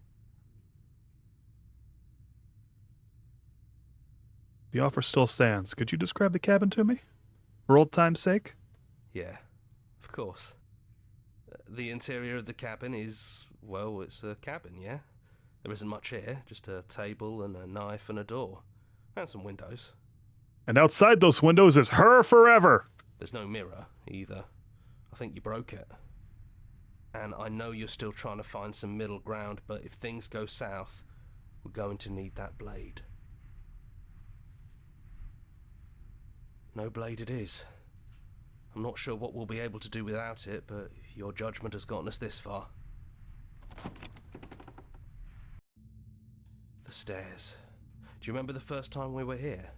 The offer still stands. Could you describe the cabin to me? For old time's sake? Yeah, of course. The interior of the cabin is, well, it's a cabin, yeah? There isn't much here, just a table and a knife and a door. And some windows. And outside those windows is her forever! There's no mirror, either. I think you broke it. And I know you're still trying to find some middle ground, but if things go south, we're going to need that blade. No blade it is. I'm not sure what we'll be able to do without it, but your judgment has gotten us this far. The stairs. Do you remember the first time we were here?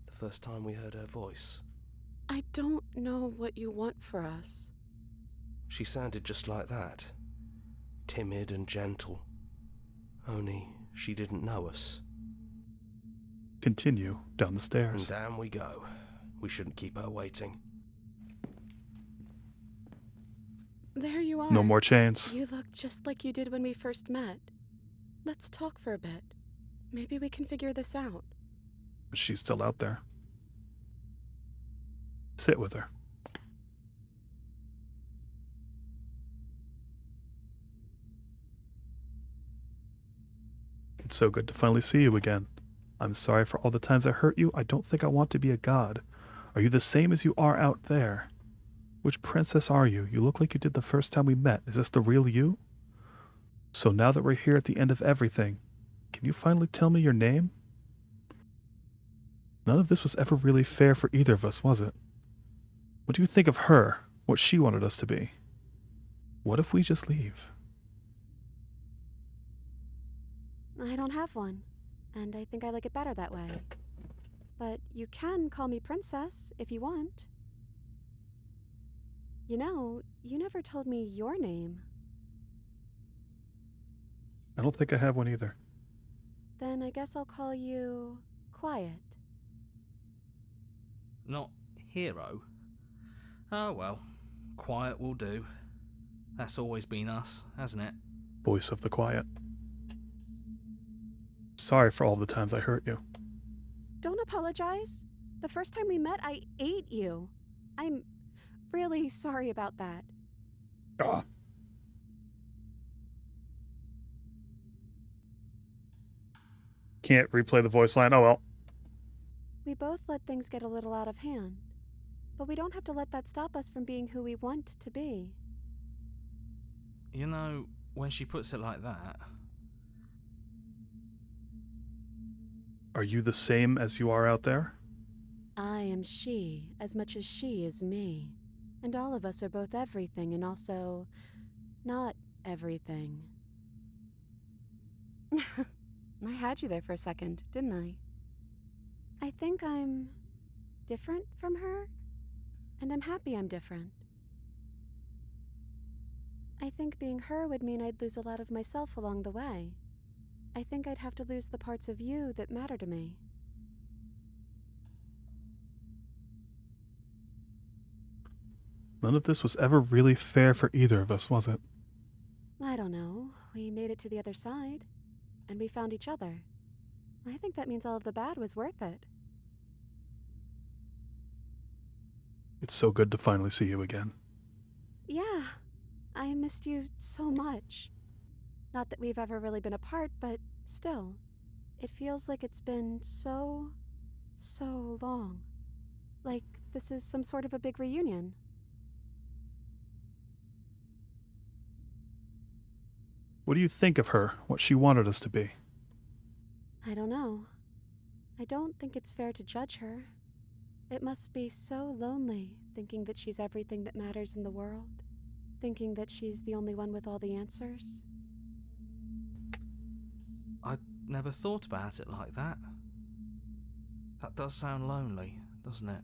The first time we heard her voice? I don't know what you want for us. She sounded just like that. Timid and gentle. Only she didn't know us. Continue down the stairs. And down we go. We shouldn't keep her waiting. There you are. No more chains. You look just like you did when we first met. Let's talk for a bit. Maybe we can figure this out. She's still out there. Sit with her. It's so good to finally see you again. I'm sorry for all the times I hurt you. I don't think I want to be a god. Are you the same as you are out there? Which princess are you? You look like you did the first time we met. Is this the real you? So now that we're here at the end of everything, can you finally tell me your name? None of this was ever really fair for either of us, was it? What do you think of her? What she wanted us to be? What if we just leave? I don't have one, and I think I like it better that way. But you can call me Princess if you want. You know, you never told me your name. I don't think I have one either. Then I guess I'll call you Quiet. Not hero? Oh well, quiet will do. That's always been us, hasn't it? Voice of the quiet. Sorry for all the times I hurt you. Don't apologize. The first time we met, I ate you. I'm really sorry about that. Ah. Can't replay the voice line. Oh well. We both let things get a little out of hand. But we don't have to let that stop us from being who we want to be. You know, when she puts it like that... Are you the same as you are out there? I am she as much as she is me. And all of us are both everything and also not everything. I had you there for a second, didn't I? I think I'm different from her, and I'm happy I'm different. I think being her would mean I'd lose a lot of myself along the way. I think I'd have to lose the parts of you that matter to me. None of this was ever really fair for either of us, was it? I don't know. We made it to the other side, and we found each other. I think that means all of the bad was worth it. It's so good to finally see you again. Yeah, I missed you so much. Not that we've ever really been apart, but still, it feels like it's been so long. Like this is some sort of a big reunion. What do you think of her? What she wanted us to be? I don't know. I don't think it's fair to judge her. It must be so lonely thinking that she's everything that matters in the world. Thinking that she's the only one with all the answers. I never thought about it like that. That does sound lonely, doesn't it?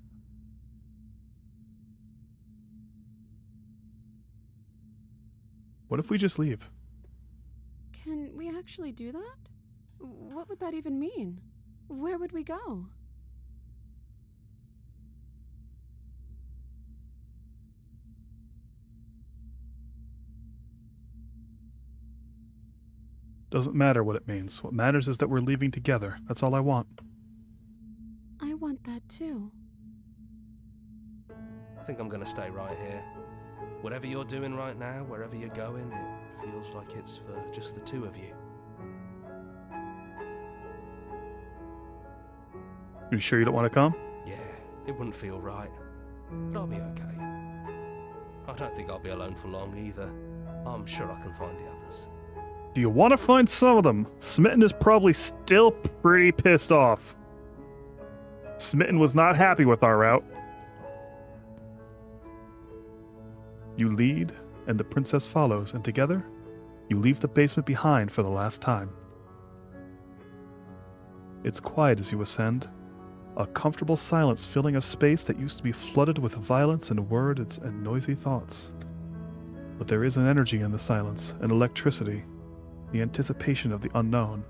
What if we just leave? Can we actually do that? What would that even mean? Where would we go? Doesn't matter what it means. What matters is that we're leaving together. That's all I want. I want that too. I think I'm gonna stay right here. Whatever you're doing right now, wherever you're going, it feels like it's for just the two of you. You sure you don't want to come? Yeah, it wouldn't feel right. But I'll be okay. I don't think I'll be alone for long either. I'm sure I can find the others. Do you want to find some of them? Smitten is probably still pretty pissed off. Smitten was not happy with our route. You lead, and the princess follows, and together, you leave the basement behind for the last time. It's quiet as you ascend, a comfortable silence filling a space that used to be flooded with violence and words and noisy thoughts. But there is an energy in the silence, an electricity, the anticipation of the unknown.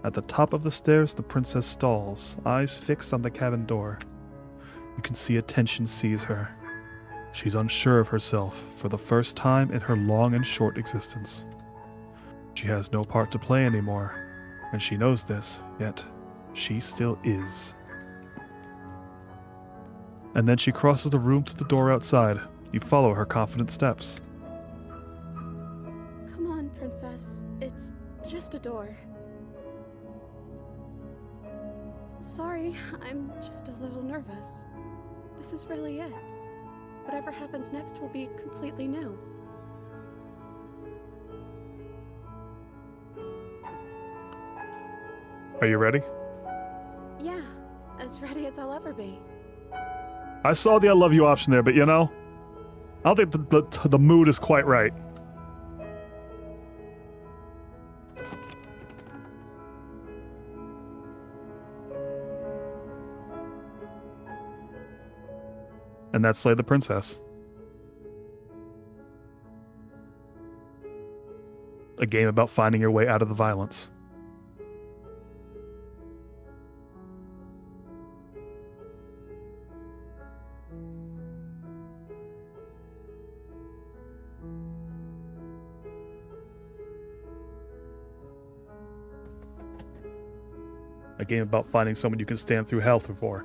At the top of the stairs, the princess stalls, eyes fixed on the cabin door. You can see a tension seize her. She's unsure of herself for the first time in her long and short existence. She has no part to play anymore, and she knows this, yet she still is. And then she crosses the room to the door outside. You follow her confident steps. Come on, princess. It's just a door. Sorry, I'm just a little nervous. This is really it. Whatever happens next will be completely new. Are you ready? Yeah, as ready as I'll ever be. I saw the I love you option there, but you know, I don't think the mood is quite right. And that's Slay the Princess. A game about finding your way out of the violence. A game about finding someone you can stand through hell for.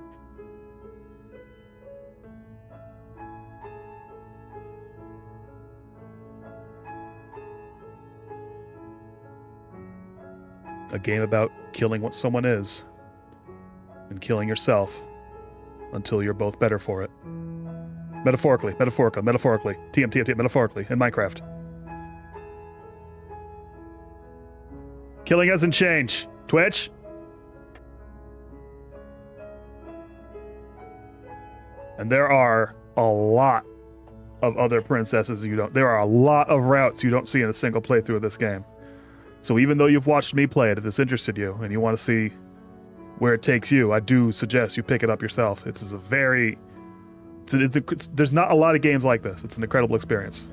A game about killing what someone is and killing yourself until you're both better for it. Metaphorically, TM, metaphorically, in Minecraft. Killing doesn't change. Twitch? And there are a lot of other princesses there are a lot of routes you don't see in a single playthrough of this game. So even though you've watched me play it, if this interested you and you want to see where it takes you, I do suggest you pick it up yourself. There's not a lot of games like this. It's an incredible experience.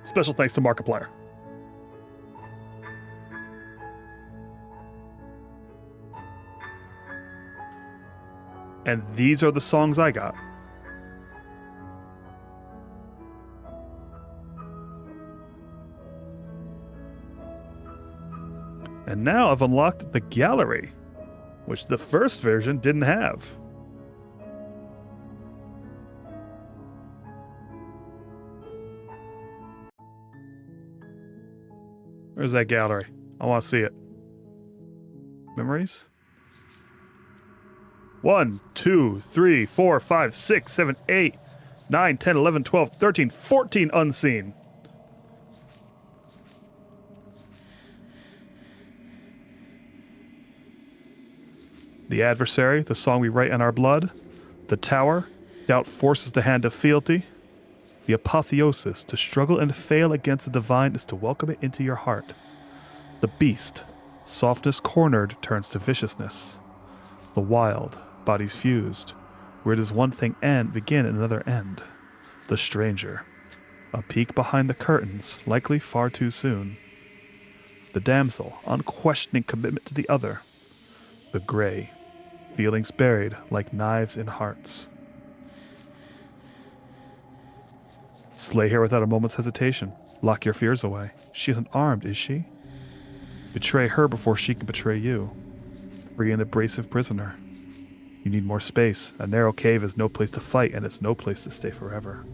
Special thanks to Markiplier. And these are the songs I got. And now I've unlocked the gallery, which the first version didn't have. Where's that gallery? I want to see it. Memories? 1, 2, 3, 4, 5, 6, 7, 8, 9, 10, 11, 12, 13, 14 unseen. The adversary, the song we write in our blood. The tower, doubt forces the hand of fealty. The apotheosis, to struggle and fail against the divine is to welcome it into your heart. The beast, softness cornered turns to viciousness. The wild, bodies fused, where does one thing begin and another end? The stranger, a peek behind the curtains, likely far too soon. The damsel, unquestioning commitment to the other. The gray, feelings buried like knives in hearts. Slay her without a moment's hesitation. Lock your fears away. She isn't armed, is she? Betray her before she can betray you. Free an abrasive prisoner. You need more space. A narrow cave is no place to fight, and it's no place to stay forever.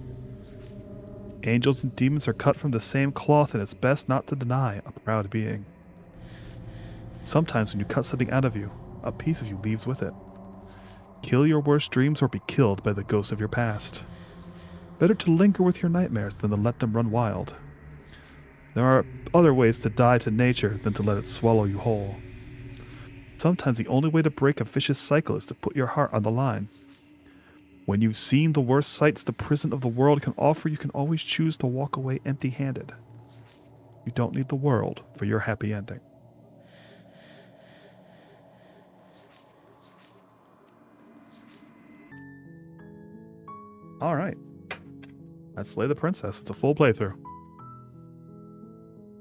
Angels and demons are cut from the same cloth, and it's best not to deny a proud being. Sometimes when you cut something out of you, a piece of you leaves with it. Kill your worst dreams or be killed by the ghosts of your past. Better to linger with your nightmares than to let them run wild. There are other ways to die to nature than to let it swallow you whole. Sometimes the only way to break a vicious cycle is to put your heart on the line. When you've seen the worst sights the prison of the world can offer, you can always choose to walk away empty-handed. You don't need the world for your happy ending. All right. Let's Slay the Princess. It's a full playthrough.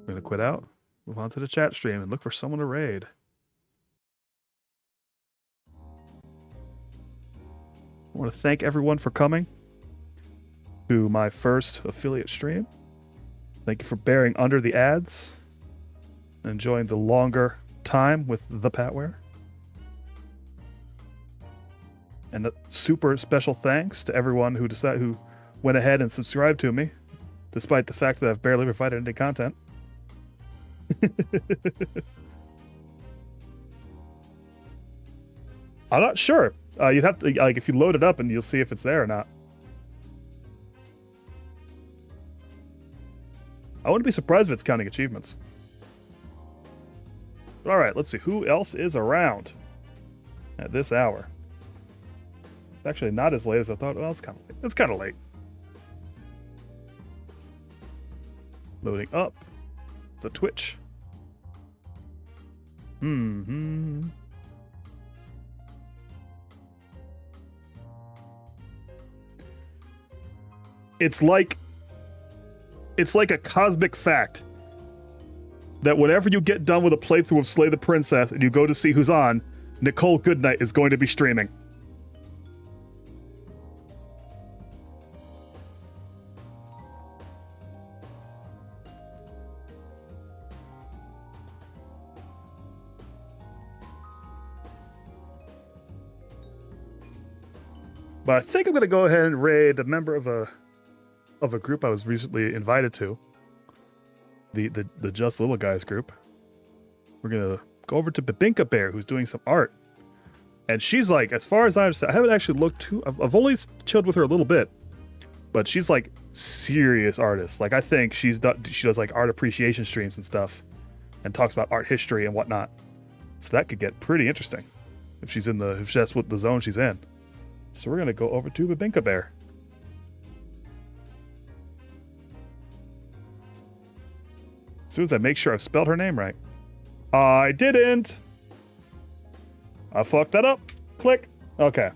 We're going to quit out, move on to the chat stream, and look for someone to raid. I want to thank everyone for coming to my first affiliate stream. Thank you for bearing under the ads and enjoying the longer time with the Patware. And a super special thanks to everyone who went ahead and subscribed to me, despite the fact that I've barely provided any content. I'm not sure. You'd have to, if you load it up and you'll see if it's there or not. I wouldn't be surprised if it's counting achievements. But all right, let's see who else is around at this hour. It's actually not as late as I thought. Well, it's kind of late. Loading up the Twitch. It's like a cosmic fact that whenever you get done with a playthrough of Slay the Princess and you go to see who's on, Nicole Goodnight is going to be streaming. But I think I'm going to go ahead and raid a member of a group I was recently invited to. The Just Little Guys group. We're going to go over to Babinka Bear, who's doing some art. And she's like, as far as I understand, I haven't actually looked too... I've only chilled with her a little bit. But she's like serious artist. Like I think she does like art appreciation streams and stuff. And talks about art history and whatnot. So that could get pretty interesting. If that's what the zone she's in. So we're going to go over to Babinka Bear. As soon as I make sure I've spelled her name right. I didn't! I fucked that up. Click. Okay.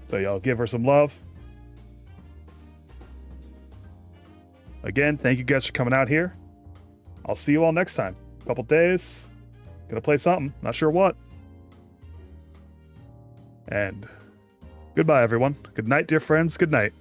So y'all give her some love. Again, thank you guys for coming out here. I'll see you all next time. Couple days. Gonna play something. Not sure what. And goodbye, everyone. Good night, dear friends. Good night.